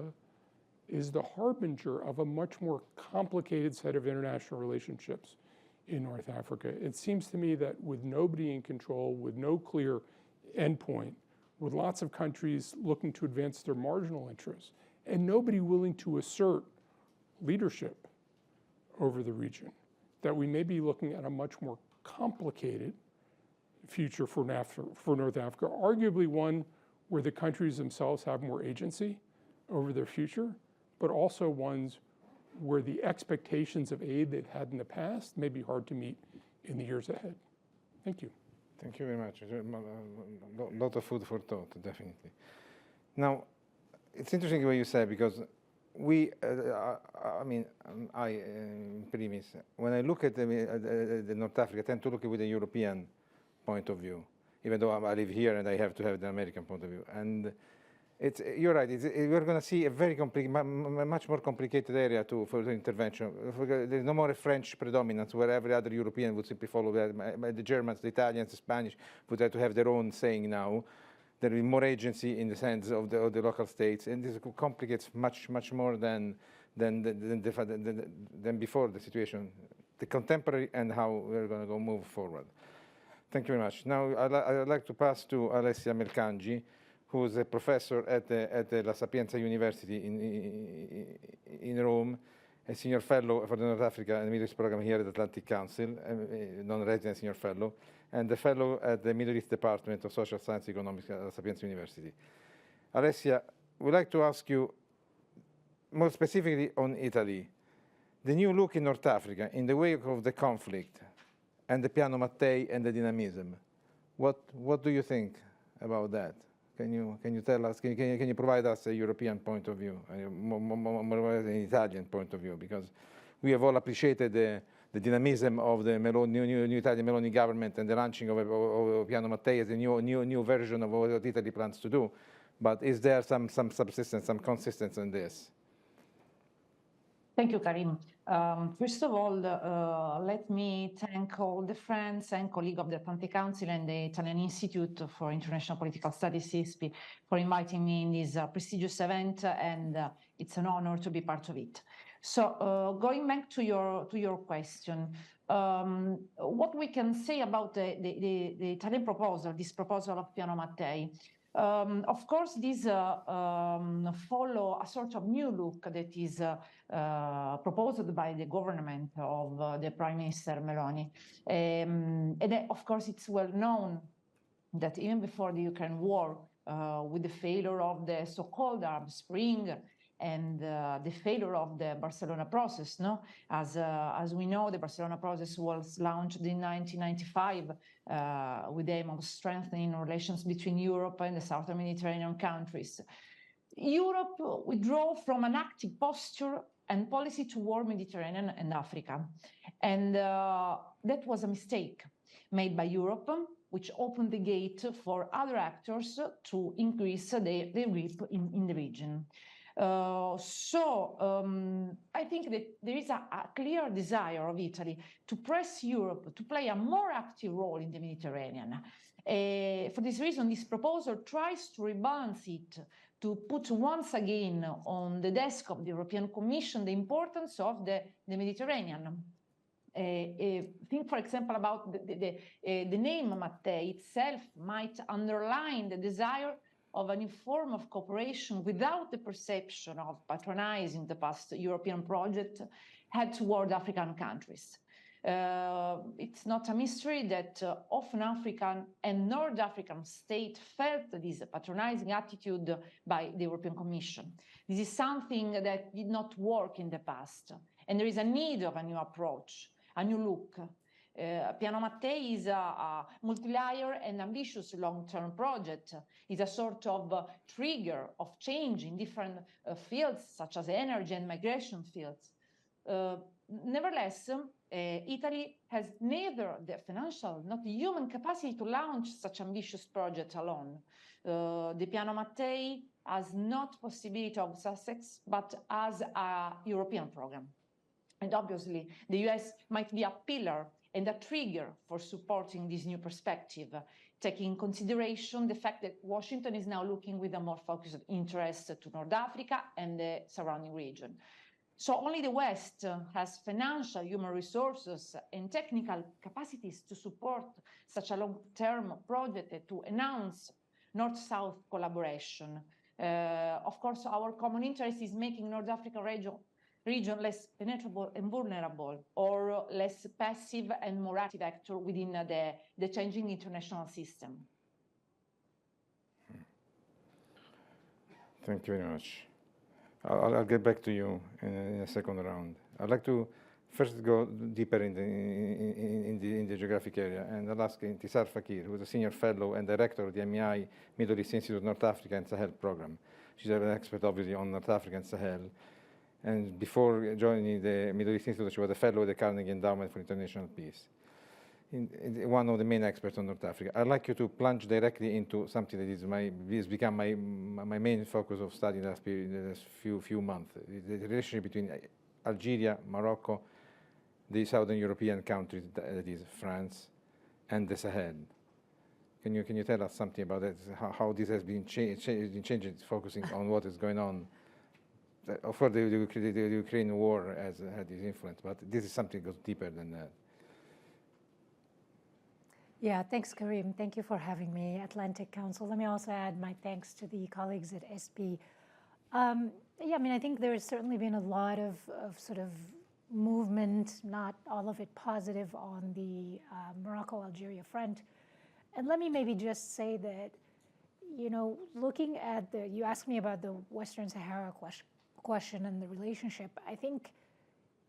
Speaker 14: is the harbinger of a much more complicated set of international relationships in North Africa. It seems to me that with nobody in control, with no clear endpoint, with lots of countries looking to advance their marginal interests, and nobody willing to assert leadership over the region, that we may be looking at a much more complicated future for North Africa, arguably one where the countries themselves have more agency over their future, but also ones where the expectations of aid they've had in the past may be hard to meet in the years ahead. Thank you.
Speaker 13: Thank you very much. A lot of food for thought, definitely. Now, it's interesting what you said, because we, in premise, when I look at the North Africa, I tend to look at with a European point of view, even though I live here and I have to have the American point of view. And you're right, we're going to see a very much more complicated area for the intervention. There's no more a French predominance where every other European would simply follow that. The Germans, the Italians, the Spanish would have to have their own saying now. There will be more agency in the sense of the local states, and this complicates much more than before the situation, the contemporary, and how we're going to go move forward. Thank you very much. Now I'd like to pass to Alessia Mercangi, who is a professor at the La Sapienza University in Rome, a senior fellow for the North Africa and Middle East program here at the Atlantic Council, a non-resident senior fellow, and a fellow at the Middle East Department of Social Science and Economics at La Sapienza University. Alessia, we'd like to ask you more specifically on Italy, the new look in North Africa in the wake of the conflict and the Piano Mattei and the dynamism. What do you think about that? Can you tell us? Can you provide us a European point of view, more an Italian point of view? Because we have all appreciated the dynamism of the new Italian Meloni government and the launching of Piano Mattei as a new version of what Italy plans to do. But is there some subsistence, some consistency in this?
Speaker 15: Thank you, Karim. First of all, let me thank all the friends and colleagues of the Atlantic Council and the Italian Institute for International Political Studies, ISPI, for inviting me in this prestigious event, and it's an honor to be part of it. So, going back to your question, what we can say about the Italian proposal, this proposal of Piano Mattei. Of course, these follow a sort of new look that is proposed by the government of the Prime Minister Meloni. And of course, it's well known that even before the Ukraine war, with the failure of the so-called Arab Spring and the failure of the Barcelona process, as we know, the Barcelona process was launched in 1995 with the aim of strengthening relations between Europe and the southern Mediterranean countries. Europe withdrew from an active posture and policy toward Mediterranean and Africa. And that was a mistake made by Europe, which opened the gate for other actors to increase their grip in the region. I think that there is a clear desire of Italy to press Europe to play a more active role in the Mediterranean. For this reason, this proposal tries to rebalance it, to put once again on the desk of the European Commission the importance of the Mediterranean. Think, for example, about the name Mattei itself might underline the desire of a new form of cooperation without the perception of patronizing the past European project head toward African countries. It's not a mystery that often African and North African states felt this patronizing attitude by the European Commission. This is something that did not work in the past, and there is a need of a new approach, a new look. Piano Mattei is a multi-layer and ambitious long-term project. It's a sort of trigger of change in different fields, such as energy and migration fields. Nevertheless, Italy has neither the financial nor the human capacity to launch such ambitious projects alone. The Piano Mattei has not possibility of success, but as a European program. And obviously, the US might be a pillar and a trigger for supporting this new perspective, taking in consideration the fact that Washington is now looking with a more focused interest to North Africa and the surrounding region. So only the West has financial, human resources, and technical capacities to support such a long-term project to enhance North-South collaboration. Of course, our common interest is making North African region less penetrable and vulnerable, or less passive and more active actor within the changing international system.
Speaker 13: Thank you very much. I'll get back to you in a second round. I'd like to first go deeper in the geographic area, and I'll ask Intisar Fakir, who is a senior fellow and director of the MEI Middle East Institute North Africa and Sahel program. She's an expert, obviously, on North Africa and Sahel. And before joining the Middle East Institute, she was a fellow at the Carnegie Endowment for International Peace. One of the main experts on North Africa. I'd like you to plunge directly into something that has become my main focus of study in the last few months, the relationship between Algeria, Morocco, the Southern European countries, that is France, and the Sahel. Can you tell us something about that, how this has been changing, focusing on what is going on? Of course, the Ukraine war has had this influence, but this is something that goes deeper than that.
Speaker 16: Yeah, thanks, Karim. Thank you for having me, Atlantic Council. Let me also add my thanks to the colleagues at SP. Yeah, I mean, I think there has certainly been a lot of sort of movement, not all of it positive, on the Morocco-Algeria front. And let me maybe just say that, you know, looking at you asked me about the Western Sahara question and the relationship. I think,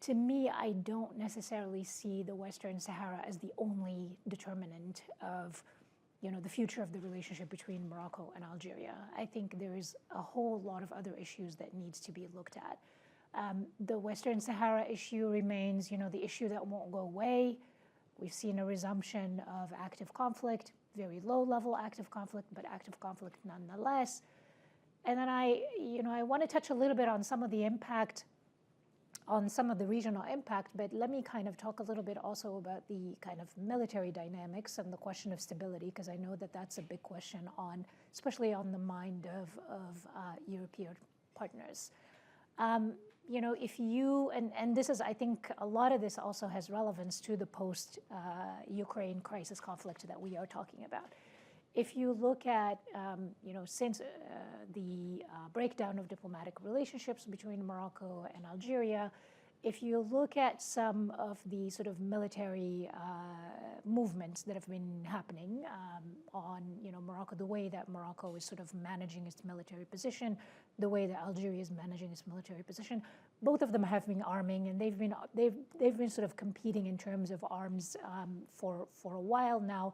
Speaker 16: to me, I don't necessarily see the Western Sahara as the only determinant of, you know, the future of the relationship between Morocco and Algeria. I think there is a whole lot of other issues that needs to be looked at. The Western Sahara issue remains, you know, the issue that won't go away. We've seen a resumption of active conflict, very low-level active conflict, but active conflict nonetheless. And then I want to touch a little bit on some of the impact, on some of the regional impact, but let me kind of talk a little bit also about the kind of military dynamics and the question of stability, because I know that that's a big question especially on the mind of European partners. You know, if you, and this is, I think a lot of this also has relevance to the post-Ukraine crisis conflict that we are talking about. If you look at, you know, since the breakdown of diplomatic relationships between Morocco and Algeria, if you look at some of the sort of military movements that have been happening on, you know, Morocco, the way that Morocco is sort of managing its military position, the way that Algeria is managing its military position, both of them have been arming, and they've been sort of competing in terms of arms for a while now.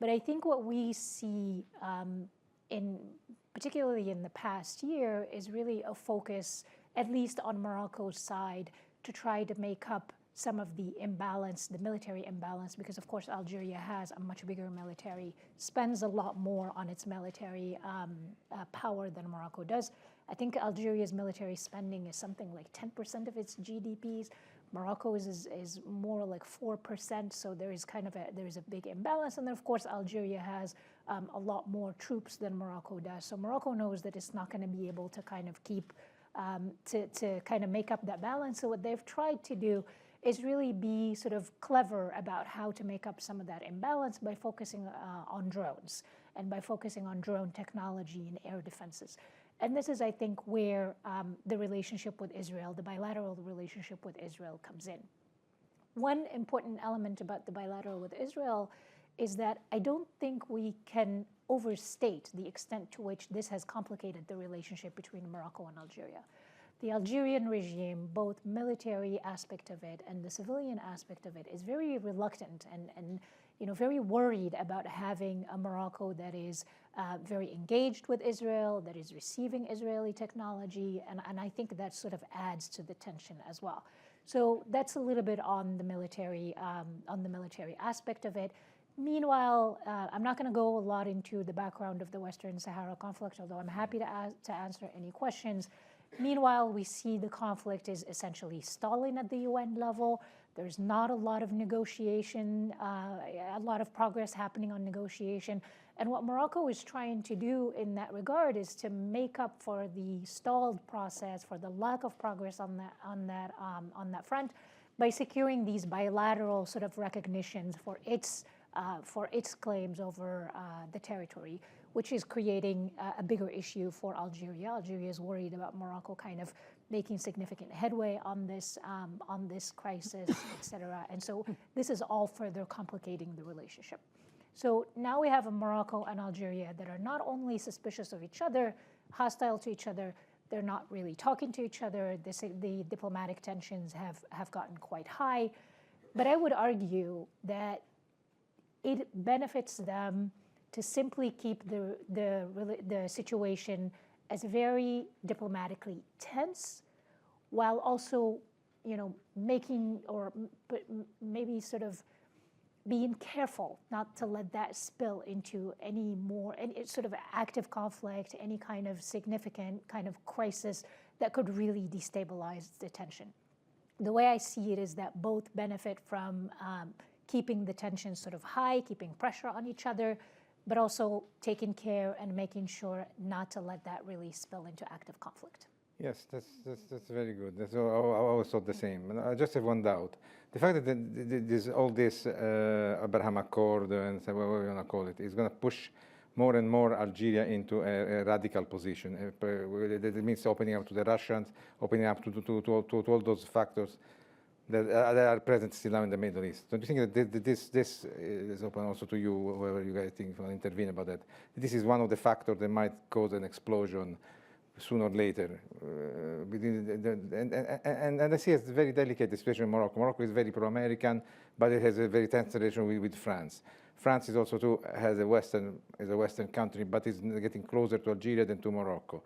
Speaker 16: But I think what we see, particularly in the past year, is really a focus, at least on Morocco's side, to try to make up some of the imbalance, the military imbalance, because of course Algeria has a much bigger military, spends a lot more on its military power than Morocco does. I think Algeria's military spending is something like 10% of its GDPs. Morocco is more like 4%, so there is a big imbalance. And then, of course, Algeria has a lot more troops than Morocco does. So Morocco knows that it's not going to be able to kind of keep, to kind of make up that balance. So what they've tried to do is really be sort of clever about how to make up some of that imbalance by focusing on drones and by focusing on drone technology and air defenses. And this is, I think, where the relationship with Israel, the bilateral relationship with Israel comes in. One important element about the bilateral with Israel is that I don't think we can overstate the extent to which this has complicated the relationship between Morocco and Algeria. The Algerian regime, both military aspect of it and the civilian aspect of it, is very reluctant and very worried about having a Morocco that is very engaged with Israel, that is receiving Israeli technology, and I think that sort of adds to the tension as well. So that's a little bit on the military aspect of it. Meanwhile, I'm not going to go a lot into the background of the Western Sahara conflict, although I'm happy to answer any questions. Meanwhile, we see the conflict is essentially stalling at the UN level. There's not a lot of negotiation, a lot of progress happening on negotiation. And what Morocco is trying to do in that regard is to make up for the stalled process, for the lack of progress on that front, by securing these bilateral sort of recognitions for its claims over the territory, which is creating a bigger issue for Algeria. Algeria is worried about Morocco kind of making significant headway on this crisis, et cetera. And so this is all further complicating the relationship. So now we have a Morocco and Algeria that are not only suspicious of each other, hostile to each other, they're not really talking to each other. The diplomatic tensions have gotten quite high. But I would argue that it benefits them to simply keep the situation as very diplomatically tense, while also, making or maybe sort of being careful not to let that spill into any sort of active conflict, any kind of significant kind of crisis that could really destabilize the tension. The way I see it is that both benefit from keeping the tension sort of high, keeping pressure on each other, but also taking care and making sure not to let that really spill into active conflict.
Speaker 13: Yes, that's very good. I always thought the same. And I just have one doubt. The fact that all this Abraham Accord and whatever you want to call it is going to push more and more Algeria into a radical position. That means opening up to the Russians, opening up to all those factors that are present still now in the Middle East. Don't you think that this is open also to you, whoever you guys think will intervene about that? This is one of the factors that might cause an explosion sooner or later. And I see it's a very delicate situation in Morocco. Morocco is very pro-American, but it has a very tense relation with France. France is also is a Western country, but is getting closer to Algeria than to Morocco.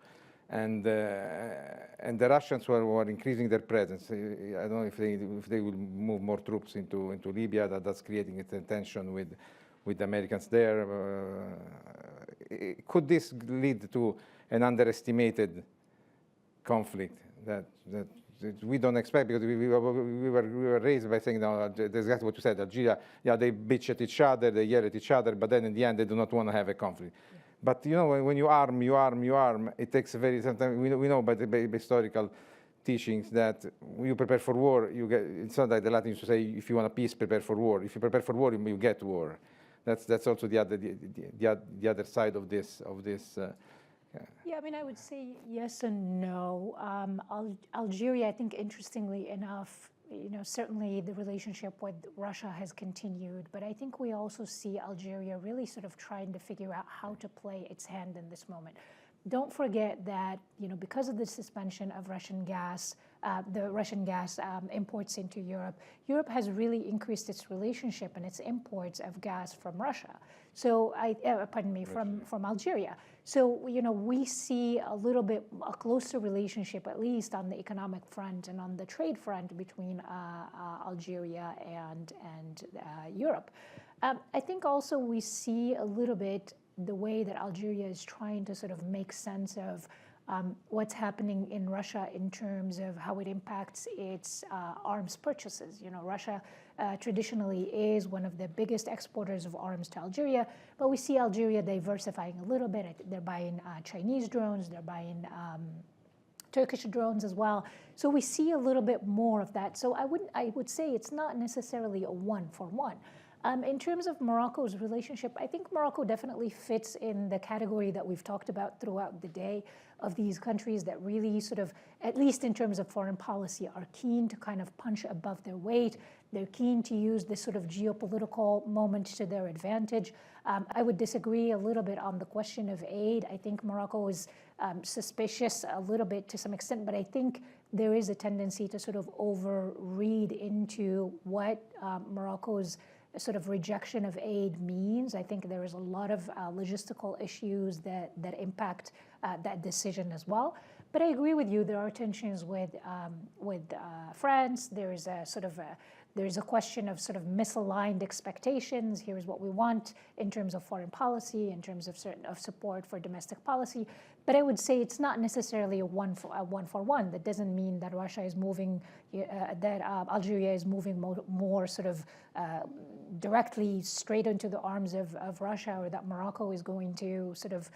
Speaker 13: And the Russians who are increasing their presence. I don't know if they will move more troops into Libya. That's creating a tension with the Americans there. Could this lead to an underestimated conflict that we don't expect, because we were raised by saying, no, that's exactly what you said. Algeria, they bitch at each other, they yell at each other, but then in the end they do not want to have a conflict. Yeah. But when you arm, it takes sometimes we know by the historical teachings that when you prepare for war, it's not like the Latins used to say, if you want a peace, prepare for war. If you prepare for war, you get war. That's also the other side of this.
Speaker 16: Yeah, I mean, I would say yes and no. Algeria, I think, interestingly enough, certainly the relationship with Russia has continued, but I think we also see Algeria really sort of trying to figure out how to play its hand in this moment. Don't forget that, because of the suspension of Russian gas, imports into Europe, Europe has really increased its relationship and its imports of gas from Russia. So, from Algeria. So, we see a closer relationship, at least on the economic front and on the trade front, between Algeria and Europe. I think also we see a little bit the way that Algeria is trying to sort of make sense of what's happening in Russia in terms of how it impacts its arms purchases. You know, Russia traditionally is one of the biggest exporters of arms to Algeria, but we see Algeria diversifying a little bit. They're buying Chinese drones, they're buying Turkish drones as well. So we see a little bit more of that. So I would say it's not necessarily a one-for-one. In terms of Morocco's relationship, I think Morocco definitely fits in the category that we've talked about throughout the day of these countries that really sort of, at least in terms of foreign policy, are keen to kind of punch above their weight. They're keen to use this sort of geopolitical moment to their advantage. I would disagree a little bit on the question of aid. I think Morocco is suspicious a little bit to some extent, but I think there is a tendency to sort of overread into what Morocco's sort of rejection of aid means. I think there is a lot of logistical issues that impact that decision as well. But I agree with you. There are tensions with France. There is a sort of there's a question of sort of misaligned expectations. Here's what we want in terms of foreign policy, in terms of support for domestic policy. But I would say it's not necessarily a one for one. That doesn't mean that Russia is moving, that Algeria is moving more sort of directly straight into the arms of Russia, or that Morocco is going to sort of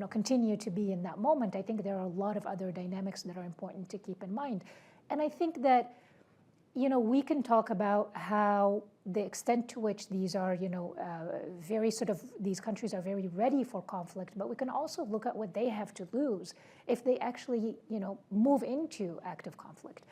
Speaker 16: continue to be in that moment. I think there are a lot of other dynamics that are important to keep in mind. And I think that we can talk about how the extent to which these are, very sort of, these countries are very ready for conflict, but we can also look at what they have to lose if they actually, move into active conflict.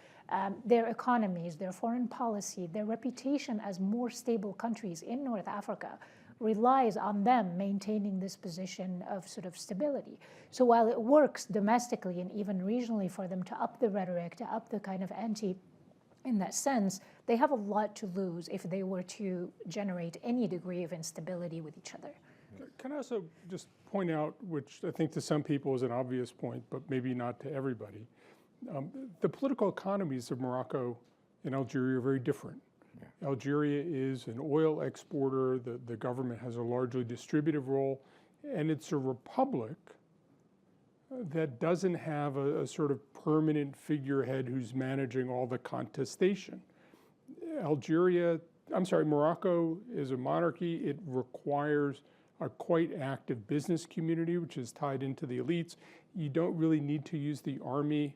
Speaker 16: Their economies, their foreign policy, their reputation as more stable countries in North Africa relies on them maintaining this position of sort of stability. So while it works domestically and even regionally for them to up the rhetoric, to up the kind of ante, in that sense, they have a lot to lose if they were to generate any degree of instability with each other.
Speaker 14: Can I also just point out, which I think to some people is an obvious point, but maybe not to everybody, the political economies of Morocco and Algeria are very different. Yeah. Algeria is an oil exporter. The government has a largely distributive role, and it's a republic that doesn't have a sort of permanent figurehead who's managing all the contestation. Morocco is a monarchy. It requires a quite active business community, which is tied into the elites. You don't really need to use the army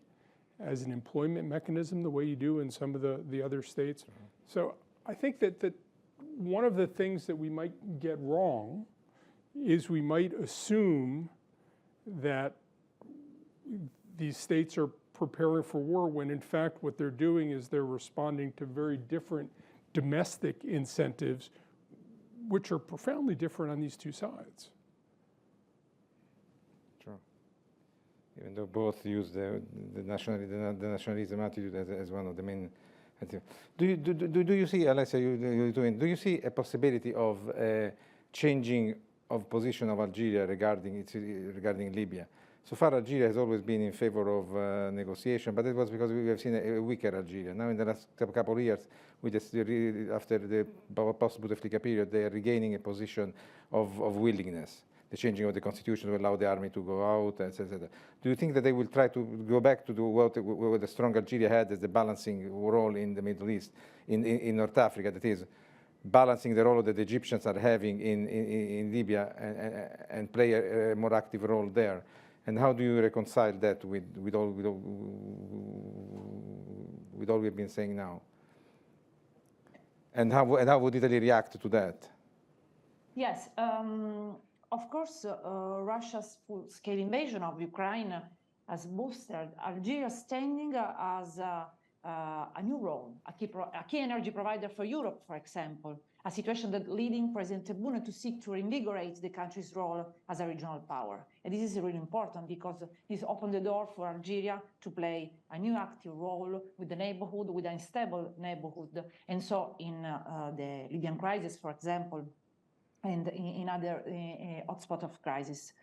Speaker 14: as an employment mechanism the way you do in some of the other states. Mm-hmm. So I think that one of the things that we might get wrong is we might assume that these states are preparing for war when in fact what they're doing is they're responding to very different domestic incentives, which are profoundly different on these two sides.
Speaker 13: True. Even though both use the nationalism attitude as one of the main. Do you see, Alessia, do you see a possibility of changing of position of Algeria regarding Libya? So far, Algeria has always been in favor of negotiation, but it was because we have seen a weaker Algeria. Now, in the last couple of years, after the post-Bouteflika period, they are regaining a position of willingness. The changing of the constitution to allow the army to go out, etc. Do you think that they will try to go back to what the strong Algeria had as the balancing role in the Middle East, in North Africa, that is, balancing the role that the Egyptians are having in Libya and play a more active role there? And how do you reconcile that with all we've been saying now? And how would Italy react to that?
Speaker 15: Yes, of course, Russia's full-scale invasion of Ukraine has boosted Algeria's standing as a new role, a key energy provider for Europe, for example, a situation that leading President Tebboune to seek to reinvigorate the country's role as a regional power. And this is really important because this opened the door for Algeria to play a new active role with the neighborhood, with an unstable neighborhood. And so in the Libyan crisis, for example, and in other hotspot of crisis.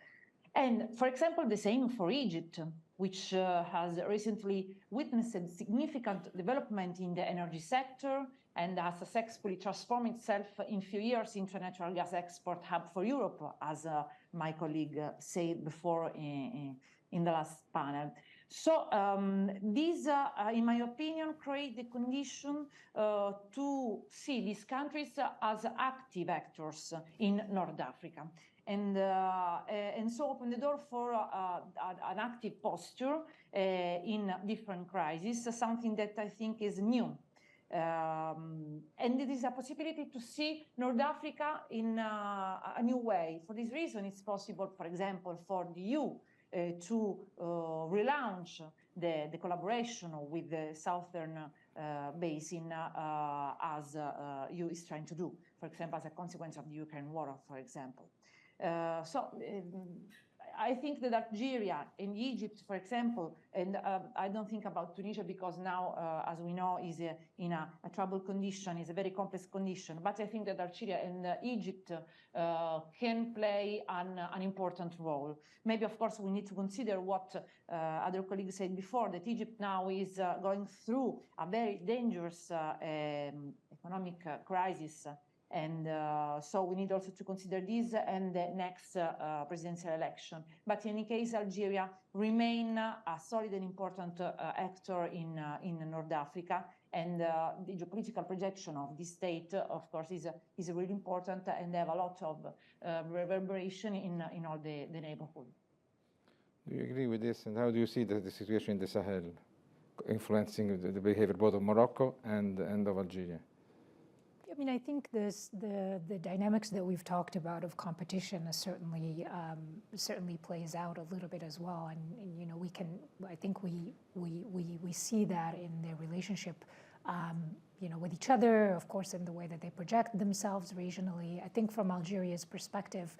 Speaker 15: And for example, the same for Egypt, which has recently witnessed significant development in the energy sector and has successfully transformed itself in few years into a natural gas export hub for Europe, as my colleague said before in the last panel. So these, in my opinion, create the condition to see these countries as active actors in North Africa. And so open the door for an active posture in different crises, something that I think is new. And it is a possibility to see North Africa in a new way. For this reason, it's possible, for example, for the EU to relaunch the collaboration with the Southern Basin as EU is trying to do, for example, as a consequence of the Ukraine war, for example. I think that Algeria and Egypt, for example, and I don't think about Tunisia because now, as we know, is in a troubled condition, is a very complex condition. But I think that Algeria and Egypt can play an important role. Maybe, of course, we need to consider what other colleagues said before, that Egypt now is going through a very dangerous economic crisis. And so we need also to consider this and the next presidential election. But in any case, Algeria remain a solid and important actor in North Africa. And the geopolitical projection of this state, of course, is really important and have a lot of reverberation in all the neighborhood.
Speaker 13: Do you agree with this? And how do you see the situation in the Sahel influencing the behavior both of Morocco and of Algeria?
Speaker 16: I mean, I think the dynamics that we've talked about of competition is certainly plays out a little bit as well, and you know I think we see that in their relationship, you know, with each other, of course, in the way that they project themselves regionally. I think from Algeria's perspective,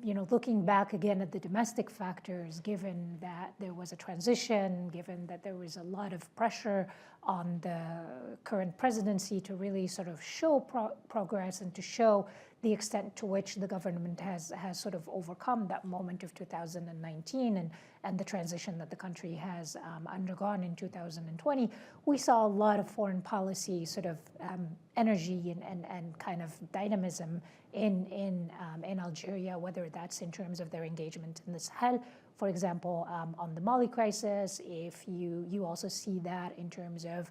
Speaker 16: you know, looking back again at the domestic factors, given that there was a transition, given that there was a lot of pressure on the current presidency to really sort of show progress and to show the extent to which the government has sort of overcome that moment of 2019 and the transition that the country has undergone in 2020, we saw a lot of foreign policy sort of energy and kind of dynamism in Algeria, whether that's in terms of their engagement in the Sahel, for example, on the Mali crisis. If you also see that in terms of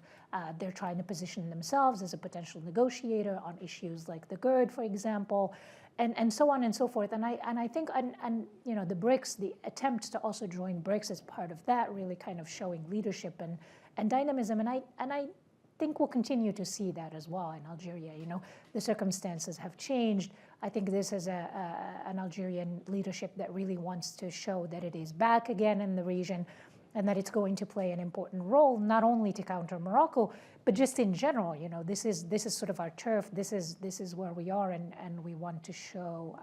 Speaker 16: they're trying to position themselves as a potential negotiator on issues like the GERD, for example, and so on and so forth. And I think and you know, the BRICS, the attempt to also join BRICS as part of that, really kind of showing leadership and dynamism. And I think we'll continue to see that as well in Algeria. You know, the circumstances have changed. I think this is an Algerian leadership that really wants to show that it is back again in the region and that it's going to play an important role, not only to counter Morocco, but just in general. You know, this is sort of our turf. This is where we are, and we want to show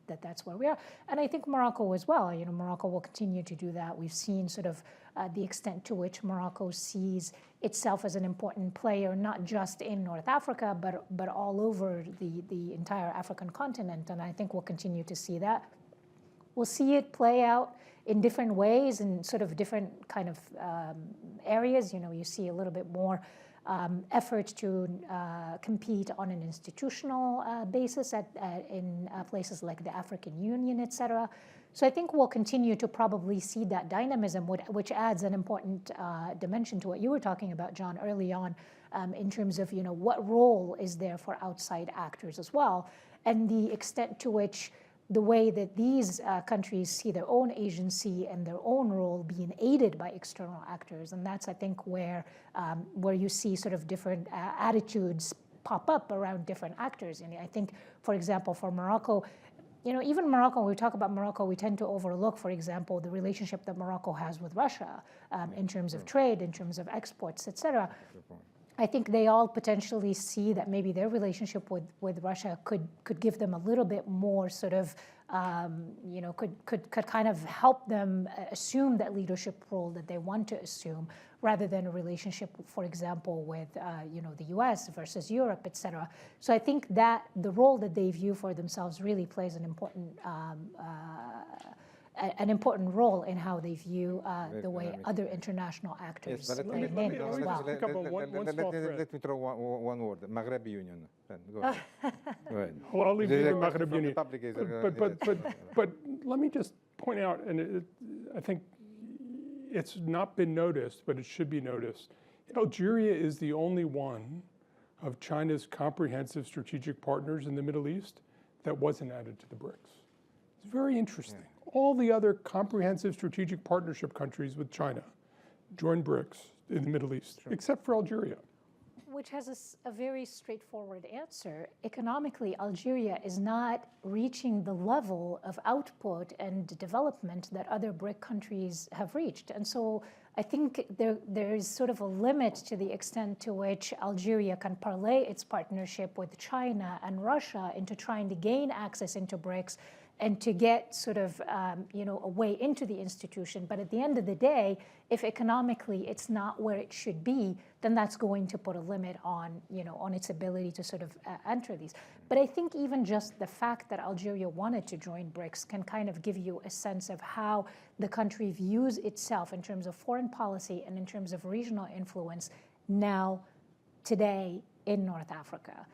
Speaker 16: that that's where we are. And I think Morocco as well. You know, Morocco will continue to do that. We've seen sort of the extent to which Morocco sees itself as an important player, not just in North Africa, but all over the entire African continent. And I think we'll continue to see that. We'll see it play out in different ways in sort of different kind of areas. You know, you see a little bit more effort to compete on an institutional basis in places like the African Union, et cetera. So I think we'll continue to probably see that dynamism, which adds an important dimension to what you were talking about, John, early on, in terms of, you know, what role is there for outside actors as well, and the extent to which the way that these countries see their own agency and their own role being aided by external actors. And that's, I think, where you see sort of different attitudes pop up around different actors. And I think, for example, for Morocco, you know, even Morocco, when we talk about Morocco, we tend to overlook, for example, the relationship that Morocco has with Russia in terms of trade, in terms of exports, et cetera. I think they all potentially see that maybe their relationship with Russia could give them a little bit more sort of, you know, could kind of help them assume that leadership role that they want to assume, rather than a relationship, for example, with, you know, the US versus Europe, et cetera. So I think that the role that they view for themselves really plays an important an important role in how they view the way other international actors play in as well.
Speaker 13: Let me throw one word, Maghreb Union. Go ahead. Go ahead.
Speaker 14: Well, I'll leave you the Maghreb
Speaker 13: from the
Speaker 14: Union.
Speaker 13: public is,
Speaker 14: But let me just point out, and I think it's not been noticed, but it should be noticed. Algeria is the only one of China's comprehensive strategic partners in the Middle East that wasn't added to the BRICS. It's very interesting. Yeah. All the other comprehensive strategic partnership countries with China joined BRICS in the Middle East, except for Algeria.
Speaker 16: Which has a very straightforward answer. Economically, Algeria is not reaching the level of output and development that other BRIC countries have reached. And so I think there is sort of a limit to the extent to which Algeria can parlay its partnership with China and Russia into trying to gain access into BRICS and to get sort of a way into the institution. But at the end of the day, if economically it's not where it should be, then that's going to put a limit on its ability to sort of enter these. But I think even just the fact that Algeria wanted to join BRICS can kind of give you a sense of how the country views itself in terms of foreign policy and in terms of regional influence now, today, in North Africa.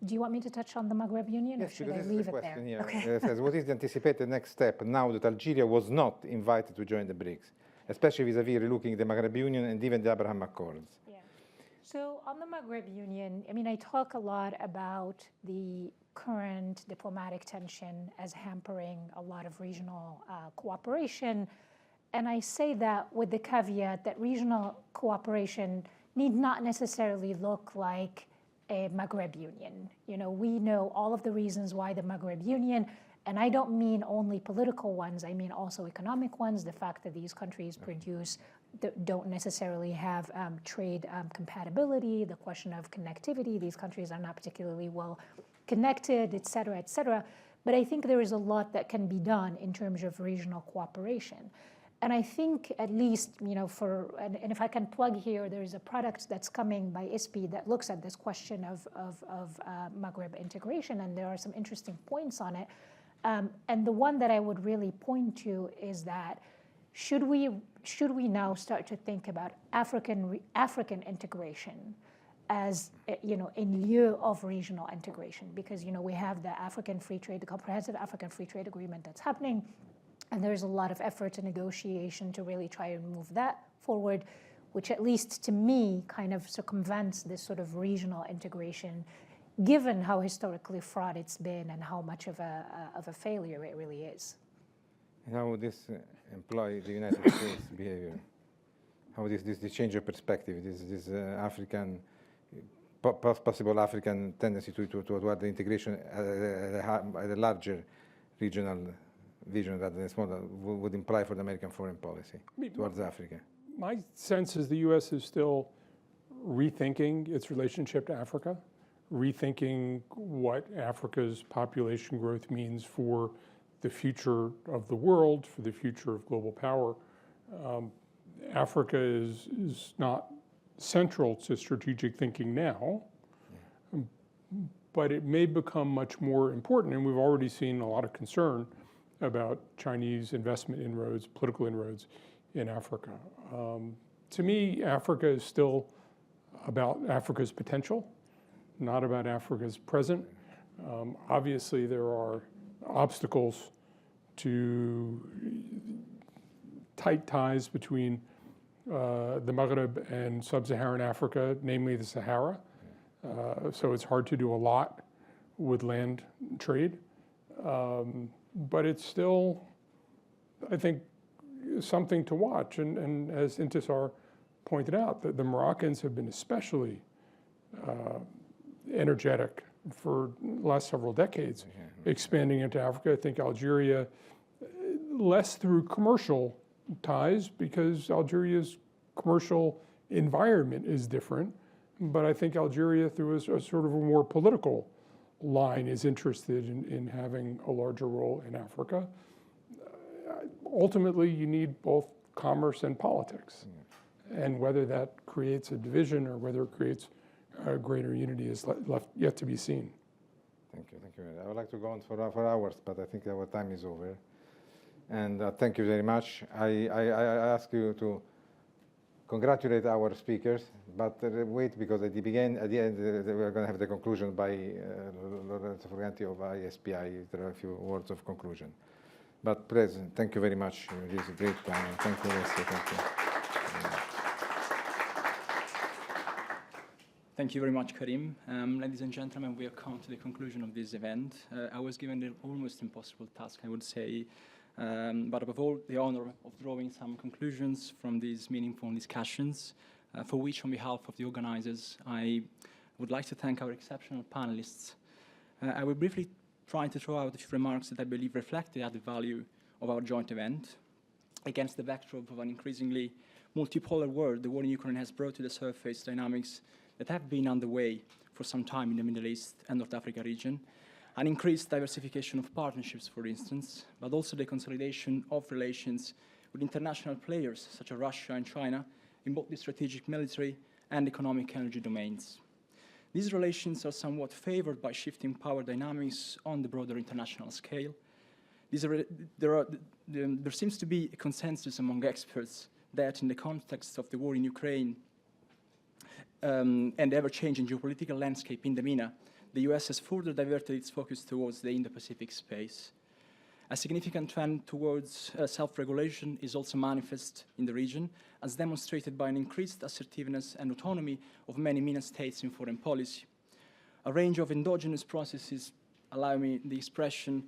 Speaker 16: Do you want me to touch on the Maghreb Union, or should I leave it there?
Speaker 13: Here.
Speaker 16: Okay.
Speaker 13: It says, what is the anticipated next step now that Algeria was not invited to join the BRICS, especially vis-a-vis relooking the Maghreb Union and even the Abraham Accords?
Speaker 16: Yeah. So on the Maghreb Union, I mean, I talk a lot about the current diplomatic tension as hampering a lot of regional cooperation. And I say that with the caveat that regional cooperation need not necessarily look like a Maghreb Union. We know all of the reasons why the Maghreb Union, and I don't mean only political ones, I mean also economic ones, the fact that these countries don't necessarily have trade compatibility, the question of connectivity, these countries are not particularly well connected, et cetera, et cetera. But I think there is a lot that can be done in terms of regional cooperation. And I think at least, and if I can plug here, there is a product that's coming by ISPI that looks at this question of Maghreb integration, and there are some interesting points on it. And the one that I would really point to is that should we now start to think about African integration as in lieu of regional integration? Because we have the Comprehensive African Free Trade Agreement that's happening. And there's a lot of effort and negotiation to really try and move that forward, which at least to me kind of circumvents this sort of regional integration, given how historically fraught it's been and how much of a failure it really is.
Speaker 13: How would this employ the United States behavior? How would this change your perspective? This African, possible African tendency toward the integration at a larger regional vision rather than smaller would imply for the American foreign policy towards Africa?
Speaker 14: My sense is the U.S. is still rethinking its relationship to Africa, rethinking what Africa's population growth means for the future of the world, for the future of global power. Africa is not central to strategic thinking now, but it may become much more important, and we've already seen a lot of concern about Chinese investment inroads, political inroads in Africa. To me, Africa is still about Africa's potential, not about Africa's present. Obviously, there are obstacles to tight ties between the Maghreb and sub-Saharan Africa, namely the Sahara. So it's hard to do a lot with land trade. But it's still, I think, something to watch. And as Intisar pointed out, the Moroccans have been especially energetic for the last several decades, expanding into Africa. I think Algeria, less through commercial ties, because Algeria's commercial environment is different. But I think Algeria, through a sort of a more political line, is interested in having a larger role in Africa. Ultimately, you need both commerce and politics. And whether that creates a division or whether it creates a greater unity is yet to be seen.
Speaker 13: Thank you. I would like to go on for hours, but I think our time is over. And thank you very much. I ask you to congratulate our speakers, but wait, because at the end, we're going to have the conclusion by Lorenzo Forganti of ISPI. There are a few words of conclusion. But President, thank you very much. It is a great time. Thank you, Alessio. Thank you.
Speaker 17: Thank you very much, Karim. Ladies and gentlemen, we have come to the conclusion of this event. I was given the almost impossible task, I would say, but above all, the honor of drawing some conclusions from these meaningful discussions, for which, on behalf of the organizers, I would like to thank our exceptional panelists. I will briefly try to throw out a few remarks that I believe reflect the added value of our joint event. Against the backdrop of an increasingly multipolar world, the war in Ukraine has brought to the surface dynamics that have been underway for some time in the Middle East and North Africa region, an increased diversification of partnerships, for instance, but also the consolidation of relations with international players such as Russia and China in both the strategic military and economic energy domains. These relations are somewhat favored by shifting power dynamics on the broader international scale. There seems to be a consensus among experts that in the context of the war in Ukraine, and the ever-changing geopolitical landscape in the MENA, the US has further diverted its focus towards the Indo-Pacific space. A significant trend towards self-regulation is also manifest in the region, as demonstrated by an increased assertiveness and autonomy of many MENA states in foreign policy. A range of endogenous processes, allow me the expression,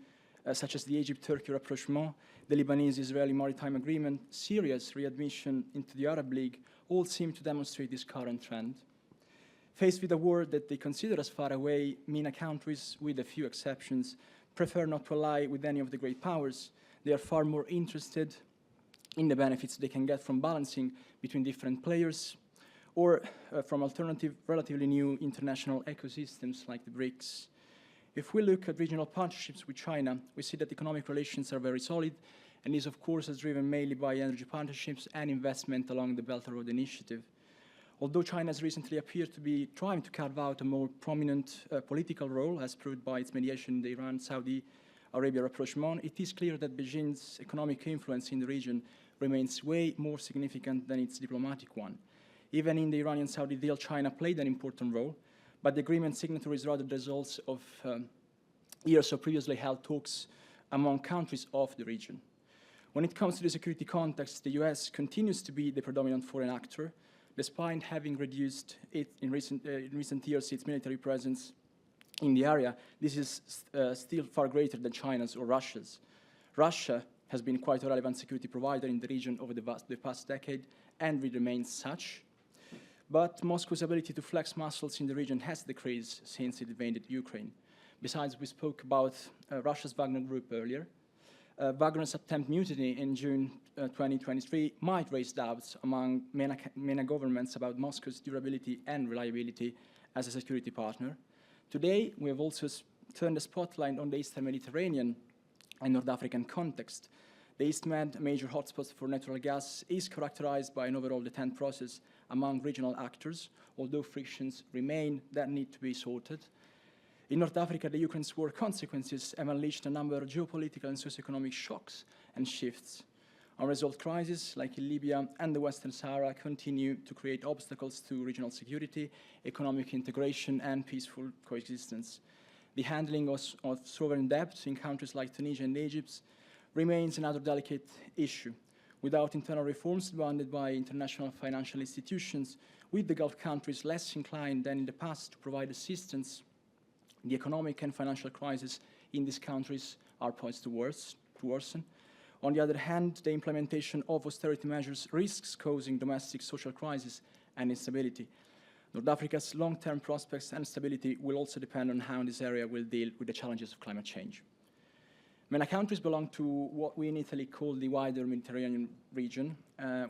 Speaker 17: such as the Egypt-Turkey rapprochement, the Lebanese-Israeli maritime agreement, Syria's readmission into the Arab League, all seem to demonstrate this current trend. Faced with a war that they consider as far away, MENA countries, with a few exceptions, prefer not to ally with any of the great powers. They are far more interested in the benefits they can get from balancing between different players or from alternative, relatively new international ecosystems like the BRICS. If we look at regional partnerships with China, we see that economic relations are very solid, and this, of course, is driven mainly by energy partnerships and investment along the Belt and Road Initiative. Although China has recently appeared to be trying to carve out a more prominent political role, as proved by its mediation in the Iran-Saudi Arabia rapprochement, it is clear that Beijing's economic influence in the region remains way more significant than its diplomatic one. Even in the Iranian-Saudi deal, China played an important role, but the agreement signatories rather the results of years of previously held talks among countries of the region. When it comes to the security context, the US continues to be the predominant foreign actor, despite having reduced in recent years its military presence in the area. This is still far greater than China's or Russia's. Russia has been quite a relevant security provider in the region over the past decade and will remain such. But Moscow's ability to flex muscles in the region has decreased since it invaded Ukraine. Besides, we spoke about Russia's Wagner group earlier. Wagner's attempted mutiny in June 2023 might raise doubts among MENA governments about Moscow's durability and reliability as a security partner. Today, we have also turned the spotlight on the Eastern Mediterranean and North African context. The East Med, a major hotspot for natural gas, is characterized by an overall detente process among regional actors, although frictions remain that need to be sorted. In North Africa, the Ukraine's war consequences have unleashed a number of geopolitical and socioeconomic shocks and shifts. Unresolved crises like in Libya and the Western Sahara continue to create obstacles to regional security, economic integration, and peaceful coexistence. The handling of sovereign debt in countries like Tunisia and Egypt remains another delicate issue. Without internal reforms demanded by international financial institutions, with the Gulf countries less inclined than in the past to provide assistance, the economic and financial crisis in these countries are poised to worsen. On the other hand, the implementation of austerity measures risks causing domestic social crisis and instability. North Africa's long-term prospects and stability will also depend on how this area will deal with the challenges of climate change. MENA countries belong to what we in Italy call the wider Mediterranean region,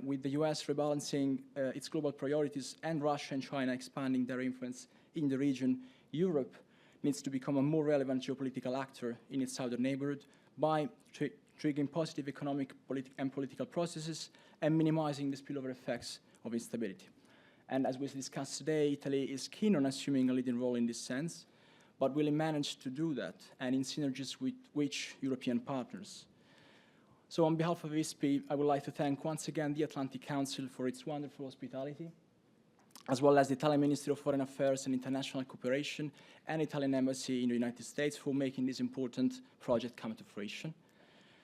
Speaker 17: with the US rebalancing its global priorities and Russia and China expanding their influence in the region. Europe needs to become a more relevant geopolitical actor in its southern neighborhood by triggering positive economic and political processes and minimizing the spillover effects of instability. And as we discussed today, Italy is keen on assuming a leading role in this sense, but will it manage to do that, and in synergies with which European partners? So on behalf of ISPI, I would like to thank once again the Atlantic Council for its wonderful hospitality, as well as the Italian Ministry of Foreign Affairs and International Cooperation and Italian Embassy in the United States for making this important project come to fruition.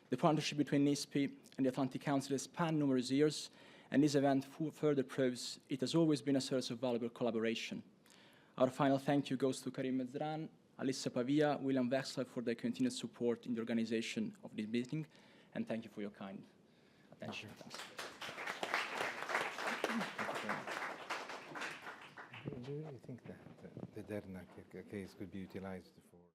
Speaker 17: The partnership between ISPI and the Atlantic Council has spanned numerous years, and this event further proves it has always been a source of valuable collaboration. Our final thank you goes to Karim Mezdran, Alissa Pavia, William Wexler for their continued support in the organization of this meeting, and thank you for your kind attention. Thanks.
Speaker 13: Do you think that the Derna case could be utilized for